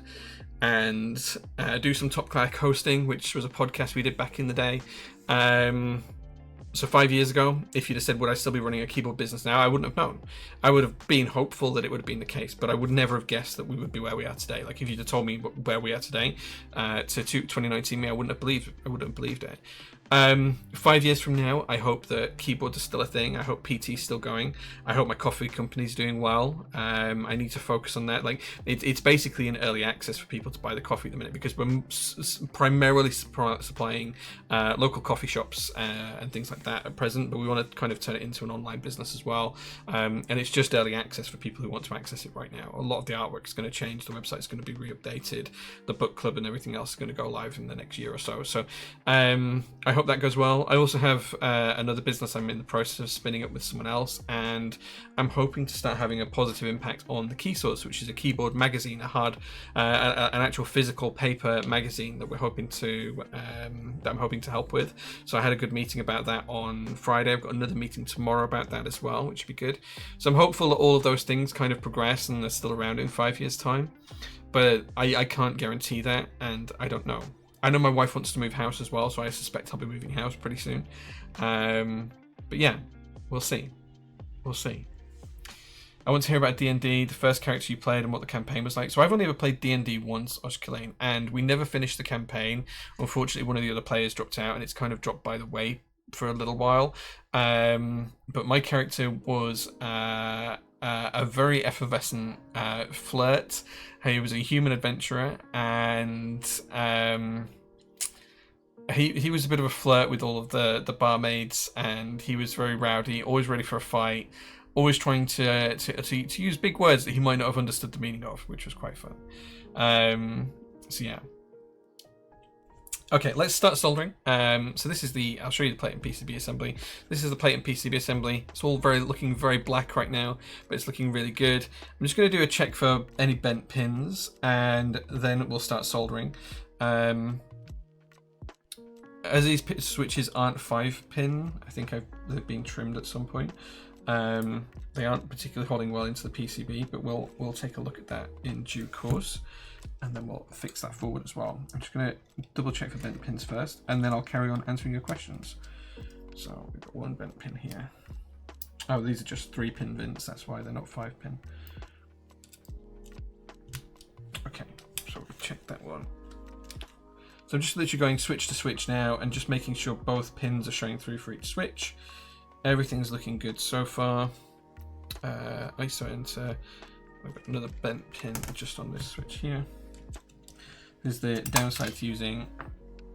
and do some Top Clack hosting, which was a podcast we did back in the day. So 5 years ago, if you'd have said, would I still be running a keyboard business now, I wouldn't have known. I would have been hopeful that it would have been the case, but I would never have guessed that we would be where we are today. Like, if you'd have told me where we are today, to 2019 me, I wouldn't have believed it. 5 years from now, I hope that keyboards are still a thing. I hope PT's still going. I hope my coffee company's doing well. I need to focus on that. Like, it's basically an early access for people to buy the coffee at the minute, because we're primarily supplying local coffee shops and things like that at present, but we want to kind of turn it into an online business as well. And it's just early access for people who want to access it right now. A lot of the artwork is going to change. The website's going to be re-updated. The book club and everything else is going to go live in the next year or so. So I hope that goes well. I also have another business I'm in the process of spinning up with someone else, and I'm hoping to start having a positive impact on the Key Source, which is a keyboard magazine, an actual physical paper magazine that we're hoping to that I'm hoping to help with. So I had a good meeting about that on Friday. I've got another meeting tomorrow about that as well, which would be good. So I'm hopeful that all of those things kind of progress and they're still around in 5 years' time, but I can't guarantee that, and I don't know. I know my wife wants to move house as well, so I suspect I'll be moving house pretty soon. But yeah, we'll see. We'll see. I want to hear about D&D, the first character you played, and what the campaign was like. So I've only ever played D&D once, Oshkalane, and we never finished the campaign. Unfortunately, one of the other players dropped out, and it's kind of dropped by the way for a little while. But my character was a very effervescent flirt. He was a human adventurer, and he was a bit of a flirt with all of the barmaids, and he was very rowdy, always ready for a fight, always trying to use big words that he might not have understood the meaning of, which was quite fun. So yeah. Okay, let's start soldering. So this is I'll show you the plate and PCB assembly. This is the plate and PCB assembly. It's all looking very black right now, but it's looking really good. I'm just going to do a check for any bent pins, and then we'll start soldering. As these switches aren't 5-pin, I think they're being trimmed at some point. They aren't particularly holding well into the PCB, but we'll take a look at that in due course, and then we'll fix that forward as well. I'm just going to double check for bent pins first, and then I'll carry on answering your questions. So we've got one bent pin here. Oh, these are just 3-pin vents, that's why they're not 5-pin. Okay, so we've checked that one. So I'm just literally going switch to switch now and just making sure both pins are showing through for each switch. Everything's looking good so far. ISO enter. I've got another bent pin just on this switch here. There's the downside to using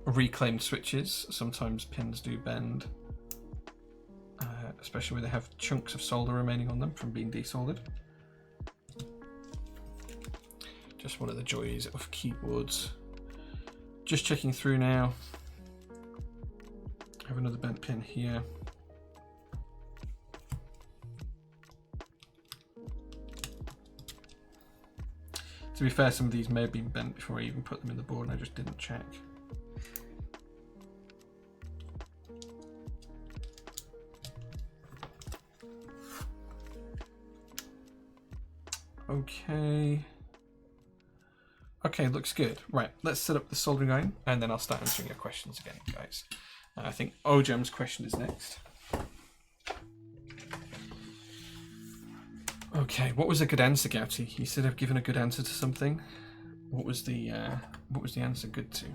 reclaimed switches. Sometimes pins do bend, especially when they have chunks of solder remaining on them from being desoldered. Just one of the joys of keyboards. Just checking through now. I have another bent pin here. To be fair, some of these may have been bent before I even put them in the board and I just didn't check. Okay. Okay, looks good. Right, let's set up the soldering iron and then I'll start answering your questions again, guys. I think Ojam's question is next. Okay, what was a good answer, Gouty? You said I've given a good answer to something. What was the answer good to?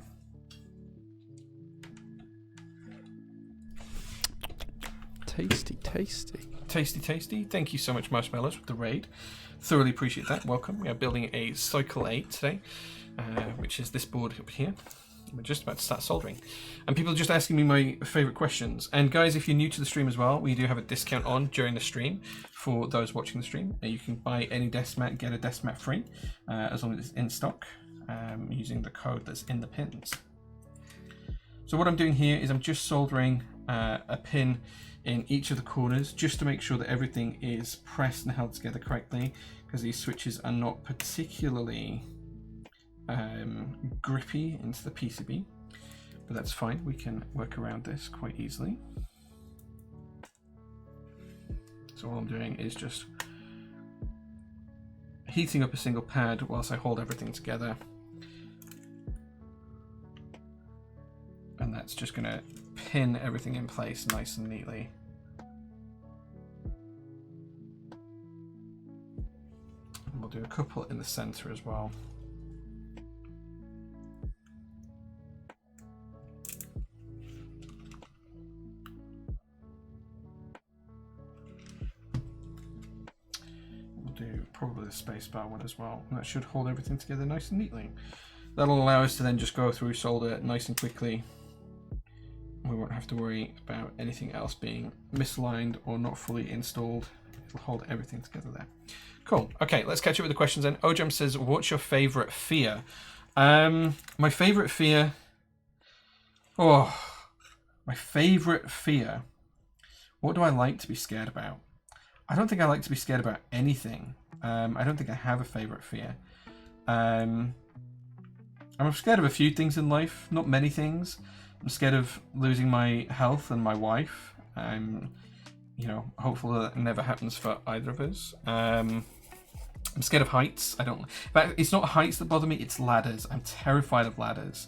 Tasty, tasty. Tasty, tasty. Thank you so much, Marshmallows, with the raid. Thoroughly appreciate that. Welcome. We are building a Cycle 8 today, which is this board up here. We're just about to start soldering. And people are just asking me my favourite questions. And guys, if you're new to the stream as well, we do have a discount on during the stream for those watching the stream. You can buy any desk mat, get a desk mat free, as long as it's in stock, using the code that's in the pins. So what I'm doing here is I'm just soldering a pin in each of the corners just to make sure that everything is pressed and held together correctly, because these switches are not particularly grippy into the PCB, but that's fine. We can work around this quite easily. So all I'm doing is just heating up a single pad whilst I hold everything together, and that's just going to pin everything in place nice and neatly. And we'll do a couple in the center as well. Probably the spacebar one as well, and that should hold everything together nice and neatly. That'll allow us to then just go through solder nice and quickly. We won't have to worry about anything else being misaligned or not fully installed. It'll hold everything together there. Cool. Okay, let's catch up with the questions then. Ojam says, what's your favorite fear? My favorite fear... Oh, my favorite fear. What do I like to be scared about? I don't think I like to be scared about anything. I don't think I have a favorite fear. I'm scared of a few things in life, not many things. I'm scared of losing my health and my wife. I'm, hopeful that never happens for either of us. I'm scared of heights. In fact, it's not heights that bother me, it's ladders. I'm terrified of ladders.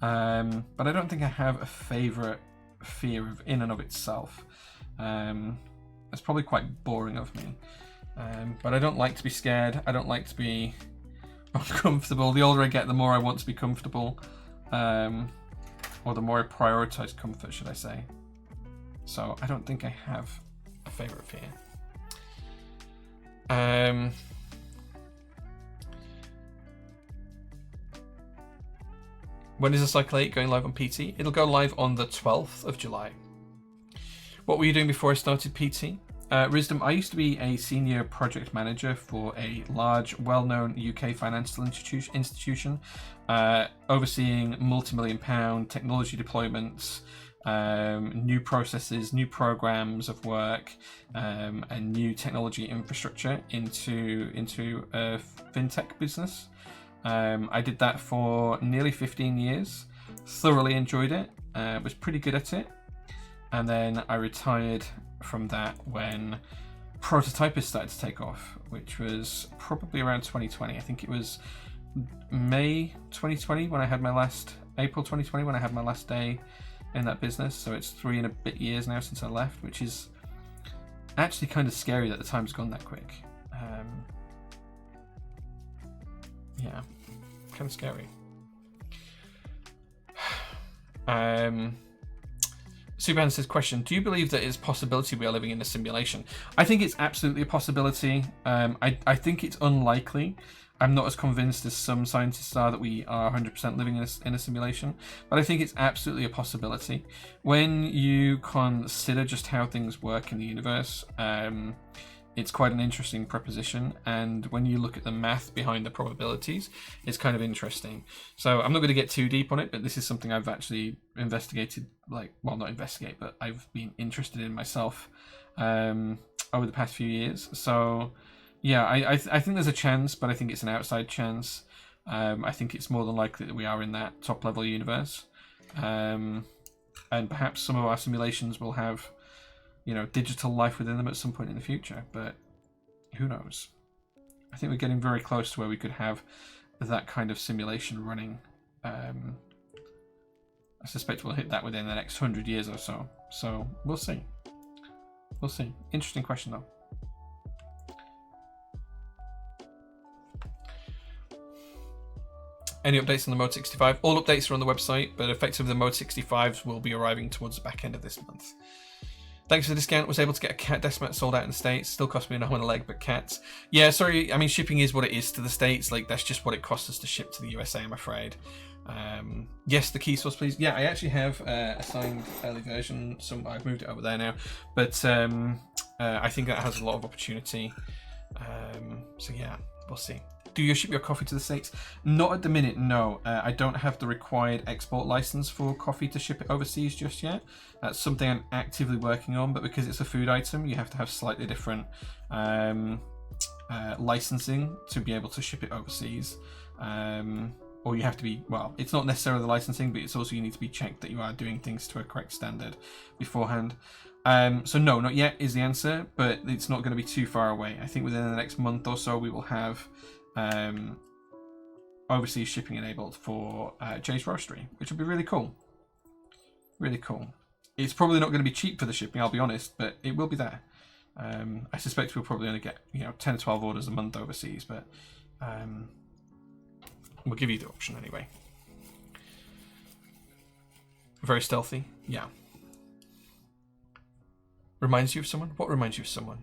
But I don't think I have a favorite fear in and of itself. That's probably quite boring of me. But I don't like to be scared. I don't like to be uncomfortable. The older I get, the more I want to be comfortable. Or the more I prioritize comfort, should I say. So I don't think I have a favorite fear. When is the Cycle 8 going live on PT? It'll go live on the 12th of July. What were you doing before I started PT? Risdom, I used to be a senior project manager for a large, well-known UK financial institution, overseeing multi-million-pound technology deployments, new processes, new programs of work, and new technology infrastructure into a fintech business. I did that for nearly 15 years, thoroughly enjoyed it, was pretty good at it. And then I retired from that when prototypists started to take off, which was probably around 2020. I think it was May 2020 when I had my last, April 2020 when I had my last day in that business. So it's 3 and a bit years now since I left, which is actually kind of scary that the time's gone that quick. Yeah, kind of scary. Superman says, question, do you believe that it's a possibility we are living in a simulation? I think it's absolutely a possibility. I think it's unlikely. I'm not as convinced as some scientists are that we are 100% living in a simulation, but I think it's absolutely a possibility. When you consider just how things work in the universe, it's quite an interesting proposition, and when you look at the math behind the probabilities, it's kind of interesting. So I'm not going to get too deep on it, but this is something I've actually investigated, well, not investigate, but I've been interested in myself over the past few years. So yeah, I think there's a chance, but I think it's an outside chance. I think it's more than likely that we are in that top level universe, and perhaps some of our simulations will have, you know, digital life within them at some point in the future, but who knows? I think we're getting very close to where we could have that kind of simulation running. I suspect we'll hit that within the next 100 years or so. So we'll see. We'll see. Interesting question though. Any updates on the Mode 65? All updates are on the website, but effectively the Mode 65s will be arriving towards the back end of this month. Thanks for the discount. Was able to get a cat desk mat sold out in the States. Still cost me an arm and a leg, but cats. Yeah, sorry. I mean, shipping is what it is to the States. Like, that's just what it costs us to ship to the USA, I'm afraid. Yes, the key source, please. Yeah, I actually have a signed early version. I've moved it over there now. But I think that has a lot of opportunity. So yeah, we'll see. Do you ship your coffee to the States? Not at the minute, no. I don't have the required export license for coffee to ship it overseas just yet. That's something I'm actively working on, but because it's a food item, you have to have slightly different licensing to be able to ship it overseas. Or you have to be, well, it's not necessarily the licensing, but it's also you need to be checked that you are doing things to a correct standard beforehand. So no, not yet is the answer, but it's not going to be too far away. I think within the next month or so we will have overseas shipping enabled for Jay's Roastery, which would be really cool. Really cool. It's probably not going to be cheap for the shipping, I'll be honest, but it will be there. I suspect we'll probably only get 10 or 12 orders a month overseas, but we'll give you the option anyway. Very stealthy, yeah. Reminds you of someone? What reminds you of someone?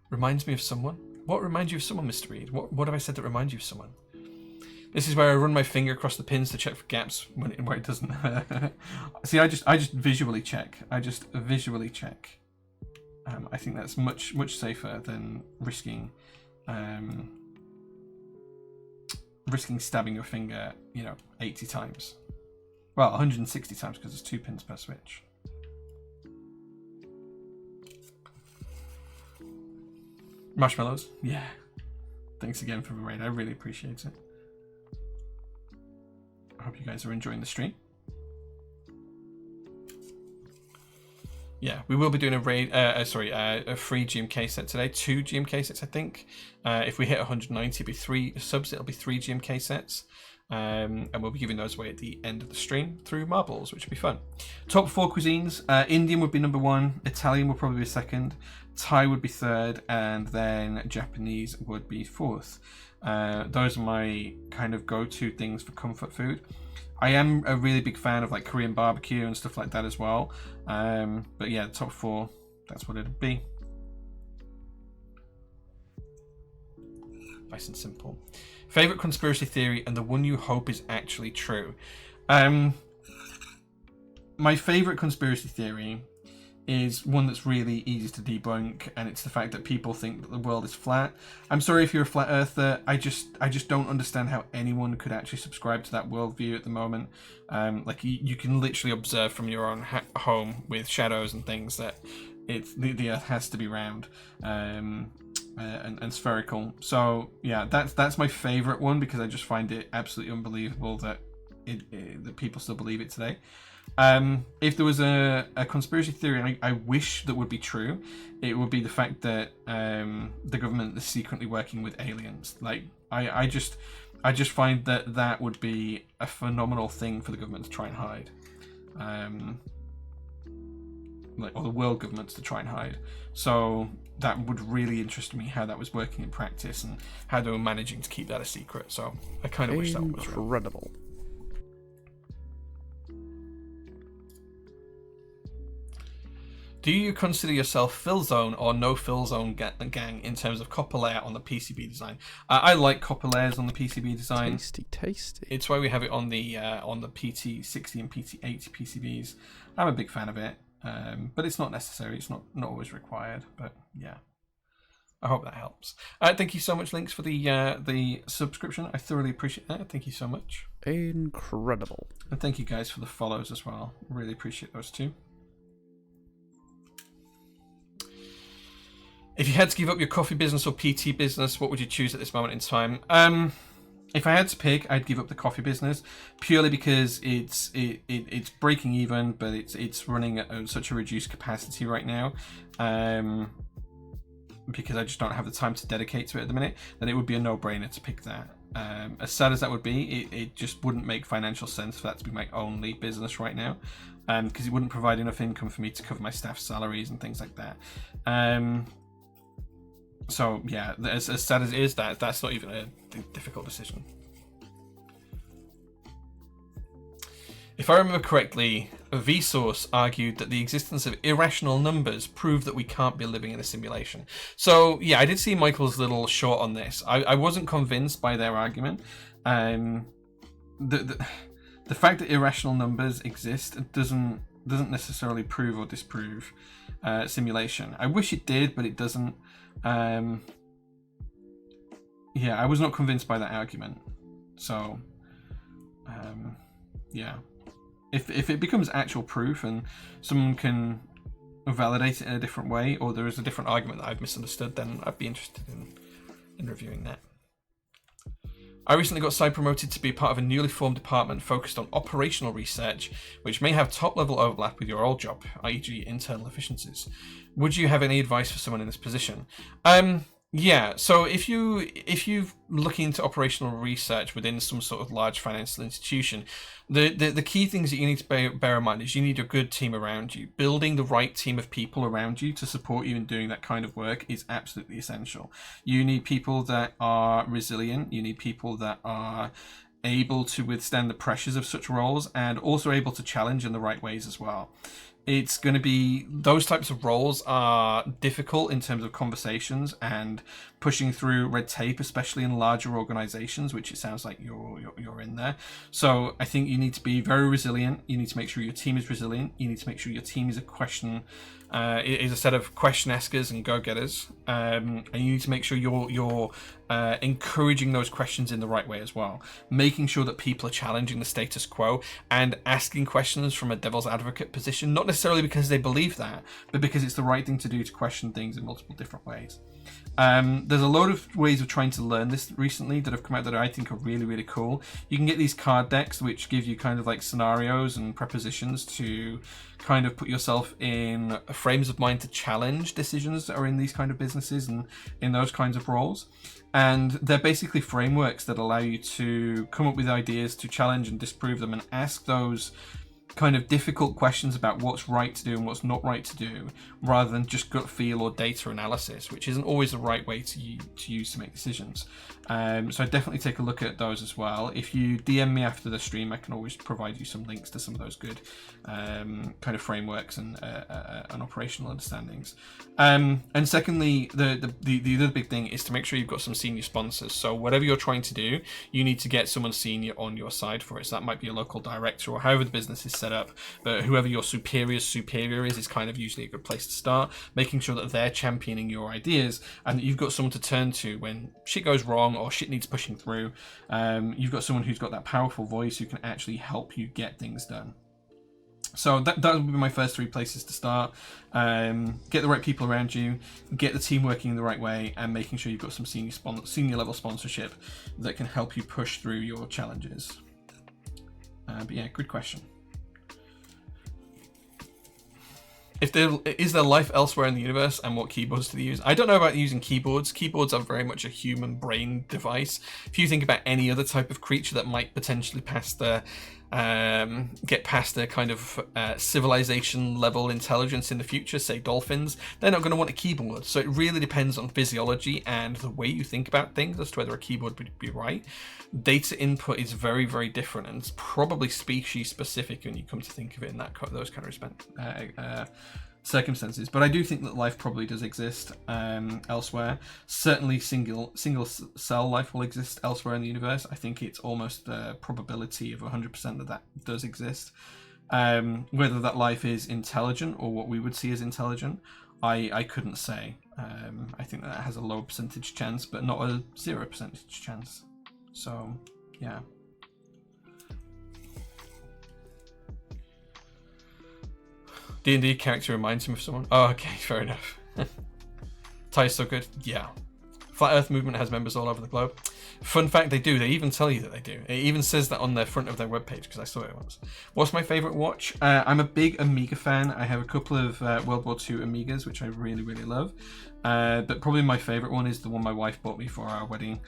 Reminds me of someone? What reminds you of someone, Mr. Reed? What have I said that reminds you of someone? This is where I run my finger across the pins to check for gaps where it doesn't. See, I just visually check. I think that's much safer than risking stabbing your finger, 80 times. Well, 160 times because there's 2 pins per switch. Marshmallows, yeah. Thanks again for the raid. I really appreciate it. I hope you guys are enjoying the stream. Yeah, we will be doing a raid. A free GMK set today. 2 GMK sets, I think. If we hit 190, it'll be 3 subs. It'll be 3 GMK sets. And we'll be giving those away at the end of the stream through marbles, which will be fun. Top 4 cuisines. Indian would be number 1. Italian would probably be second. Thai would be third, and then Japanese would be 4th. Those are my kind of go-to things for comfort food. I am a really big fan of like Korean barbecue and stuff like that as well. But yeah, the top 4, that's what it'd be. Nice and simple. Favorite conspiracy theory and the one you hope is actually true. My favorite conspiracy theory is one that's really easy to debunk, and it's the fact that people think that the world is flat. I'm sorry if you're a flat earther. I just don't understand how anyone could actually subscribe to that worldview at the moment. Like you can literally observe from your own home with shadows and things that the earth has to be round and spherical. So yeah, that's my favorite one because I just find it absolutely unbelievable that that people still believe it today. If there was a conspiracy theory I wish that would be true, it would be the fact that the government is secretly working with aliens. Like I just find that would be a phenomenal thing for the government to try and hide. Or the world governments to try and hide. So that would really interest me, how that was working in practice and how they were managing to keep that a secret. So I kind of wish that was real. Incredible. Do you consider yourself fill zone or no fill zone gang in terms of copper layer on the PCB design? I like copper layers on the PCB design. Tasty. It's why we have it on the PT60 and PT80 PCBs. I'm a big fan of it, but it's not necessary. It's not always required. But yeah, I hope that helps. Thank you so much, Links, for the subscription. I thoroughly appreciate that. Thank you so much. Incredible. And thank you guys for the follows as well. Really appreciate those too. If you had to give up your coffee business or PT business, what would you choose at this moment in time? If I had to pick, I'd give up the coffee business purely because it's breaking even, but it's running at such a reduced capacity right now. Because I just don't have the time to dedicate to it at the minute, then it would be a no-brainer to pick that. As sad as that would be, it just wouldn't make financial sense for that to be my only business right now, because it wouldn't provide enough income for me to cover my staff's salaries and things like that. So yeah, as sad as it is, that's not even a difficult decision. If I remember correctly, Vsauce argued that the existence of irrational numbers prove that we can't be living in a simulation. So yeah, I did see Michael's little short on this. I wasn't convinced by their argument. The fact that irrational numbers exist doesn't necessarily prove or disprove simulation. I wish it did, but it doesn't. Yeah, I was not convinced by that argument. So yeah, if it becomes actual proof and someone can validate it in a different way, or there is a different argument that I've misunderstood, then I'd be interested in reviewing that. I recently got side promoted to be part of a newly formed department focused on operational research, which may have top-level overlap with your old job, i.e. internal efficiencies. Would you have any advice for someone in this position? Yeah, so if you're looking into operational research within some sort of large financial institution, the key things that you need to bear in mind is you need a good team around you. Building the right team of people around you to support you in doing that kind of work is absolutely essential. You need people that are resilient. You need people that are able to withstand the pressures of such roles and also able to challenge in the right ways as well. It's going to be, those types of roles are difficult in terms of conversations and pushing through red tape, especially in larger organizations, which it sounds like you're in there. So I think you need to be very resilient. You need to make sure your team is resilient. You need to make sure your team is a set of question askers and go-getters, and you need to make sure you're encouraging those questions in the right way as well, making sure that people are challenging the status quo and asking questions from a devil's advocate position, not necessarily because they believe that, but because it's the right thing to do to question things in multiple different ways. There's a load of ways of trying to learn this recently that have come out that I think are really, really cool. You can get these card decks which give you kind of like scenarios and prepositions to kind of put yourself in frames of mind to challenge decisions that are in these kind of businesses and in those kinds of roles. And they're basically frameworks that allow you to come up with ideas, to challenge and disprove them, and ask those kind of difficult questions about what's right to do and what's not right to do, rather than just gut feel or data analysis, which isn't always the right way to use to make decisions. So I definitely take a look at those as well. If you DM me after the stream, I can always provide you some links to some of those good kind of frameworks and operational understandings. And secondly, the other big thing is to make sure you've got some senior sponsors. So whatever you're trying to do, you need to get someone senior on your side for it. So that might be a local director or however the business is set up, but whoever your superior is kind of usually a good place to start, making sure that they're championing your ideas and that you've got someone to turn to when shit goes wrong or shit needs pushing through. You've got someone who's got that powerful voice who can actually help you get things done. So that would be my first three places to start. Get the right people around you, get the team working in the right way, and making sure you've got some senior level sponsorship that can help you push through your challenges. But yeah, good question. Is there life elsewhere in the universe, and what keyboards do they use? I don't know about using keyboards. Keyboards are very much a human brain device. If you think about any other type of creature that might potentially get past their kind of civilization level intelligence in the future, say dolphins, they're not going to want a keyboard. So it really depends on physiology and the way you think about things as to whether a keyboard would be right. Data input is very, very different, and it's probably species specific when you come to think of it in those kind of circumstances. But I do think that life probably does exist elsewhere. Certainly single cell life will exist elsewhere in the universe. I think it's almost the probability of 100% that does exist. Whether that life is intelligent or what we would see as intelligent, I couldn't say. I think that has a low percentage chance, but not a 0% chance. So yeah. D&D character reminds him of someone. Oh, okay, fair enough. Ty's so good. Yeah. Flat Earth Movement has members all over the globe. Fun fact, they do. They even tell you that they do. It even says that on the front of their webpage, because I saw it once. What's my favourite watch? I'm a big Amiga fan. I have a couple of World War II Amigas, which I really, really love. But probably my favourite one is the one my wife bought me for our wedding,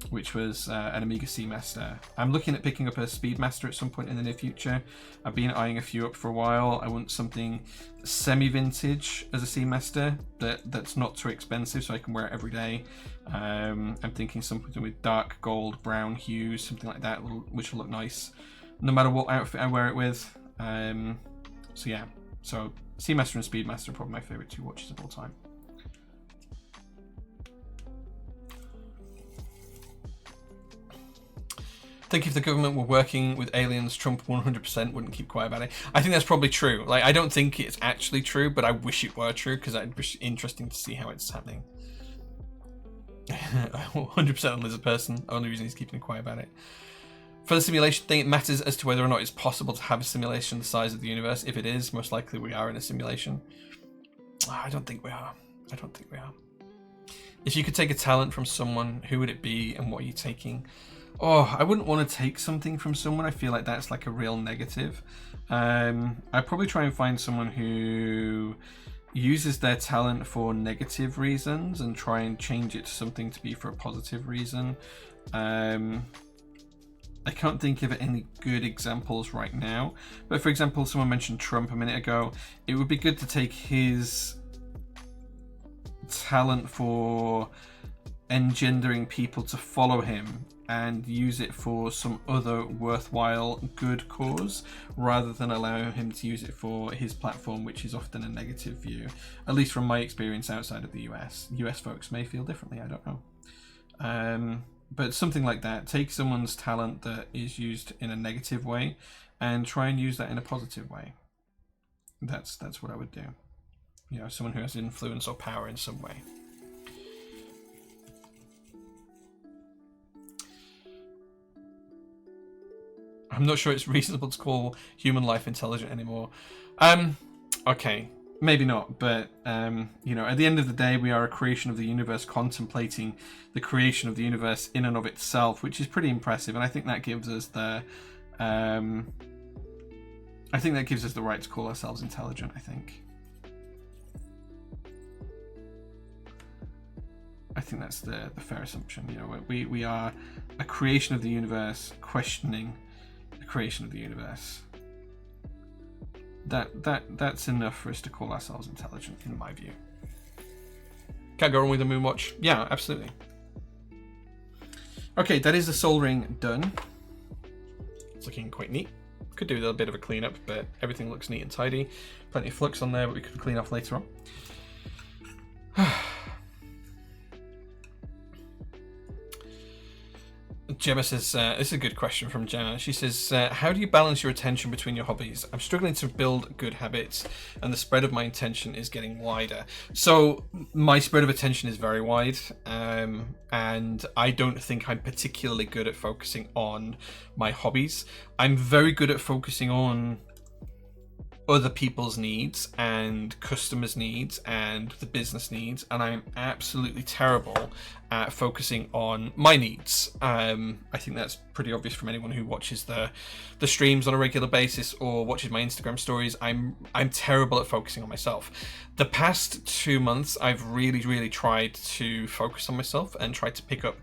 which was an Amiga Seamaster. I'm looking at picking up a Speedmaster at some point in the near future. I've been eyeing a few up for a while. I want something semi-vintage as a Seamaster that's not too expensive, so I can wear it every day. I'm thinking something with dark gold, brown hues, something like that, which will look nice no matter what outfit I wear it with. So yeah, so Seamaster and Speedmaster are probably my favourite two watches of all time. I think if the government were working with aliens, Trump 100% wouldn't keep quiet about it. I think that's probably true. Like, I don't think it's actually true, but I wish it were true, because it'd be interesting to see how it's happening. 100% on Lizard Person. Only reason he's keeping quiet about it. For the simulation thing, it matters as to whether or not it's possible to have a simulation the size of the universe. If it is, most likely we are in a simulation. I don't think we are. I don't think we are. If you could take a talent from someone, who would it be, and what are you taking? Oh, I wouldn't want to take something from someone. I feel like that's like a real negative. I'd probably try and find someone who uses their talent for negative reasons and try and change it to something to be for a positive reason. I can't think of any good examples right now. But for example, someone mentioned Trump a minute ago. It would be good to take his talent for engendering people to follow him and use it for some other worthwhile good cause, rather than allowing him to use it for his platform, which is often a negative view, at least from my experience outside of the US. US folks may feel differently, I don't know. But something like that, take someone's talent that is used in a negative way and try and use that in a positive way. That's what I would do. You know, someone who has influence or power in some way. I'm not sure it's reasonable to call human life intelligent anymore. Okay, maybe not, but you know, at the end of the day, we are a creation of the universe, contemplating the creation of the universe in and of itself, which is pretty impressive, and I think that gives us the right to call ourselves intelligent. I think that's the fair assumption. You know, we are a creation of the universe, questioning the creation of the universe. That's enough for us to call ourselves intelligent, in my view. Can't go wrong with a moon watch. Yeah, absolutely. Okay, that is the Soul Ring done. It's looking quite neat. Could do a little bit of a cleanup, but everything looks neat and tidy. Plenty of flux on there, but we could clean off later on. Gemma says, this is a good question from Gemma. She says, how do you balance your attention between your hobbies? I'm struggling to build good habits and the spread of my attention is getting wider. So my spread of attention is very wide, and I don't think I'm particularly good at focusing on my hobbies. I'm very good at focusing on other people's needs and customers' needs and the business needs, and I'm absolutely terrible at focusing on my needs. I think that's pretty obvious from anyone who watches the streams on a regular basis or watches my Instagram stories. I'm terrible at focusing on myself. The past 2 months, I've really tried to focus on myself and tried to pick up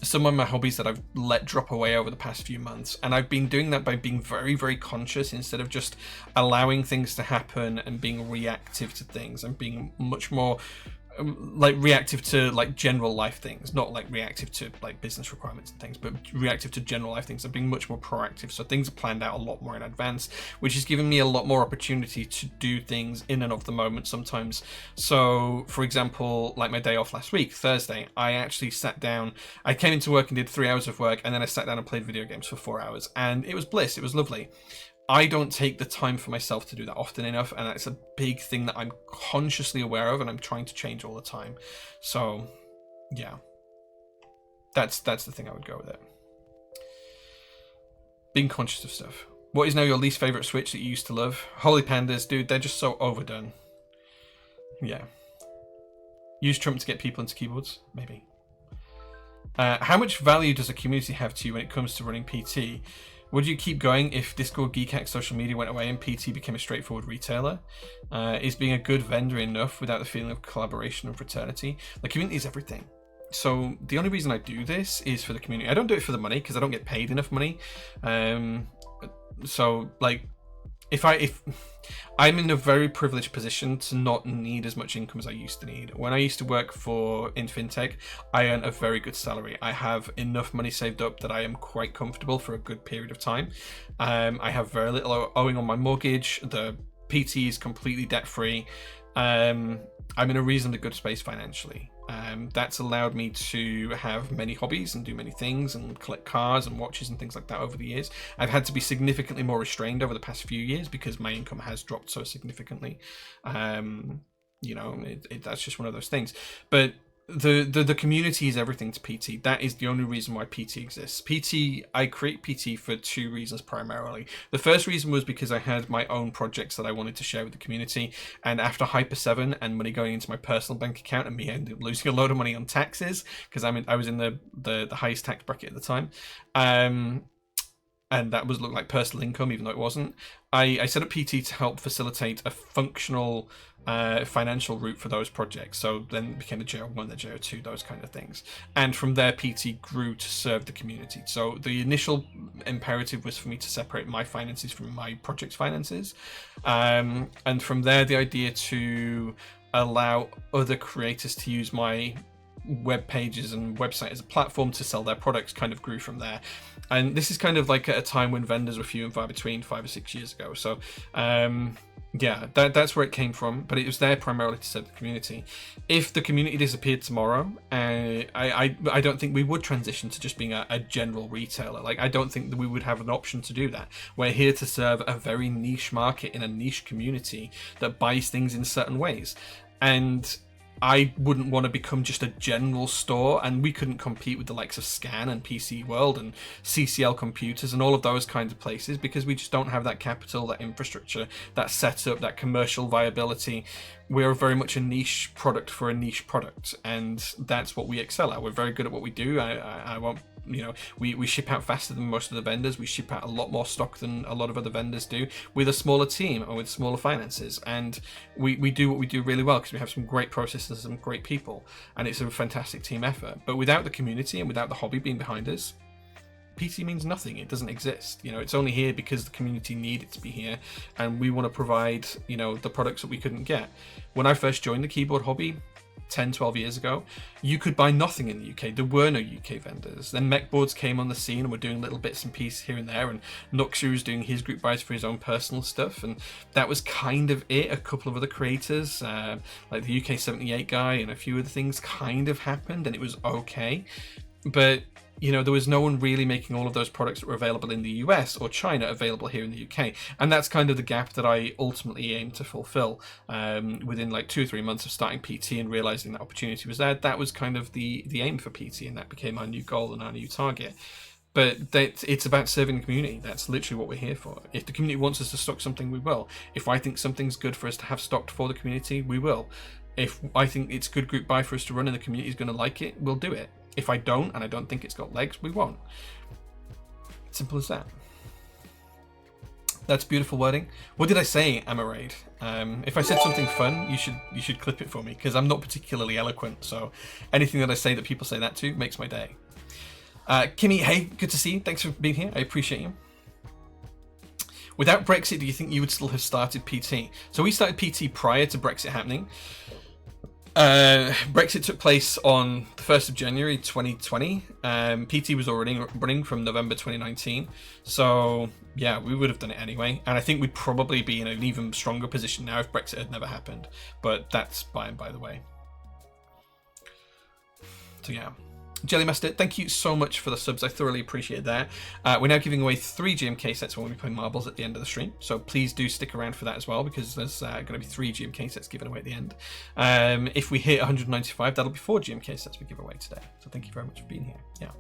some of my hobbies that I've let drop away over the past few months. And I've been doing that by being very conscious instead of just allowing things to happen and being reactive to things, and being much more like reactive to like general life things, not like reactive to like business requirements and things, but reactive to general life things. I'm being much more proactive, so things are planned out a lot more in advance, which has given me a lot more opportunity to do things in and of the moment sometimes. So for example, like my day off last week, Thursday, I actually sat down, I came into work and did 3 hours of work, and then I sat down and played video games for 4 hours, and it was bliss. It was lovely. I don't take the time for myself to do that often enough, and that's a big thing that I'm consciously aware of, and I'm trying to change all the time. So, yeah, that's the thing I would go with it. Being conscious of stuff. What is now your least favorite Switch that you used to love? Holy pandas, dude, they're just so overdone. Yeah. Use Trump to get people into keyboards? Maybe. How much value does a community have to you when it comes to running PT? Would you keep going if Discord, Geekhack, social media went away and PT became a straightforward retailer? Is being a good vendor enough without the feeling of collaboration and fraternity? The community is everything. So the only reason I do this is for the community. I don't do it for the money because I don't get paid enough money. So like, if I'm in a very privileged position to not need as much income as I used to need. When I used to work in fintech, I earned a very good salary. I have enough money saved up that I am quite comfortable for a good period of time. I have very little owing on my mortgage. The PT is completely debt free. I'm in a reasonably good space financially. That's allowed me to have many hobbies and do many things and collect cars and watches and things like that over the years. I've had to be significantly more restrained over the past few years because my income has dropped so significantly. You know, that's just one of those things. But the community is everything to PT. That is the only reason why PT exists. I create PT for 2 reasons primarily. The first reason was because I had my own projects that I wanted to share with the community, and after Hyper 7 and money going into my personal bank account and me ended up losing a load of money on taxes because I was in the highest tax bracket at the time, and that looked like personal income even though it wasn't. I set up PT to help facilitate a functional financial route for those projects. So then it became the JO1, the JO2, those kind of things. And from there, PT grew to serve the community. So the initial imperative was for me to separate my finances from my project's finances. And from there, the idea to allow other creators to use my web pages and website as a platform to sell their products kind of grew from there. And this is kind of like at a time when vendors were few and far between 5 or 6 years ago. So yeah, that's where it came from, but it was there primarily to serve the community. If the community disappeared tomorrow, I don't think we would transition to just being a general retailer. Like, I don't think that we would have an option to do that. We're here to serve a very niche market in a niche community that buys things in certain ways. And I wouldn't want to become just a general store, and we couldn't compete with the likes of Scan and PC World and CCL Computers and all of those kinds of places because we just don't have that capital, that infrastructure, that setup, that commercial viability. We're very much a niche product for a niche product, and that's what we excel at. We're very good at what we do. I won't, you know, we ship out faster than most of the vendors. We ship out a lot more stock than a lot of other vendors do with a smaller team and with smaller finances. And we do what we do really well because we have some great processes and some great people, and it's a fantastic team effort. But without the community and without the hobby being behind us, PT means nothing. It doesn't exist. You know, it's only here because the community need it to be here, and we want to provide, you know, the products that we couldn't get. When I first joined the keyboard hobby 10-12 years ago, you could buy nothing in the UK. There were no UK vendors. Then Mechboards came on the scene and were doing little bits and pieces here and there, and Nuxu was doing his group buys for his own personal stuff, and that was kind of it. A couple of other creators, like the UK 78 guy and a few other things kind of happened, and it was okay. But you know, there was no one really making all of those products that were available in the US or China available here in the UK. And that's kind of the gap that I ultimately aim to fulfill within like 2 or 3 months of starting PT and realizing that opportunity was there. That was kind of the aim for PT, and that became our new goal and our new target. But it's about serving the community. That's literally what we're here for. If the community wants us to stock something, we will. If I think something's good for us to have stocked for the community, we will. If I think it's good group buy for us to run and the community is going to like it, we'll do it. If I don't, and I don't think it's got legs, we won't. Simple as that. That's beautiful wording. What did I say, Amarade? If I said something fun, you should clip it for me, because I'm not particularly eloquent. So anything that I say that people say that to makes my day. Kimmy, hey, good to see you. Thanks for being here. I appreciate you. Without Brexit, do you think you would still have started PT? So we started PT prior to Brexit happening. Brexit took place on the 1st of January 2020. PT was already running from November 2019. So yeah, we would have done it anyway. And I think we'd probably be in an even stronger position now if Brexit had never happened. But that's by and by the way. So yeah. Jellymaster, thank you so much for the subs. I thoroughly appreciate that. We're now giving away 3 GMK sets when we play marbles at the end of the stream. So please do stick around for that as well, because there's going to be 3 GMK sets given away at the end. If we hit 195, that'll be 4 GMK sets we give away today. So thank you very much for being here. Yeah.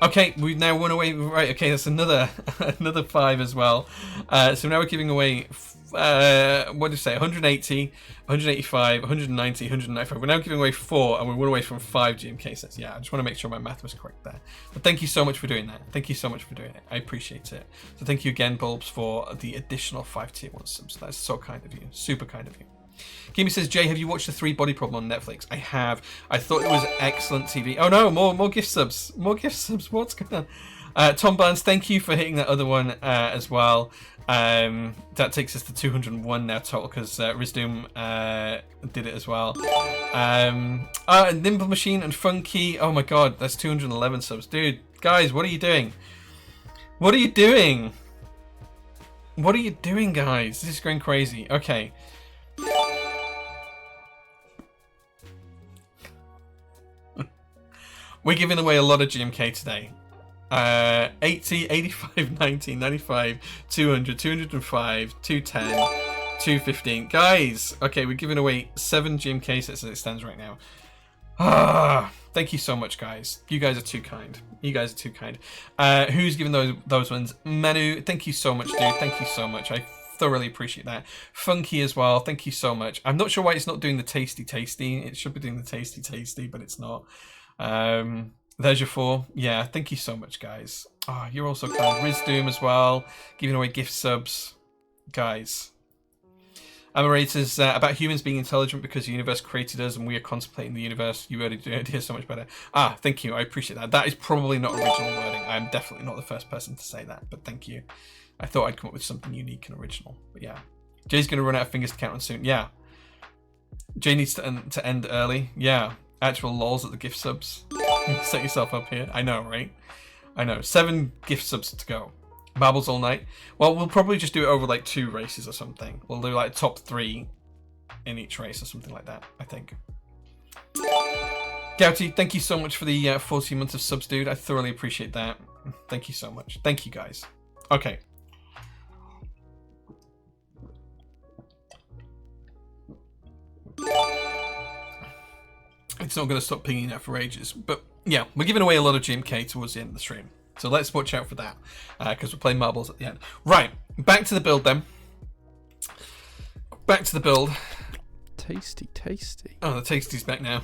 Okay, we've now won away. Right, okay, that's another 5 as well. So now we're giving away, what did you say, 180, 185, 190, 195. We're now giving away 4, and we won away from 5 GMK sets. Yeah, I just want to make sure my math was correct there. But thank you so much for doing that. Thank you so much for doing it. I appreciate it. So thank you again, Bulbs, for the additional 5 tier 1 subs. That's so kind of you. Super kind of you. Kimmy says, Jay, have you watched the 3 Body Problem on Netflix? I have. I thought it was excellent TV. Oh no, more gift subs. More gift subs. What's going on? Tom Barnes, thank you for hitting that other one as well. That takes us to 201 now total, because Rizdoom did it as well. Nimble Machine and Funky. Oh my god, that's 211 subs. Dude, guys, what are you doing? What are you doing? What are you doing, guys? This is going crazy. Okay. We're giving away a lot of GMK today. 80, 85, 90, 95, 200, 205, 210, 215. Guys, okay, we're giving away 7 GMK sets as it stands right now. Thank you so much, guys. You guys are too kind. You guys are too kind. Who's giving those ones? Manu, thank you so much, dude. Thank you so much. I thoroughly appreciate that. Funky as well. Thank you so much. I'm not sure why it's not doing the tasty. It should be doing the tasty, but it's not. There's your 4. Yeah, thank you so much, guys. Oh, you're also kind. Rizdoom as well, giving away gift subs. Guys. Amarators, about humans being intelligent because the universe created us and we are contemplating the universe. You already do it so much better. Thank you. I appreciate that. That is probably not original wording. I'm definitely not the first person to say that, but thank you. I thought I'd come up with something unique and original. But yeah. Jay's going to run out of fingers to count on soon. Yeah. Jay needs to end early. Yeah. Actual lols at the gift subs. Set yourself up here. I know, right? I know. 7 gift subs to go. Marbles all night. Well, we'll probably just do it over like 2 races or something. We'll do like top 3 in each race or something like that, I think. Gouty, thank you so much for the 14 months of subs, dude. I thoroughly appreciate that. Thank you so much. Thank you, guys. Okay. It's not going to stop pinging out for ages. But yeah, we're giving away a lot of GMK towards the end of the stream. So let's watch out for that. Because we're playing marbles at the end. Right, back to the build then. Back to the build. Tasty. Oh, the tasty's back now.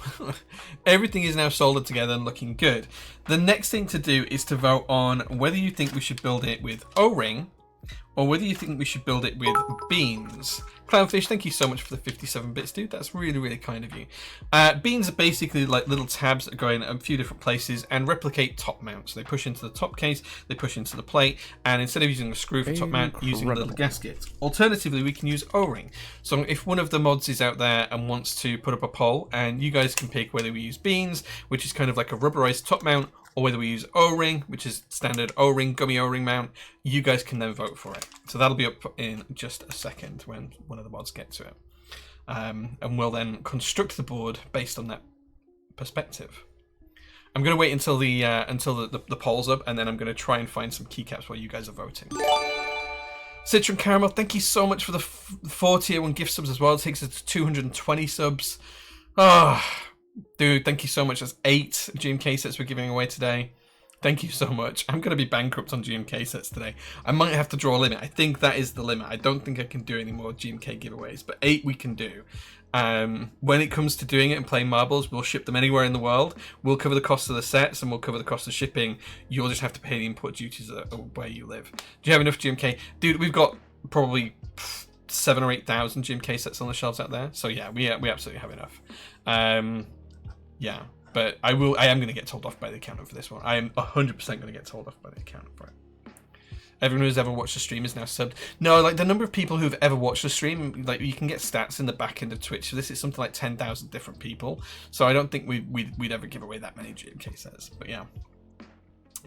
Everything is now soldered together and looking good. The next thing to do is to vote on whether you think we should build it with O-ring or whether you think we should build it with beans. Clownfish, thank you so much for the 57 bits, dude. That's really, really kind of you. Beans are basically like little tabs that go in a few different places and replicate top mounts. They push into the top case, they push into the plate, and instead of using a screw for top mount, using a little gasket. Alternatively, we can use O-ring. So if one of the mods is out there and wants to put up a poll, and you guys can pick whether we use beans, which is kind of like a rubberized top mount, or whether we use O-ring, which is standard O-ring, gummy O-ring mount, you guys can then vote for it. So that'll be up in just a second when one of the mods get to it. And we'll then construct the board based on that perspective. I'm going to wait until the poll's up, and then I'm going to try and find some keycaps while you guys are voting. Citron Caramel, thank you so much for the 4 tier 1 gift subs as well. It takes us to 220 subs. Dude, thank you so much. That's 8 GMK sets we're giving away today. Thank you so much. I'm going to be bankrupt on GMK sets today. I might have to draw a limit. I think that is the limit. I don't think I can do any more GMK giveaways, but 8 we can do. When it comes to doing it and playing marbles, we'll ship them anywhere in the world. We'll cover the cost of the sets and we'll cover the cost of shipping. You'll just have to pay the import duties where you live. Do you have enough GMK? Dude, we've got probably 7,000 or 8,000 GMK sets on the shelves out there. So yeah, we absolutely have enough. Yeah, but I am going to get told off by the accountant for this one. I am 100% going to get told off by the accountant for it. Everyone who's ever watched the stream is now subbed. No, like the number of people who've ever watched the stream, like you can get stats in the back end of Twitch. So this is something like 10,000 different people. So I don't think we'd ever give away that many GMK sets. But yeah,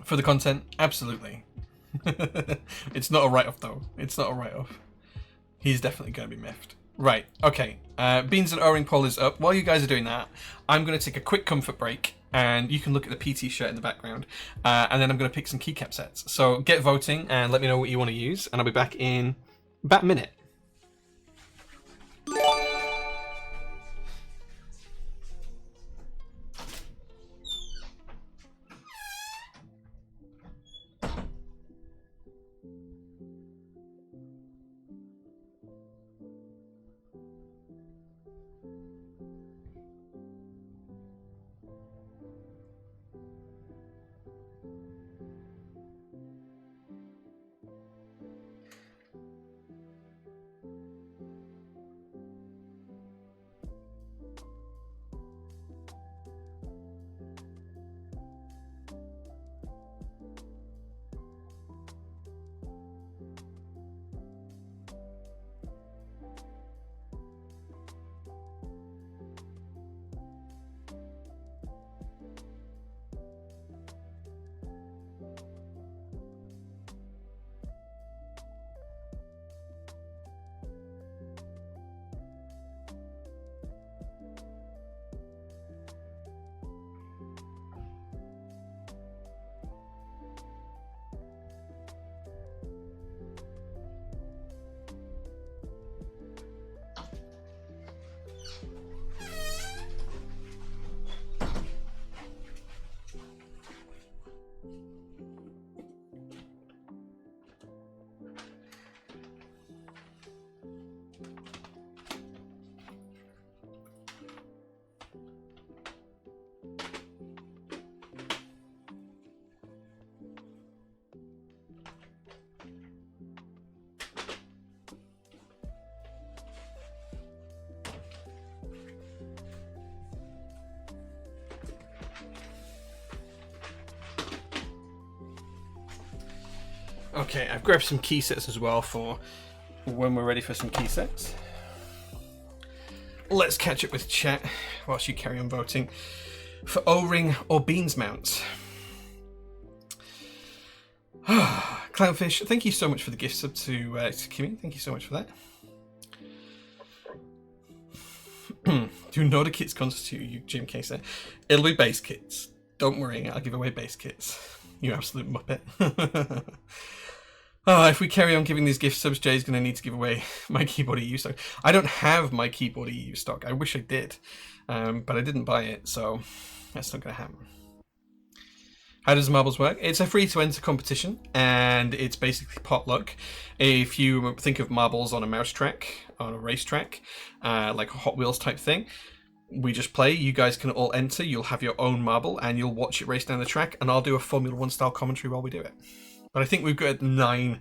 for the content, absolutely. It's not a write-off though. It's not a write-off. He's definitely going to be miffed. Right, okay. Beans and O-ring poll is up. While you guys are doing that, I'm going to take a quick comfort break, and you can look at the PT shirt in the background, and then I'm going to pick some keycap sets. So get voting and let me know what you want to use, and I'll be back in about a minute. Okay, I've grabbed some key sets as well for when we're ready for some key sets. Let's catch up with chat whilst you carry on voting for O-ring or beans mounts. Clownfish, thank you so much for the gift sub to Kimmy. Thank you so much for that. Do Nordic kits constitute you, Jim Caser? It'll be base kits. Don't worry, I'll give away base kits. You absolute muppet. Oh, if we carry on giving these gift subs, Jay's going to need to give away my Keyboard EU stock. I don't have my Keyboard EU stock. I wish I did, but I didn't buy it, so that's not going to happen. How does marbles work? It's a free-to-enter competition, and it's basically potluck. If you think of marbles on a mousetrack, on a racetrack, like a Hot Wheels type thing, we just play. You guys can all enter. You'll have your own marble, and you'll watch it race down the track, and I'll do a Formula 1 style commentary while we do it. But I think we've got 9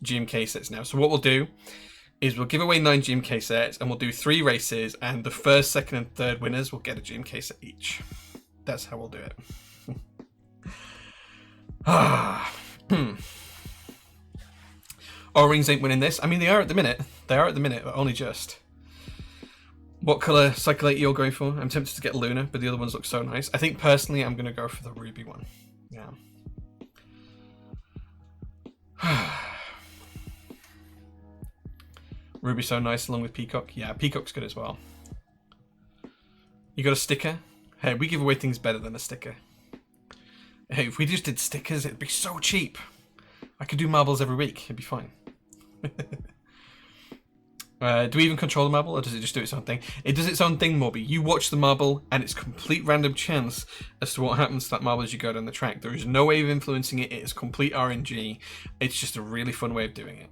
GMK sets now. So what we'll do is we'll give away 9 GMK sets, and we'll do 3 races, and the first, second, and third winners will get a GMK set each. That's how we'll do it. O-rings ain't winning this. I mean, they are at the minute. They are at the minute, but only just. What colour cycle 8 you're going for? I'm tempted to get Luna, but the other ones look so nice. I think personally I'm going to go for the ruby one. Yeah. Ruby's so nice along with Peacock. Yeah, Peacock's good as well. You got a sticker? Hey, we give away things better than a sticker. Hey, if we just did stickers, it'd be so cheap. I could do marbles every week. It'd be fine. Do we even control the marble, or does it just do its own thing? It does its own thing, Morby. You watch the marble, and it's complete random chance as to what happens to that marble as you go down the track. There is no way of influencing it. It is complete RNG. It's just a really fun way of doing it.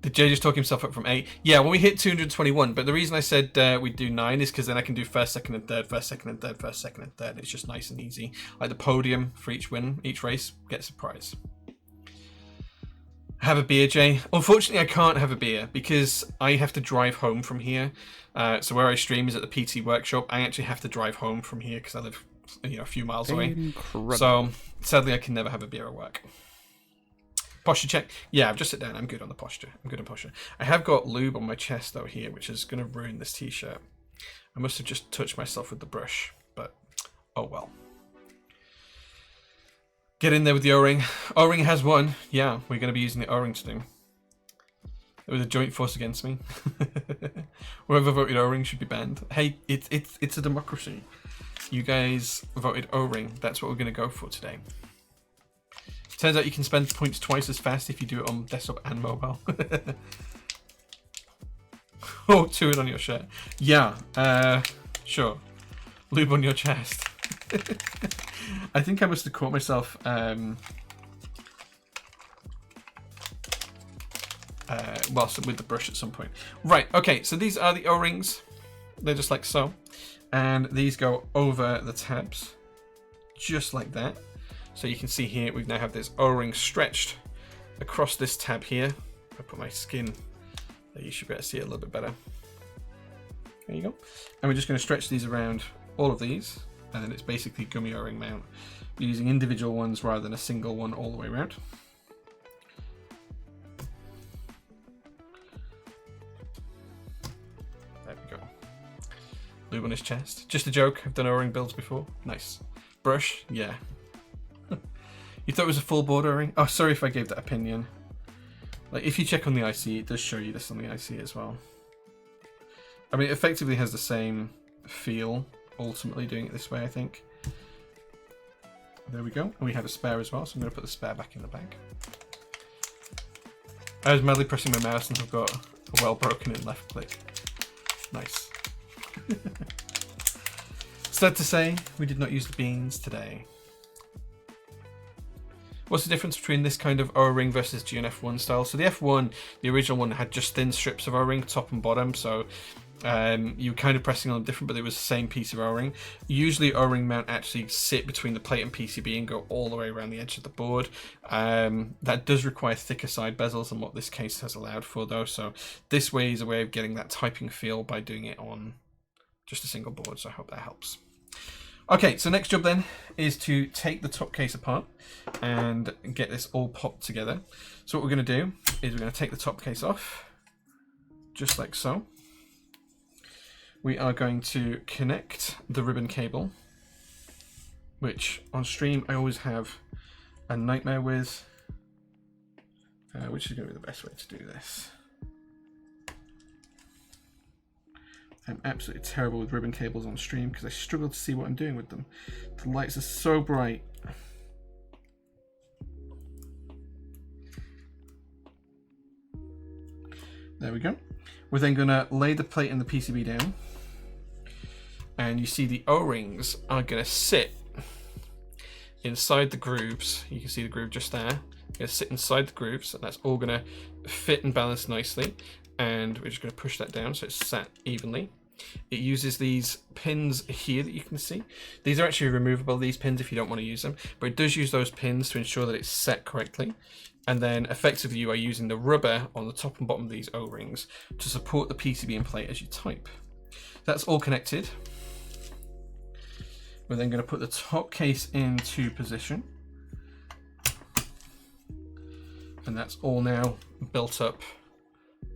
Did Jay just talk himself up from 8? Yeah, well, we hit 221, but the reason I said we'd do 9 is because then I can do first, second, and third, first, second, and third, first, second, and third. It's just nice and easy. Like the podium for each win, each race gets a prize. Have a beer, Jay. Unfortunately, I can't have a beer because I have to drive home from here. So where I stream is at the PT workshop. I actually have to drive home from here because I live, a few miles away. Incredible. So sadly, I can never have a beer at work. Posture check. Yeah, I've just sit down. I'm good on the posture. I'm good on posture. I have got lube on my chest though here, which is going to ruin this t-shirt. I must have just touched myself with the brush, but oh well. Get in there with the O-ring. O-ring has won. Yeah, we're going to be using the O-ring today. There was a joint force against me. Whoever voted O-ring should be banned. Hey, it's a democracy. You guys voted O-ring. That's what we're going to go for today. Turns out you can spend points twice as fast if you do it on desktop and mobile. Oh, 2 it on your shirt. Yeah, sure. Lube on your chest. I think I must have caught myself whilst with the brush at some point. Right, okay, so these are the O-rings. They're just like so. And these go over the tabs, just like that. So you can see here, we now have this O-ring stretched across this tab here. If I put my skin, you should be able to see it a little bit better. There you go. And we're just going to stretch these around all of these. And then it's basically gummy O-ring mount. We're using individual ones rather than a single one all the way around. There we go. Lube on his chest. Just a joke. I've done O-ring builds before. Nice. Brush. Yeah. You thought it was a full board O-ring? Oh, sorry if I gave that opinion. Like, if you check on the IC, it does show you this on the IC as well. I mean, it effectively has the same feel, ultimately doing it this way, I think. There we go. And we have a spare as well, so I'm going to put the spare back in the bag. I was madly pressing my mouse and I've got a well broken in left click. Nice. Sad to say, we did not use the beans today. What's the difference between this kind of O-ring versus GNF1 style? So the F1, the original one, had just thin strips of O-ring, top and bottom, so you were kind of pressing on them different, but it was the same piece of O-ring. Usually O-ring mount actually sit between the plate and PCB and go all the way around the edge of the board. That does require thicker side bezels than what this case has allowed for though, so this way is a way of getting that typing feel by doing it on just a single board, so I hope that helps. Okay, so next job then is to take the top case apart and get this all popped together. So what we're going to do is we're going to take the top case off, just like so. We are going to connect the ribbon cable, which on stream I always have a nightmare with, which is going to be the best way to do this. I'm absolutely terrible with ribbon cables on stream because I struggle to see what I'm doing with them. The lights are so bright. There we go. We're then going to lay the plate and the PCB down. And you see the O-rings are going to sit inside the grooves. You can see the groove just there. They're going to sit inside the grooves, and that's all going to fit and balance nicely. And we're just going to push that down so it's sat evenly. It uses these pins here that you can see. These are actually removable, these pins, if you don't want to use them, but it does use those pins to ensure that it's set correctly. And then effectively you are using the rubber on the top and bottom of these O-rings to support the PCB and plate as you type. That's all connected. We're then going to put the top case into position. And that's all now built up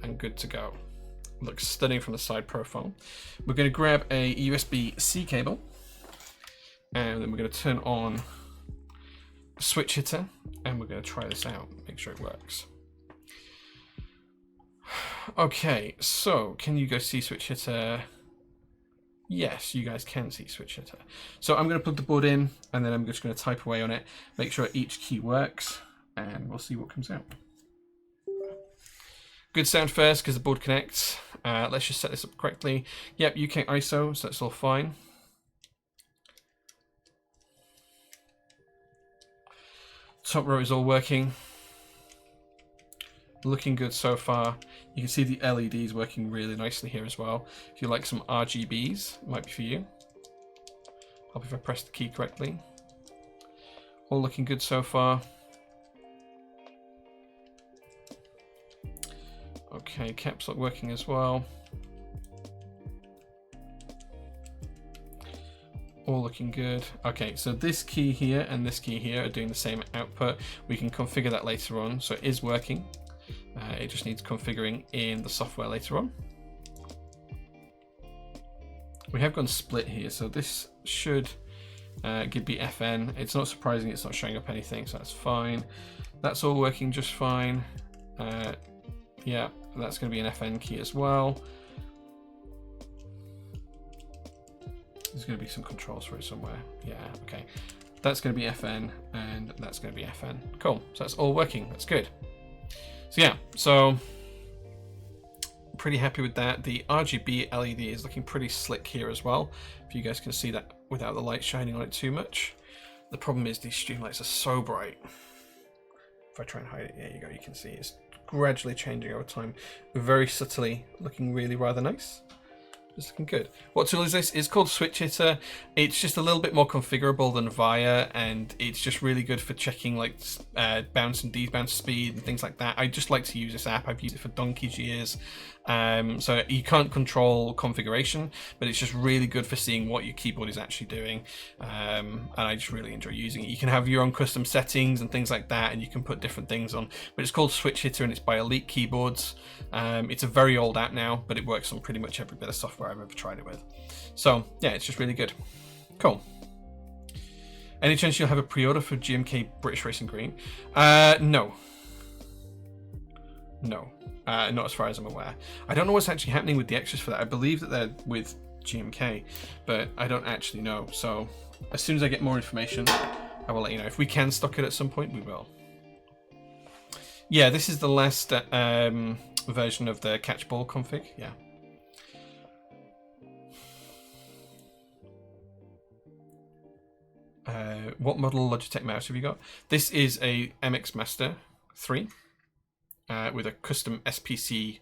and good to go. Looks stunning from the side profile. We're going to grab a USB-C cable and then we're going to turn on a switch hitter and we're going to try this out, make sure it works. Okay, so can you guys see switch hitter? Yes, you guys can see switch hitter. So I'm going to plug the board in and then I'm just going to type away on it, make sure each key works, and we'll see what comes out. Good sound first because the board connects. Let's just set this up correctly. Yep, UK ISO, so that's all fine. Top row is all working. Looking good so far. You can see the LEDs working really nicely here as well. If you like some RGBs, it might be for you. Hope if I press the key correctly. All looking good so far. Okay, caps lock working as well. All looking good. Okay, so this key here and this key here are doing the same output. We can configure that later on, so it is working. It just needs configuring in the software later on. We have gone split here, so this should give me FN. It's not surprising it's not showing up anything, so that's fine. That's all working just fine. Yeah, that's going to be an FN key as well. There's going to be some controls for it somewhere. Yeah, okay. That's going to be FN, and that's going to be FN. Cool, so that's all working. That's good. So yeah, so pretty happy with that. The RGB LED is looking pretty slick here as well. If you guys can see that without the light shining on it too much. The problem is these streamlights are so bright. If I try and hide it, there you go, you can see it's gradually changing over time, very subtly, looking really rather nice. It's looking good. What tool is this? It's called Switch Hitter. It's just a little bit more configurable than Via, and it's just really good for checking like bounce and debounce speed and things like that. I just like to use this app. I've used it for donkey's years. So you can't control configuration, but it's just really good for seeing what your keyboard is actually doing. And I just really enjoy using it. You can have your own custom settings and things like that, and you can put different things on. But it's called Switch Hitter, and it's by Elite Keyboards. It's a very old app now, but it works on pretty much every bit of software I've ever tried it with. So yeah, it's just really good. Cool. Any chance you'll have a pre-order for GMK British Racing Green? No. No. Not as far as I'm aware. I don't know what's actually happening with the extras for that. I believe that they're with GMK, but I don't actually know. So as soon as I get more information, I will let you know. If we can stock it at some point, we will. Yeah, this is the last version of the catch ball config. Yeah. What model Logitech mouse have you got? This is a MX Master 3 with a custom SPC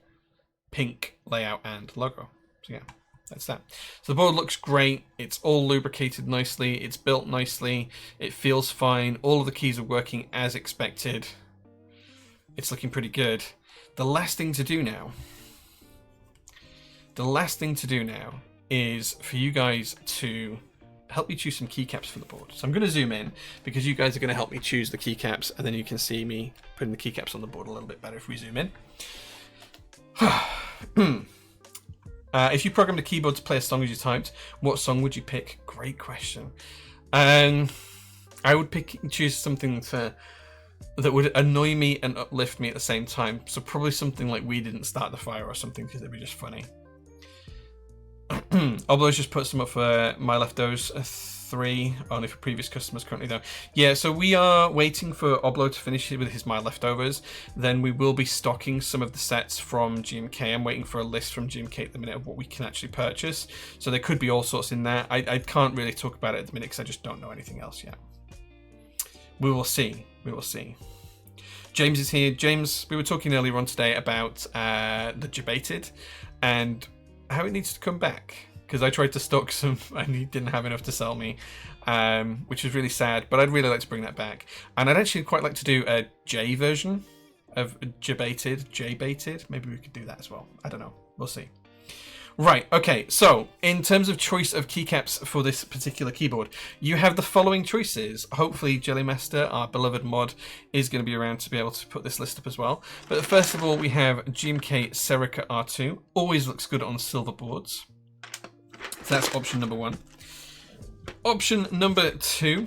pink layout and logo. So yeah, that's that. So the board looks great. It's all lubricated nicely. It's built nicely. It feels fine. All of the keys are working as expected. It's looking pretty good. The last thing to do now is for you guys to help me choose some keycaps for the board. So I'm going to zoom in because you guys are going to help me choose the keycaps, and then you can see me putting the keycaps on the board a little bit better if we zoom in. If you programmed a keyboard to play a song as you typed, what song would you pick? Great question. I would choose something that would annoy me and uplift me at the same time. So probably something like We Didn't Start the Fire or something, because it'd be just funny. Oblo's just put some up for My Leftovers 3, only for previous customers currently though. Yeah, so we are waiting for Oblo to finish with his My Leftovers. Then we will be stocking some of the sets from GMK. I'm waiting for a list from GMK at the minute of what we can actually purchase. So there could be all sorts in there. I can't really talk about it at the minute because I just don't know anything else yet. We will see. We will see. James is here. James, we were talking earlier on today about the Debated and how it needs to come back, because I tried to stock some and he didn't have enough to sell me, which is really sad, but I'd really like to bring that back. And I'd actually quite like to do a J version of J-baited. Maybe we could do that as well. I don't know. We'll see. Right, okay, so in terms of choice of keycaps for this particular keyboard, you have the following choices. Hopefully Jellymaster, our beloved mod, is going to be around to be able to put this list up as well. But first of all, we have GMK Serica R2. Always looks good on silver boards. So that's option number 1. Option number 2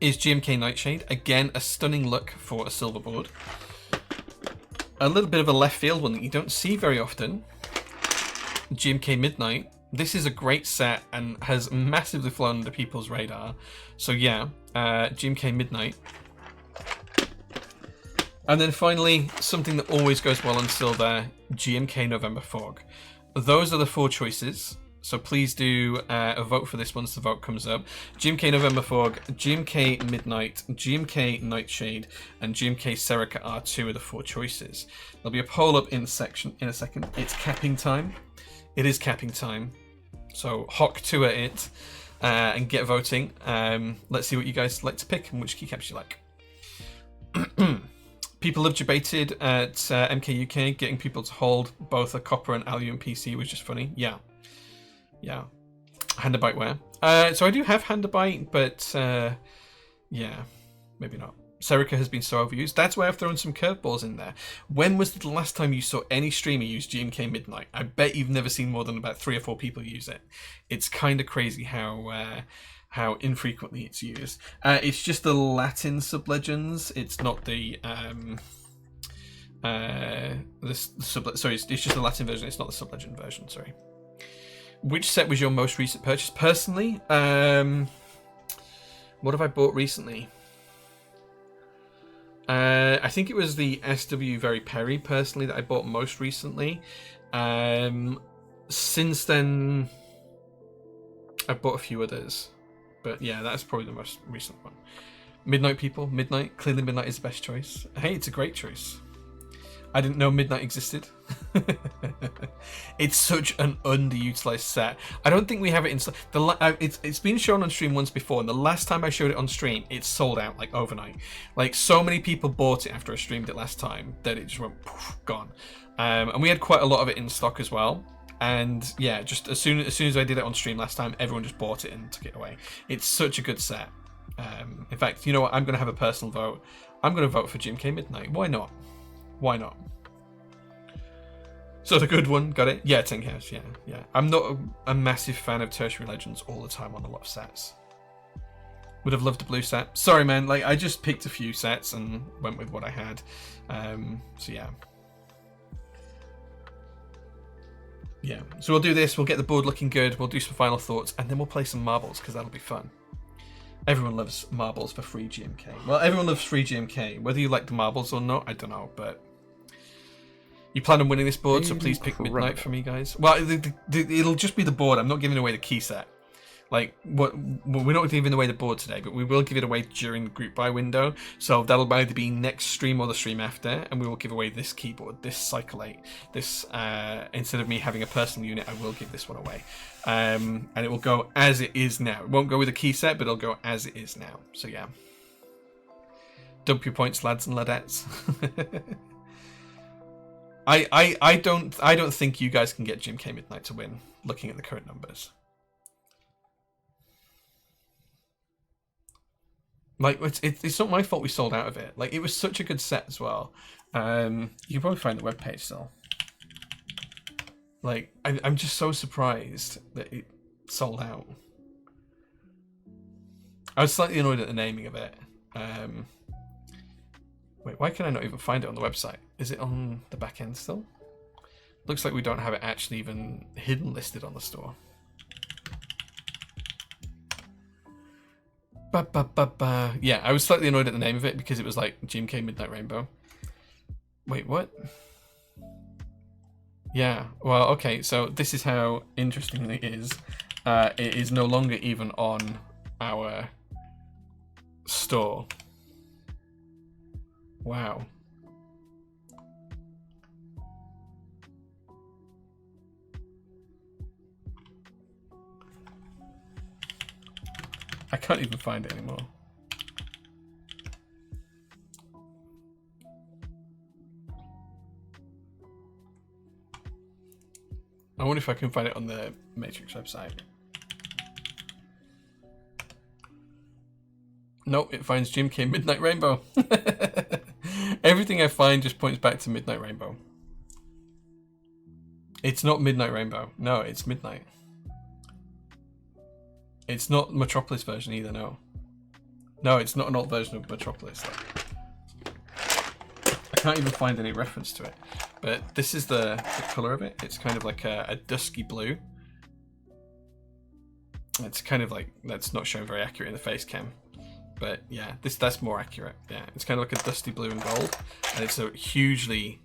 is GMK Nightshade. Again, a stunning look for a silver board. A little bit of a left field one that you don't see very often. GMK Midnight. This is a great set and has massively flown under people's radar. So yeah, GMK Midnight. And then finally, something that always goes well on Silver, GMK November Fog. Those are the 4 choices. So please do vote for this once the vote comes up. GMK November Fog, GMK Midnight, GMK Nightshade, and GMK Serica are 2 of the 4 choices. There'll be a poll up in a second. It's capping time. It is capping time. So hock to it and get voting. Let's see what you guys like to pick and which keycaps you like. People have debated at MKUK, getting people to hold both a copper and aluminium PC was just funny. Yeah. Handabite wear. So I do have Handabite, but yeah, maybe not. Serica has been so overused. That's why I've thrown some curveballs in there. When was the last time you saw any streamer use GMK Midnight? I bet you've never seen more than about 3 or 4 people use it. It's kind of crazy how infrequently it's used. It's just the Latin sublegends. It's not the sorry, it's just the Latin version. It's not the sublegend version. Sorry. Which set was your most recent purchase? Personally, what have I bought recently? I think it was the SW Very Perry, personally, that I bought most recently. Since then, I've bought a few others. But yeah, that's probably the most recent one. Midnight people, Midnight. Clearly Midnight is the best choice. Hey, it's a great choice. I didn't know Midnight existed. It's such an underutilized set. I don't think we have it in... It's been shown on stream once before, and the last time I showed it on stream, it sold out like overnight. Like, so many people bought it after I streamed it last time that it just went poof, gone. And we had quite a lot of it in stock as well. And yeah, just as soon as I did it on stream last time, everyone just bought it and took it away. It's such a good set. In fact, you know what? I'm going to have a personal vote. I'm going to vote for GMK Midnight. Why not? Why not? So the good one, got it? Yeah, 10 cash, yeah. I'm not a massive fan of Tertiary Legends all the time on a lot of sets. Would have loved a blue set. Sorry, man. Like, I just picked a few sets and went with what I had. So yeah. Yeah, so we'll do this, we'll get the board looking good, we'll do some final thoughts, and then we'll play some marbles, because that'll be fun. Everyone loves marbles for free GMK. Well, everyone loves free GMK. Whether you like the marbles or not, I don't know, but... You plan on winning this board, so please pick Midnight for me, guys. Well, it'll just be the board, I'm not giving away the key set. Like, we're not giving away the board today, but we will give it away during the group buy window. So that'll either be next stream or the stream after, and we will give away this keyboard, this Cycle 8. This, instead of me having a personal unit, I will give this one away. And it will go as it is now. It won't go with a key set, but it'll go as it is now. So yeah. Dump your points, lads and ladettes. I don't think you guys can get GMK Midnight to win, looking at the current numbers. Like, it's not my fault we sold out of it. Like, it was such a good set as well. You can probably find the webpage still. Like, I'm just so surprised that it sold out. I was slightly annoyed at the naming of it. Wait, why can I not even find it on the website? Is it on the back end still? Looks like we don't have it actually even hidden listed on the store. Yeah, I was slightly annoyed at the name of it because it was like GMK Midnight Rainbow. Wait, what? Yeah, well, okay, so this is how interesting it is. It is no longer even on our store. Wow. I can't even find it anymore. I wonder if I can find it on the Matrix website. Nope, it finds GMK Midnight Rainbow. Everything I find just points back to Midnight Rainbow. It's not Midnight Rainbow. No, it's Midnight. It's not Metropolis version either, no. No, it's not an alt version of Metropolis. I can't even find any reference to it. But this is the colour of it. It's kind of like a dusky blue. It's kind of like, that's not shown very accurate in the face cam. But yeah, that's more accurate. Yeah, it's kind of like a dusty blue and gold, and it's a hugely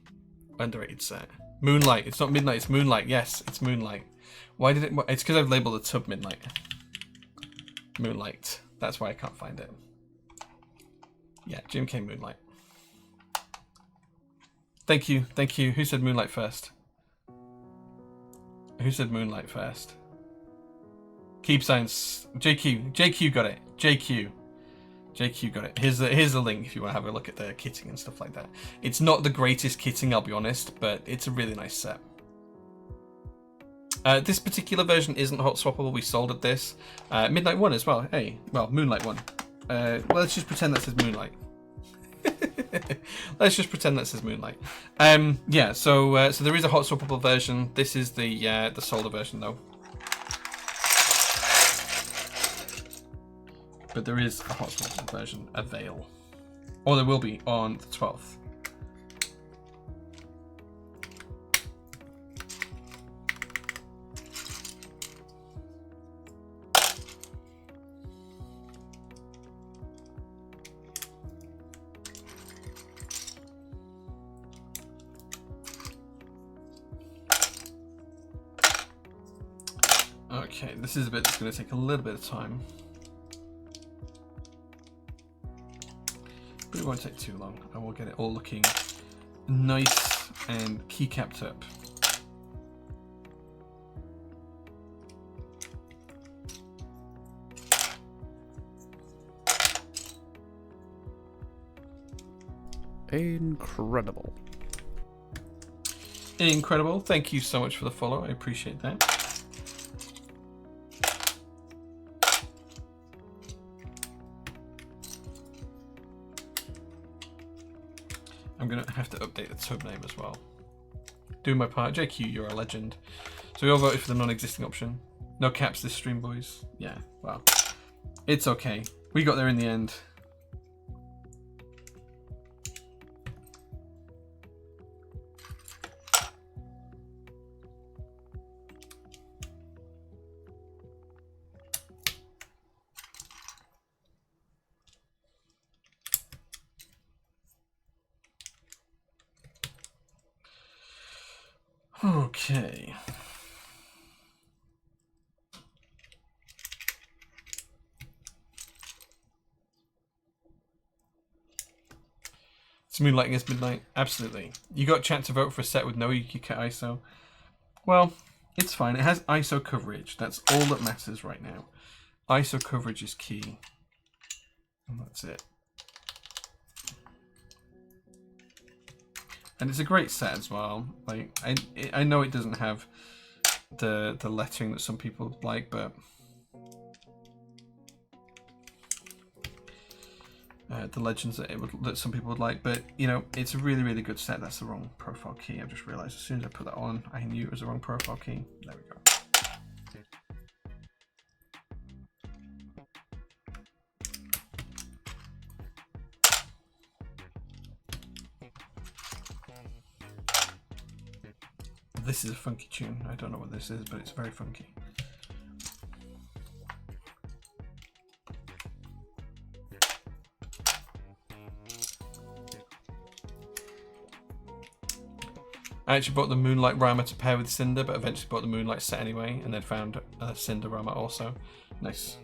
underrated set. Moonlight. It's not midnight. It's moonlight. Yes, it's moonlight. Why did it? It's because I've labeled the tub midnight. Moonlight. That's why I can't find it. Yeah, Jim K. Moonlight. Thank you. Thank you. Who said moonlight first? Who said moonlight first? Keep science. JQ. JQ got it. JQ. JQ got it. Here's the link if you want to have a look at the kitting and stuff like that. It's not the greatest kitting, I'll be honest, but it's a really nice set. This particular version isn't hot swappable. We sold at this. Midnight 1 as well. Hey, well, Moonlight 1. Well, let's just pretend that says Moonlight. Let's just pretend that says Moonlight. Yeah, so there is a hot swappable version. This is the solder version though. But there is a hot swappable version available. Or there will be on the 12th. Okay, this is a bit that's going to take a little bit of time. But it won't take too long. I will get it all looking nice and keycapped up. Incredible. Incredible. Thank you so much for the follow. I appreciate that. I'm going to have to update the tub name as well. Do my part. JQ, you're a legend. So we all voted for the non-existing option. No caps this stream, boys. Yeah, well, it's okay. We got there in the end. Okay. It's moonlighting is midnight. Absolutely. You got a chance to vote for a set with no UKit ISO. Well, it's fine. It has ISO coverage. That's all that matters right now. ISO coverage is key. And that's it. And it's a great set as well. Like I know it doesn't have the lettering that some people like, but the legends that some people would like. But you know, it's a really, really good set. That's the wrong profile key. I've just realised as soon as I put that on, I knew it was the wrong profile key. There we go. This is a funky tune. I don't know what this is, but it's very funky. I actually bought the Moonlight Rama to pair with Cinder, but eventually bought the Moonlight set anyway, and then found Cinder Rama also. Nice.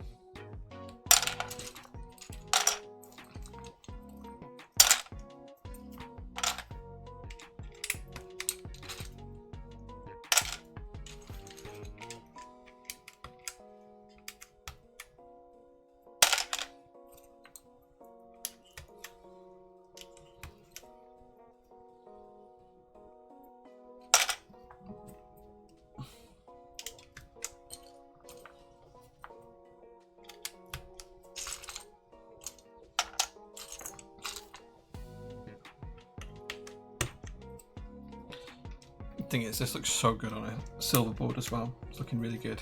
Thing is, this looks so good on a silver board as well. It's looking really good.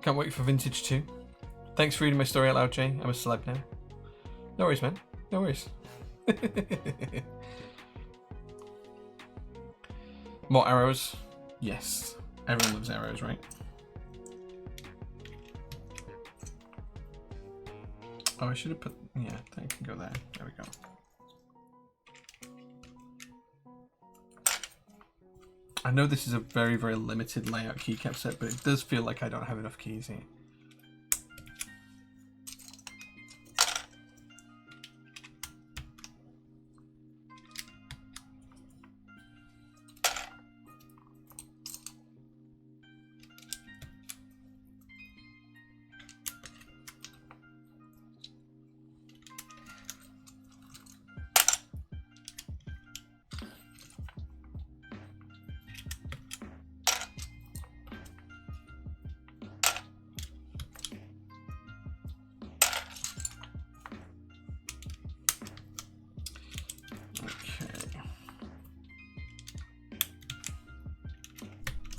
Can't wait for Vintage 2. Thanks for reading my story out loud, Jay. I'm a celeb now. No worries, man. No worries. More arrows? Yes. Everyone loves arrows, right? Oh, I should have put... Yeah, that can go there. There we go. I know this is a very, very limited layout keycap set, but it does feel like I don't have enough keys here.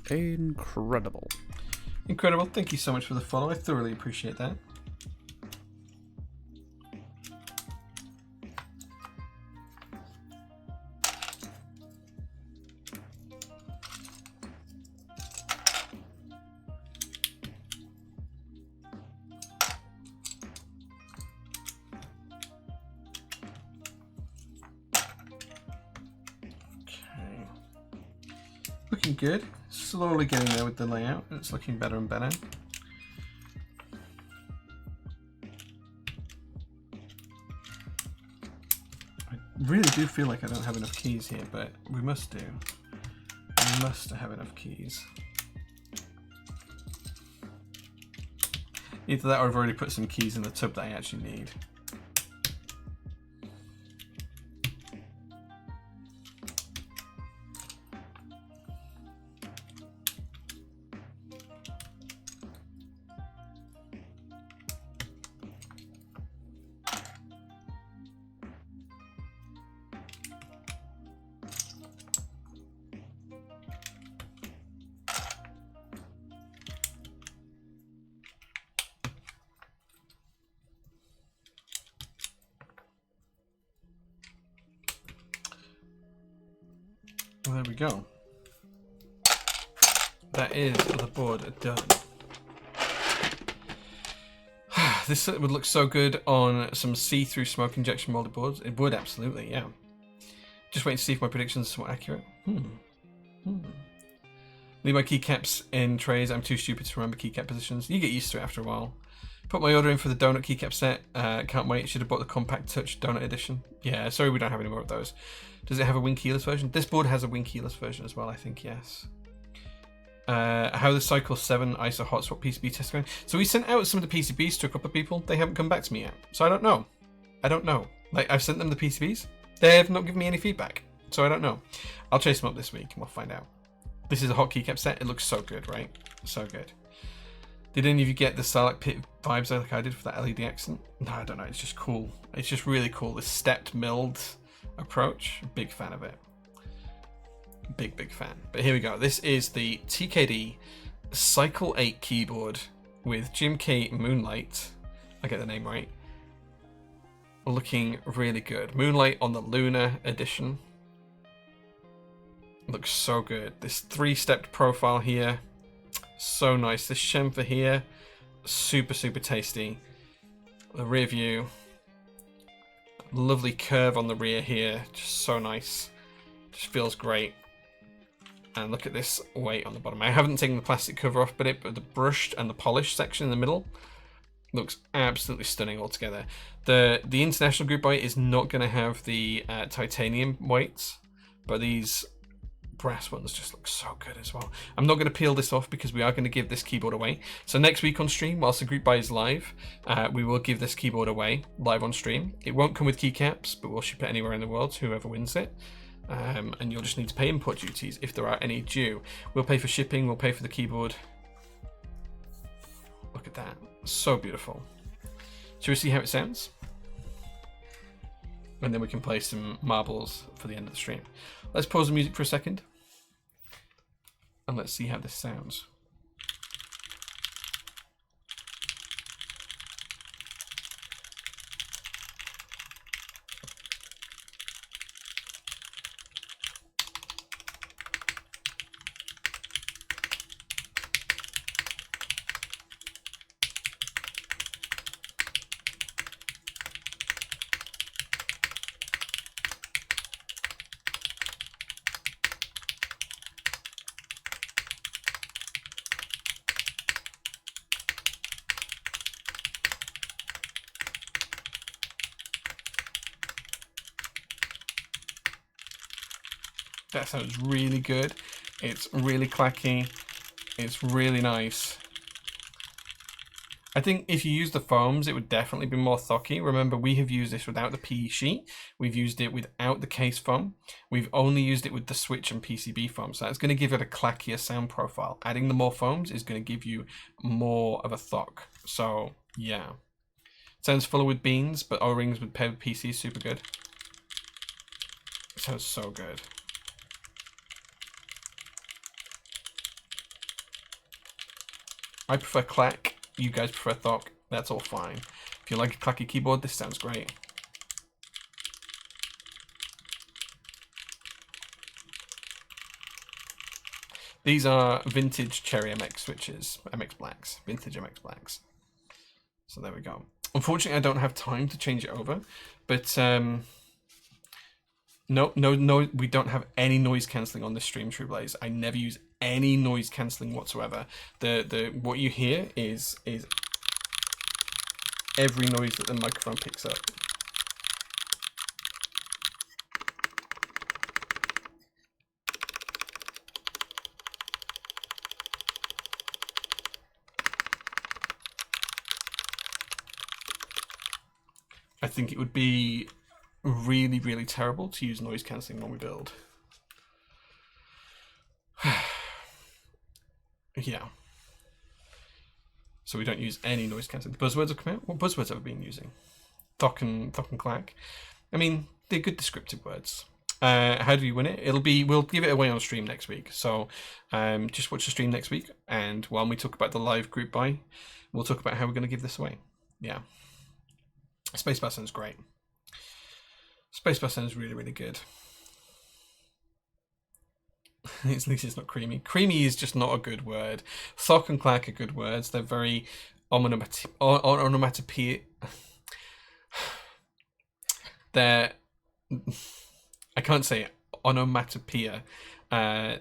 Incredible. Incredible. Thank you so much for the follow. I thoroughly appreciate that. Okay. Looking good. Slowly getting there with the layout. It's looking better and better. I really do feel like I don't have enough keys here, but we must do. We must have enough keys. Either that or I've already put some keys in the tub that I actually need. Well, there we go. That is the board done. This would look so good on some see-through smoke injection molded boards. It would, absolutely, yeah. Just waiting to see if my predictions are somewhat accurate. Leave my keycaps in trays. I'm too stupid to remember keycap positions. You get used to it after a while. Put my order in for the donut keycap set. Can't wait. Should have bought the compact touch donut edition. Yeah, sorry we don't have any more of those. Does it have a wing keyless version? This board has a wing keyless version as well, I think, yes. How the Cycle 7 ISO hotspot PCB test going? So we sent out some of the PCBs to a couple of people. They haven't come back to me yet. So I don't know. I don't know. Like, I've sent them the PCBs. They have not given me any feedback. So I don't know. I'll chase them up this week and we'll find out. This is a hot keycap set. It looks so good, right? So good. Did any of you get the Sarlacc pit vibes like I did for that LED accent? No, I don't know. It's just cool. It's just really cool. This stepped milled approach. Big fan of it. Big fan. But here we go. This is the TKD Cycle 8 keyboard with Jim K Moonlight. I get the name right. Looking really good. Moonlight on the Lunar edition. Looks so good. This 3-stepped profile here. So nice. This chamfer here. Super tasty. The rear view. Lovely curve on the rear here. Just so nice. Just feels great. And look at this weight on the bottom. I haven't taken the plastic cover off, but the brushed and the polished section in the middle looks absolutely stunning altogether. The international group weight is not going to have the titanium weights, but these brass ones just look so good as well. I'm not going to peel this off because we are going to give this keyboard away. So next week on stream, whilst the group buy is live, we will give this keyboard away live on stream. It won't come with keycaps, but we'll ship it anywhere in the world to whoever wins it. And you'll just need to pay import duties if there are any due. We'll pay for shipping, we'll pay for the keyboard. Look at that. So beautiful. Shall we see how it sounds? And then we can play some marbles for the end of the stream. Let's pause the music for a second. And let's see how this sounds. That sounds really good. It's really clacky. It's really nice. I think if you use the foams, it would definitely be more thocky. Remember, we have used this without the PE sheet. We've used it without the case foam. We've only used it with the switch and PCB foam. So that's going to give it a clackier sound profile. Adding the more foams is going to give you more of a thock. So, yeah. Sounds fuller with beans, but O-rings with paired with PC is super good. It sounds so good. I prefer clack. You guys prefer thock. That's all fine. If you like a clacky keyboard, this sounds great. These are vintage Cherry MX switches, MX Blacks, vintage MX Blacks. So there we go. Unfortunately, I don't have time to change it over, but no, we don't have any noise cancelling on this stream, True Blaze. I never use any noise cancelling whatsoever. What you hear is every noise that the microphone picks up. I think it would be really, really terrible to use noise cancelling when we build. Yeah. So we don't use any noise cancelling. The buzzwords have come out. What buzzwords have we been using? Thock and clack. I mean, they're good descriptive words. How do you win it? We'll give it away on stream next week. So just watch the stream next week, and when we talk about the live group buy, we'll talk about how we're going to give this away. Yeah. Spacebar sounds great. Spacebar sounds really, really good. At least it's not creamy. Creamy is just not a good word. Thock and clack are good words. They're very onomatopoeia. They're, I can't say it, onomatopoeia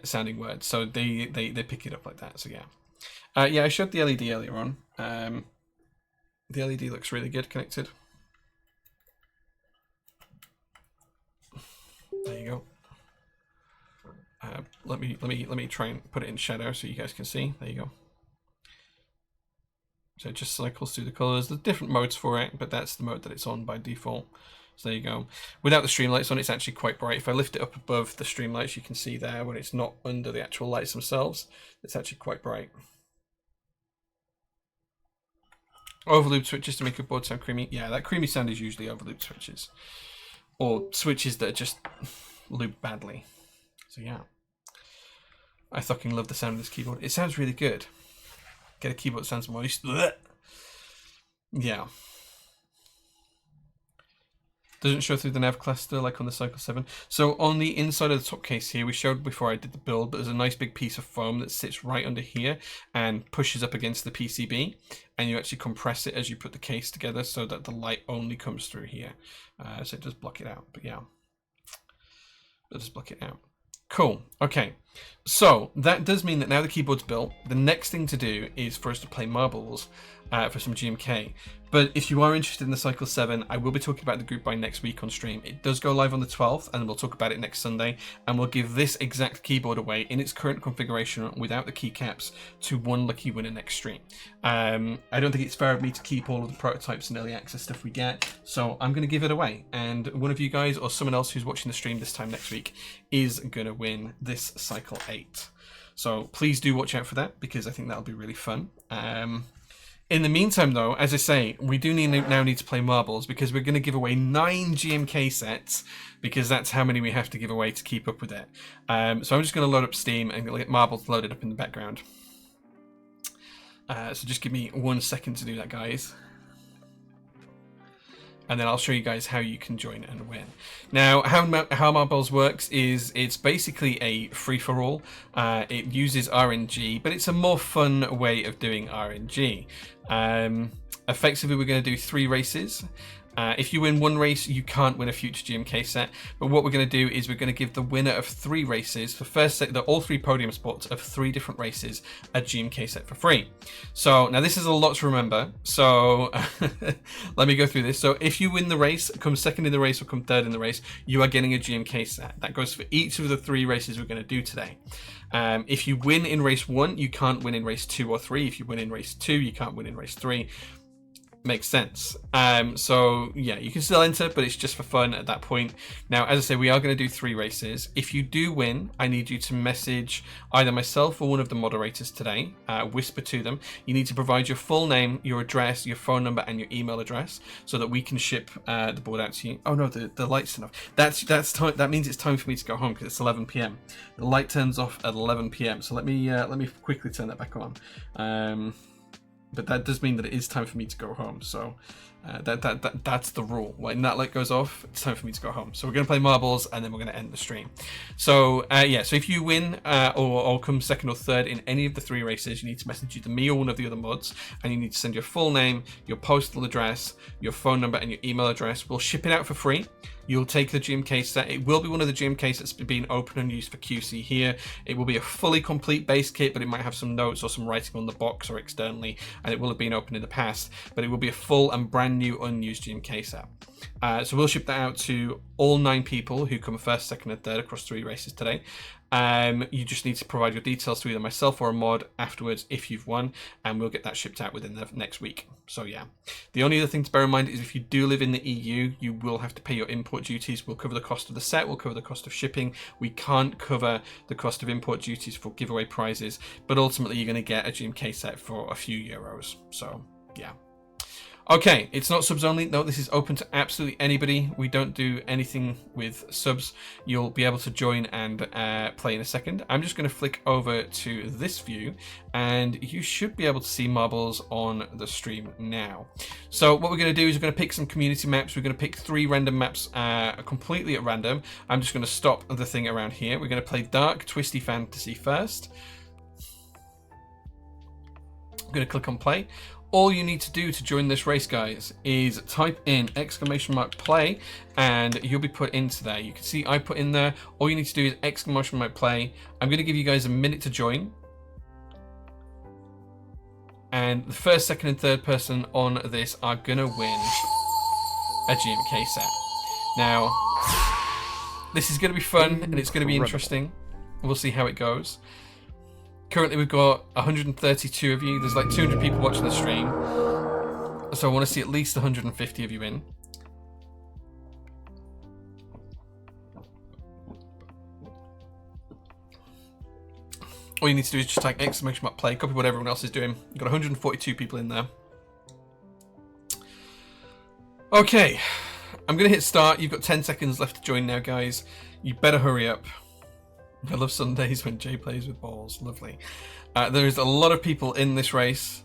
sounding words. So they pick it up like that. So yeah. Yeah, I showed the LED earlier on. The LED looks really good connected. There you go. Let me try and put it in shadow so you guys can see. There you go. So it just cycles through the colors. There's different modes for it, but that's the mode that it's on by default. So there you go. Without the streamlights on, it's actually quite bright. If I lift it up above the streamlights, you can see there when it's not under the actual lights themselves, it's actually quite bright. Overloop switches to make your board sound creamy. Yeah, that creamy sound is usually overloop switches. Or switches that are just looped badly. So yeah. I fucking love the sound of this keyboard. It sounds really good. Get a keyboard that sounds moist. Yeah. Doesn't show through the nav cluster like on the Cycle 7. So on the inside of the top case here, we showed before I did the build, but there's a nice big piece of foam that sits right under here and pushes up against the PCB, and you actually compress it as you put the case together so that the light only comes through here. So it does block it out, but yeah. It does block it out. Cool. Okay. So that does mean that now the keyboard's built, the next thing to do is for us to play marbles for some GMK. But if you are interested in the Cycle 7, I will be talking about the group buy next week on stream. It does go live on the 12th, and we'll talk about it next Sunday. And we'll give this exact keyboard away in its current configuration without the keycaps to one lucky winner next stream. I don't think it's fair of me to keep all of the prototypes and early access stuff we get, so I'm going to give it away. And one of you guys or someone else who's watching the stream this time next week is going to win this Cycle 8. So please do watch out for that, because I think that'll be really fun. In the meantime, though, as I say, we do now need to play marbles, because we're going to give away 9 GMK sets, because that's how many we have to give away to keep up with it. So I'm just going to load up Steam and get marbles loaded up in the background. So just give me 1 second to do that, guys. And then I'll show you guys how you can join and win. Now, how Marbles works is it's basically a free-for-all. It uses RNG, but it's a more fun way of doing RNG. effectively we're going to do 3 races. If you win 1 race, you can't win a future GMK set. But what we're going to do is we're going to give the winner of 3 races, for first set, all 3 podium spots of 3 different races, a GMK set for free. So now this is a lot to remember. So let me go through this. So if you win the race, come second in the race or come third in the race, you are getting a GMK set. That goes for each of the 3 races we're going to do today. If you win in race 1, you can't win in race 2 or 3. If you win in race 2, you can't win in race 3. Makes sense. So yeah, you can still enter, but it's just for fun at that point. Now, as I say, we are going to do 3 races. If you do win, I need you to message either myself or one of the moderators today. Whisper to them. You need to provide your full name, your address, your phone number, and your email address, so that we can ship the board out to you. Oh no, the light's enough. That's time. That means it's time for me to go home because it's 11 p.m. The light turns off at 11 p.m. So let me quickly turn that back on. But that does mean that it is time for me to go home. So that's the rule. When that light goes off, it's time for me to go home. So we're going to play marbles and then we're going to end the stream. So yeah, so if you win or come second or third in any of the 3 races, you need to message either me or one of the other mods, and you need to send your full name, your postal address, your phone number, and your email address. We'll ship it out for free. You'll take the GMK set. It will be one of the GMKs that's been open and used for QC here. It will be a fully complete base kit, but it might have some notes or some writing on the box or externally, and it will have been open in the past, but it will be a full and brand new unused GMK set. So we'll ship that out to all 9 people who come first, second, and third across 3 races today. You just need to provide your details to either myself or a mod afterwards if you've won, and we'll get that shipped out within the next week. So yeah, the only other thing to bear in mind is if you do live in the EU, you will have to pay your import duties. We'll cover the cost of the set, we'll cover the cost of shipping. We can't cover the cost of import duties for giveaway prizes, but ultimately you're going to get a GMK set for a few euros. So yeah. Okay, it's not subs only. No, this is open to absolutely anybody. We don't do anything with subs. You'll be able to join and play in a second. I'm just going to flick over to this view, and you should be able to see marbles on the stream now. So what we're going to do is we're going to pick some community maps. We're going to pick 3 random maps completely at random. I'm just going to stop the thing around here. We're going to play Dark Twisty Fantasy first. I'm going to click on play. All you need to do to join this race, guys, is type in !play and you'll be put into there. You can see I put in there. All you need to do is !play. I'm going to give you guys a minute to join. And the first, second, and third person on this are going to win a GMK set. Now, this is going to be fun and it's going to be interesting. We'll see how it goes. Currently we've got 132 of you. There's like 200 people watching the stream. So I want to see at least 150 of you in. All you need to do is just type !play, copy what everyone else is doing. You've got 142 people in there. Okay, I'm going to hit start. You've got 10 seconds left to join now, guys. You better hurry up. I love Sundays when Jay plays with balls. Lovely. There's a lot of people in this race,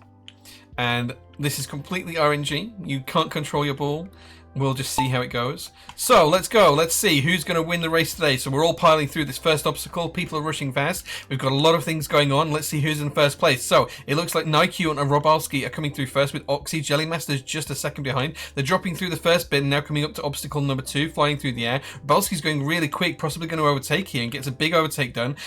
and this is completely RNG. You can't control your ball. We'll just see how it goes. So let's go. Let's see who's going to win the race today. So we're all piling through this first obstacle. People are rushing fast. We've got a lot of things going on. Let's see who's in first place. So it looks like Nike and Robalski are coming through first with Oxy. Jelly Master's just a second behind. They're dropping through the first bit and now coming up to obstacle number 2, flying through the air. Robalski's going really quick, possibly going to overtake here and gets a big overtake done.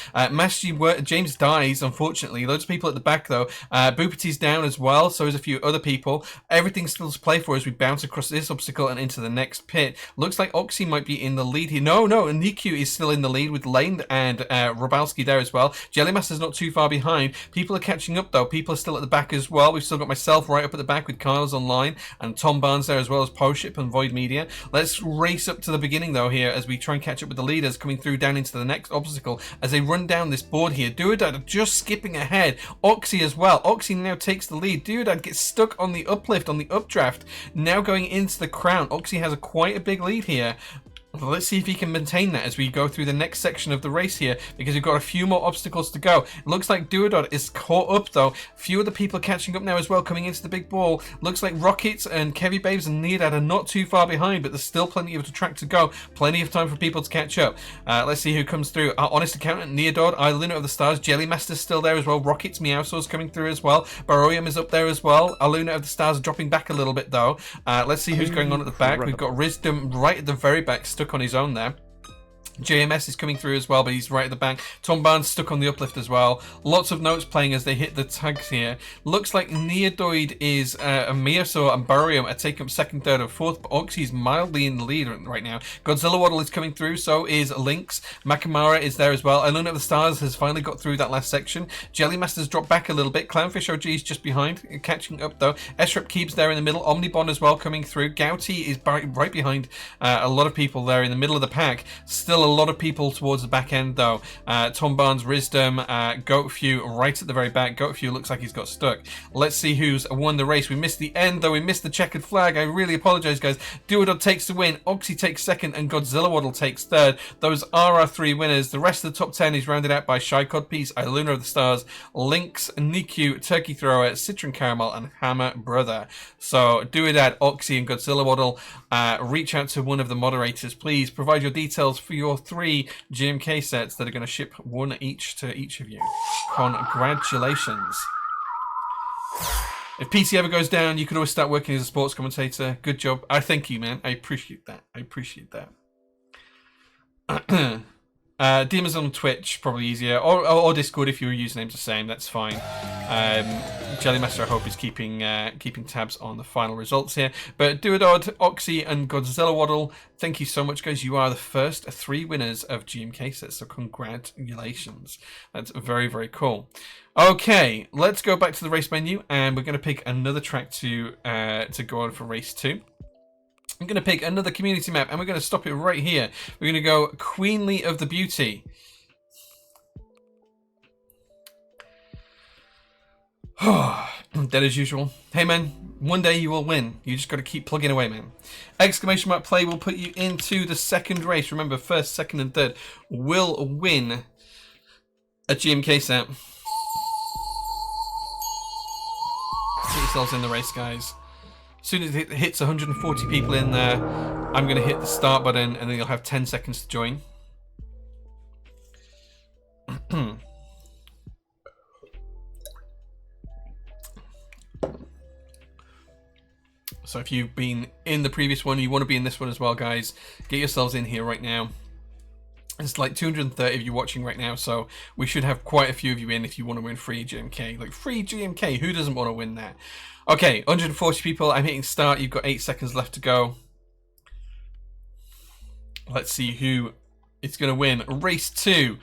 James dies, unfortunately. Loads of people at the back though. Boopati's down as well. So is a few other people. Everything's still to play for as we bounce across this obstacle and into the next pit. Looks like Oxy might be in the lead here. No, Niku is still in the lead with Lane and Robalski there as well. Jellymaster's not too far behind. People are catching up though. People are still at the back as well. We've still got myself right up at the back with Kyle's online and Tom Barnes there as well as Poship and Void Media. Let's race up to the beginning though here as we try and catch up with the leaders coming through down into the next obstacle as they run down this board here. Duodad just skipping ahead. Oxy as well. Oxy now takes the lead. Duodad gets stuck on the uplift, on the updraft. Now going into the crown. Oxy has quite a big lead here. Well, let's see if he can maintain that as we go through the next section of the race here, because we've got a few more obstacles to go. It looks like Duodod is caught up, though. A few other people are catching up now as well, coming into the big ball. Looks like Rockets and Kevy Babes and Neodad are not too far behind, but there's still plenty of the track to go. Plenty of time for people to catch up. Let's see who comes through. Our Honest Accountant, Neodod, Iluna of the Stars, Jellymaster's still there as well. Rockets, Meowsaw's coming through as well. Baroium is up there as well. Iluna of the Stars dropping back a little bit, though. Let's see who's going on at the back. We've got Wisdom right at the very back, stuck on his own there. JMS is coming through as well, but he's right at the back. Tom Barnes stuck on the uplift as well. Lots of notes playing as they hit the tags here. Looks like Neodoid is Meowsaw and Barium are taking up second, third, and fourth, but Oxy's mildly in the lead right now. Godzilla Waddle is coming through, so is Lynx. Makamara is there as well. Iluna of the Stars has finally got through that last section. Jellymaster's dropped back a little bit. Clownfish OG is just behind, catching up though. Esrep Keeps there in the middle. Omnibon as well coming through. Gouty is right behind a lot of people there in the middle of the pack. Still a lot of people towards the back end though. Tom Barnes, Wisdom, Goatfew right at the very back. Goatfew looks like he's got stuck. Let's see who's won the race. We missed the end though. We missed the checkered flag. I really apologize, guys. Duodod takes the win. Oxy takes second and Godzilla Waddle takes third. Those are our three winners. The rest of the top 10 is rounded out by Shy Codpiece, Iluna of the Stars, Lynx, Nikyu, Turkey Thrower, Citron Caramel, and Hammer Brother. So Duodad, Oxy, and Godzilla Waddle, reach out to one of the moderators. Please provide your details for your 3 GMK sets that are going to ship one each to each of you. Congratulations. If PC ever goes down, you can always start working as a sports commentator. Good job. I thank you, man. I appreciate that. I appreciate that. Demons on Twitch, probably easier. Or Discord if your username's the same, that's fine. Jellymaster, I hope, is keeping tabs on the final results here. But Duodod, Oxy, and Godzilla Waddle, thank you so much, guys. You are the first 3 winners of GMK sets, so congratulations. That's very, very cool. Okay, let's go back to the race menu, and we're going to pick another track to go on for race 2. I'm going to pick another community map, and we're going to stop it right here. We're going to go Queenly of the Beauty. Dead as usual. Hey, man, one day you will win. You just got to keep plugging away, man. Exclamation mark play will put you into the second race. Remember, first, second, and third will win a GMK set. Put yourselves in the race, guys. As soon as it hits 140 people in there, I'm going to hit the start button, and then you'll have 10 seconds to join. So if you've been in the previous one, you want to be in this one as well, guys, get yourselves in here right now. It's like 230 of you watching right now, so we should have quite a few of you in if you want to win free GMK. Like, free GMK, who doesn't want to win that? Okay, 140 people, I'm hitting start. You've got 8 seconds left to go. Let's see who is going to win. Race 2,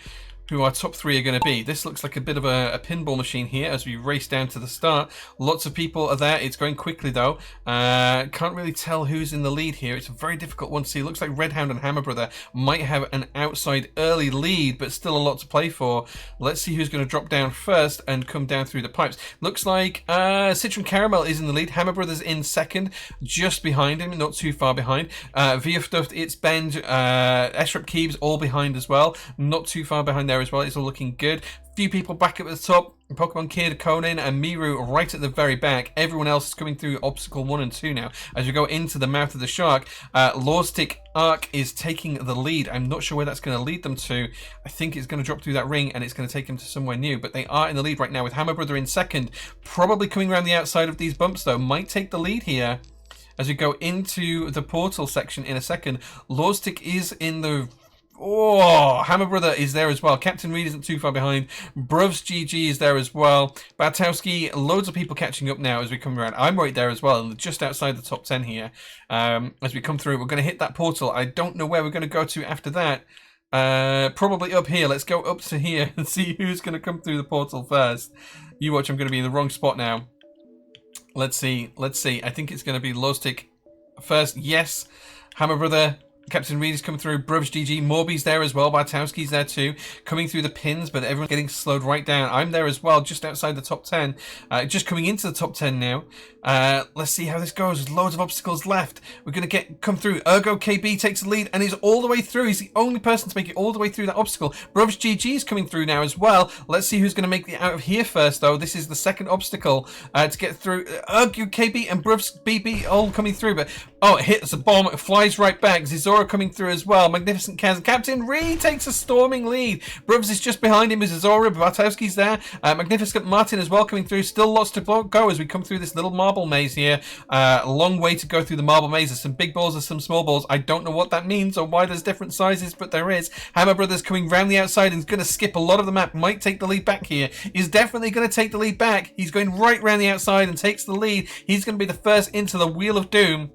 who our top 3 are going to be. This looks like a bit of a pinball machine here as we race down to the start. Lots of people are there. It's going quickly, though. Can't really tell who's in the lead here. It's a very difficult one to see. It looks like Red Hound and Hammer Brother might have an outside early lead, but still a lot to play for. Let's see who's going to drop down first and come down through the pipes. Looks like Citron Caramel is in the lead. Hammer Brother's in second, just behind him, not too far behind. VF It's Benj, Esrep Keeps all behind as well, not too far behind there as well. It's all looking good. Few people back up at the top. Pokemon Kid, Conan, and Miru right at the very back. Everyone else is coming through obstacle 1 and 2 now. As we go into the mouth of the shark, Lawstick Arc is taking the lead. I'm not sure where that's going to lead them to. I think it's going to drop through that ring and it's going to take them to somewhere new. But they are in the lead right now with Hammer Brother in second. Probably coming around the outside of these bumps though. Might take the lead here. As we go into the portal section in a second. Lawstick is in the... Oh, Hammer Brother is there as well. Captain Reed isn't too far behind. Bruvs GG is there as well. Batowski, loads of people catching up now as we come around. I'm right there as well, and just outside the top 10 here. As we come through, we're going to hit that portal. I don't know where we're going to go to after that. Probably up here. Let's go up to here and see who's going to come through the portal first. You watch, I'm going to be in the wrong spot now. Let's see. I think it's going to be Lowstick first. Yes. Hammer Brother Captain Reed is coming through. Bruvs GG. Morby's there as well. Bartowski's there too. Coming through the pins, but everyone's getting slowed right down. I'm there as well, just outside the top 10. Just coming into the top 10 now. Let's see how this goes. There's loads of obstacles left. We're going to come through. Ergo KB takes the lead and is all the way through. He's the only person to make it all the way through that obstacle. Bruvs GG is coming through now as well. Let's see who's going to make it out of here first, though. This is the second obstacle to get through. Ergo KB and Bruvs BB all coming through, but oh, it hits a bomb. It flies right back. Zizora coming through as well. Magnificent Kaz. Captain Reed takes a storming lead. Bruvs is just behind him with Zizora. Bartowski's there. Magnificent Martin as well coming through. Still lots to go as we come through this little marble maze here. A long way to go through the marble maze. There's some big balls, there's some small balls. I don't know what that means or why there's different sizes, but there is. Hammer Brothers coming round the outside and is going to skip a lot of the map. Might take the lead back here. He's definitely going to take the lead back. He's going right round the outside and takes the lead. He's going to be the first into the Wheel of Doom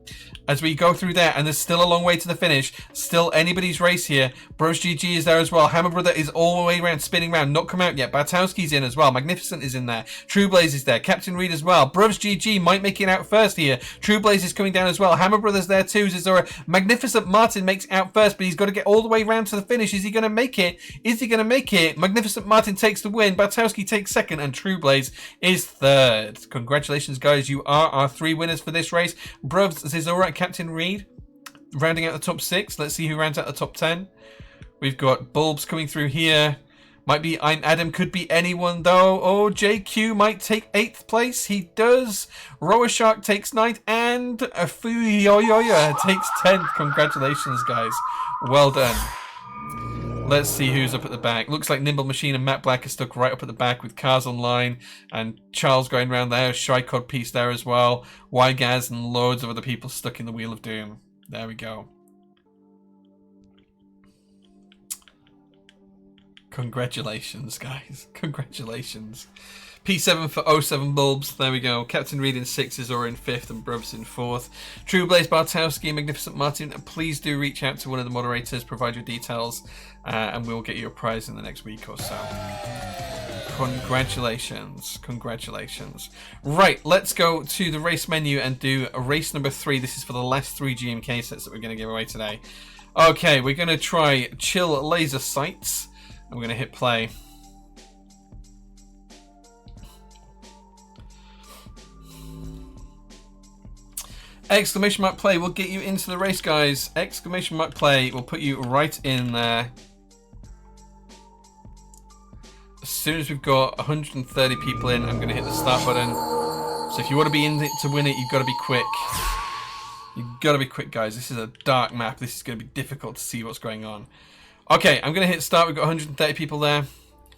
as we go through there, and there's still a long way to the finish. Still anybody's race here. Bros GG is there as well. Hammer Brother is all the way around, spinning around, not come out yet. Bartowski's in as well. Magnificent is in there. True Blaze is there. Captain Reed as well. Bros GG might make it out first here. True Blaze is coming down as well. Hammer Brothers there too. Zizora. Magnificent Martin makes it out first, but he's got to get all the way around to the finish. Is he going to make it? Is he going to make it? Magnificent Martin takes the win. Bartowski takes second, and True Blaze is third. Congratulations, guys. You are our 3 winners for this race. Bruvs, Zizora, Captain Reed. Rounding out the top 6. Let's see who rounds out the top 10. We've got Bulbs coming through here. Might be I'm Adam, could be anyone though. Oh, JQ might take 8th place. He does. Rower Shark takes 9th, and Fuyoyoya takes 10th. Congratulations, guys. Well done. Let's see who's up at the back. Looks like Nimble Machine and Matt Black are stuck right up at the back with Cars Online and Charles going around there. Shy Cod Piece there as well. Wygaz and loads of other people stuck in the Wheel of Doom. There we go. Congratulations, guys. Congratulations. P7 for 07 Bulbs. There we go. Captain Reed in 6th, or in 5th, and Bruvs in 4th. True Blaze, Bartowski, Magnificent Martin. Please do reach out to one of the moderators, provide your details, and we'll get you a prize in the next week or so. Congratulations. Congratulations. Right, let's go to the race menu and do a race number 3. This is for the last 3 GMK sets that we're going to give away today. Okay, we're going to try Chill Laser Sights. I'm going to hit play. Exclamation mark play will get you into the race, guys. Exclamation mark play will put you right in there. As soon as we've got 130 people in, I'm going to hit the start button. So if you want to be in it to win it, you've got to be quick. You've got to be quick, guys. This is a dark map. This is going to be difficult to see what's going on. Okay, I'm going to hit start. We've got 130 people there.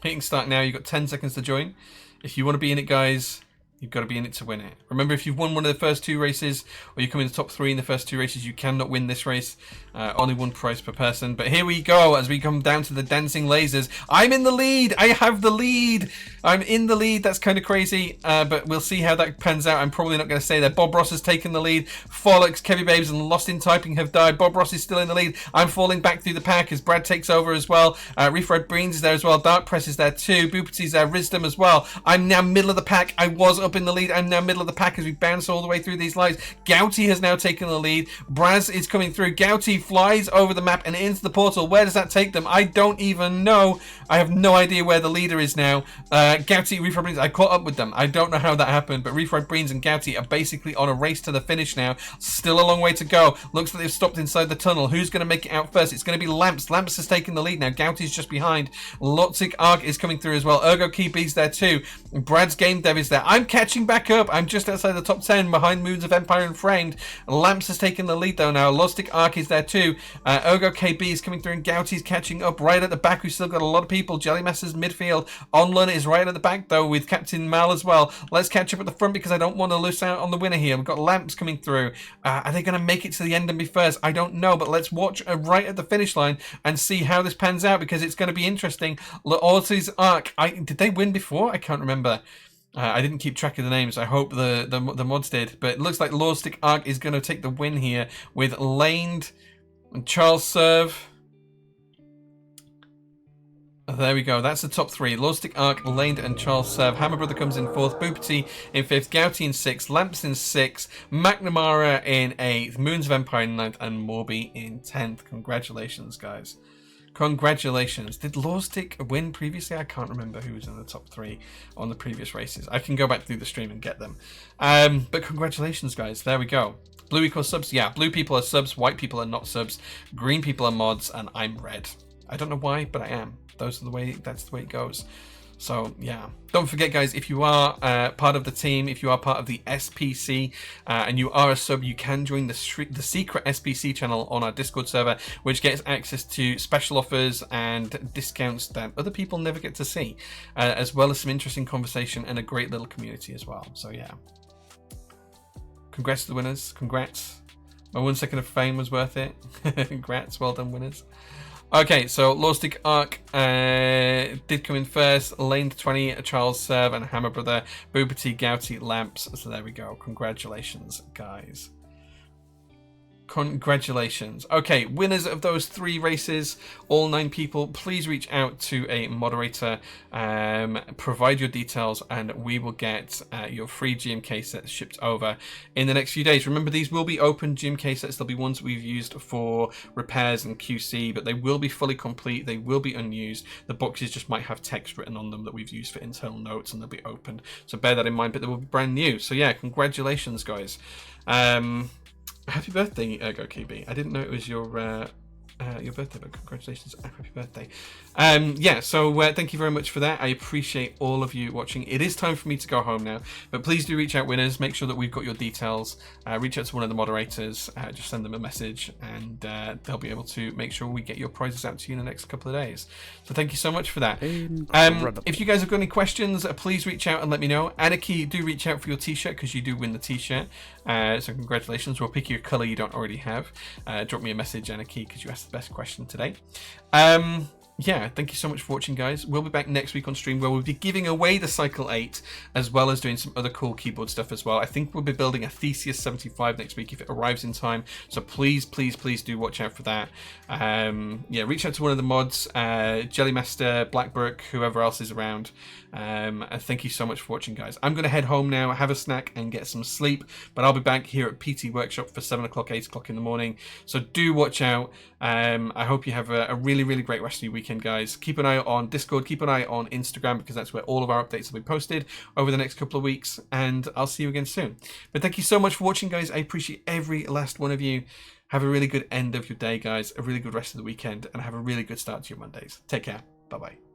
Hitting start now. You've got 10 seconds to join. If you want to be in it, guys, you've got to be in it to win it. Remember, if you've won one of the first 2 races, or you come in the top 3 in the first 2 races, you cannot win this race. Only 1 prize per person. But here we go as we come down to the dancing lasers. I'm in the lead. I have the lead. I'm in the lead. That's kind of crazy. But we'll see how that pans out. I'm probably not going to stay there. Bob Ross has taken the lead. Frolics, Kevy Babes, and Lost in Typing have died. Bob Ross is still in the lead. I'm falling back through the pack as Brad takes over as well. Refred Breens is there as well. Dark Press is there too. Booperty's there. Risdom as well. I'm now middle of the pack. I was up in the lead. I'm now middle of the pack as we bounce all the way through these lights. Gouty has now taken the lead. Braz is coming through. Gouty flies over the map and into the portal. Where does that take them? I don't even know. I have no idea where the leader is now. Gouty, Refred Breens, I caught up with them. I don't know how that happened, but Refred Breens and Gouty are basically on a race to the finish now. Still a long way to go. Looks like they've stopped inside the tunnel. Who's going to make it out first? It's going to be Lamps. Lamps has taken the lead now. Gouty's just behind. Lotzik Arc is coming through as well. Ergo Keybee's there too. Brad's Game Dev is there. I'm catching back up. I'm just outside the top 10 behind Moons of Empire and Framed. Lamps has taken the lead though now. Lostic Arc is there too. Ergo KB is coming through and Gouty's catching up right at the back. We've still got a lot of people. Jelly Masters midfield. Onlun is right at the back though with Captain Mal as well. Let's catch up at the front because I don't want to lose out on the winner here. We've got Lamps coming through. Are they going to make it to the end and be first? I don't know, but let's watch right at the finish line and see how this pans out because it's going to be interesting. Ortiz Arc. Did they win before? I can't remember. I didn't keep track of the names. I hope the mods did. But it looks like Lawstick Arc is going to take the win here with Laned and Charles Serve. There we go. That's the top three. Lawstick, Ark, Lane, and Charles serve. Hammer Brother comes in fourth. Boopity in fifth. Gouty in sixth. Lamps in sixth. McNamara in eighth. Moons of Empire in ninth. And Morby in 10th. Congratulations, guys. Congratulations. Did Lawstick win previously? I can't remember who was in the top three on the previous races. I can go back through the stream and get them. But congratulations, guys. There we go. Blue equals subs. Yeah, blue people are subs. White people are not subs. Green people are mods. And I'm red. I don't know why, but I am. That's the way it goes. So yeah, don't forget, guys, if you are part of the team, if you are part of the SPC and you are a sub, you can join the secret SPC channel on our Discord server, which gets access to special offers and discounts that other people never get to see, as well as some interesting conversation and a great little community as well. So yeah, congrats to the winners. Congrats. My 1 second of fame was worth it. Congrats. Well done, winners. Okay, so Lawstick Ark did come in first. Lane 20, Charles Serve, and Hammer Brother, Boopity, Gouty, Lamps. So there we go. Congratulations, guys. Congratulations. Okay, winners of those 3 races, all 9 people, please reach out to a moderator, provide your details, and we will get your free GMK sets shipped over in the next few days. Remember, these will be open GMK sets. There'll be ones we've used for repairs and QC, but they will be fully complete. They will be unused. The boxes just might have text written on them that we've used for internal notes, and they'll be opened. So bear that in mind, but they will be brand new. So yeah, congratulations, guys. Happy birthday, GoKB. I didn't know it was your birthday, but congratulations and happy birthday. Yeah, so thank you very much for that. I appreciate all of you watching. It is time for me to go home now, but please do reach out, winners. Make sure that we've got your details. Reach out to one of the moderators. Just send them a message, and they'll be able to make sure we get your prizes out to you in the next couple of days. So thank you so much for that. If you guys have got any questions, please reach out and let me know. Anarchy, do reach out for your t-shirt, because you do win the t-shirt. So congratulations. We'll pick your color you don't already have. Drop me a message, Anarchy, because you asked the best question today. Yeah, thank you so much for watching, guys. We'll be back next week on stream, where we'll be giving away the Cycle 8, as well as doing some other cool keyboard stuff as well. I think we'll be building a Theseus 75 next week if it arrives in time. So please, please, please do watch out for that. Yeah, reach out to one of the mods, Jellymaster, Blackbrook, whoever else is around. And thank you so much for watching, guys. I'm going to head home now, have a snack, and get some sleep. But I'll be back here at PT Workshop for 7 o'clock, 8 o'clock in the morning. So do watch out. I hope you have a really, really great rest of your weekend, guys. Keep an eye on Discord. Keep an eye on Instagram, because that's where all of our updates will be posted over the next couple of weeks. And I'll see you again soon. But thank you so much for watching, guys. I appreciate every last one of you. Have a really good end of your day, guys. A really good rest of the weekend. And have a really good start to your Mondays. Take care. Bye-bye.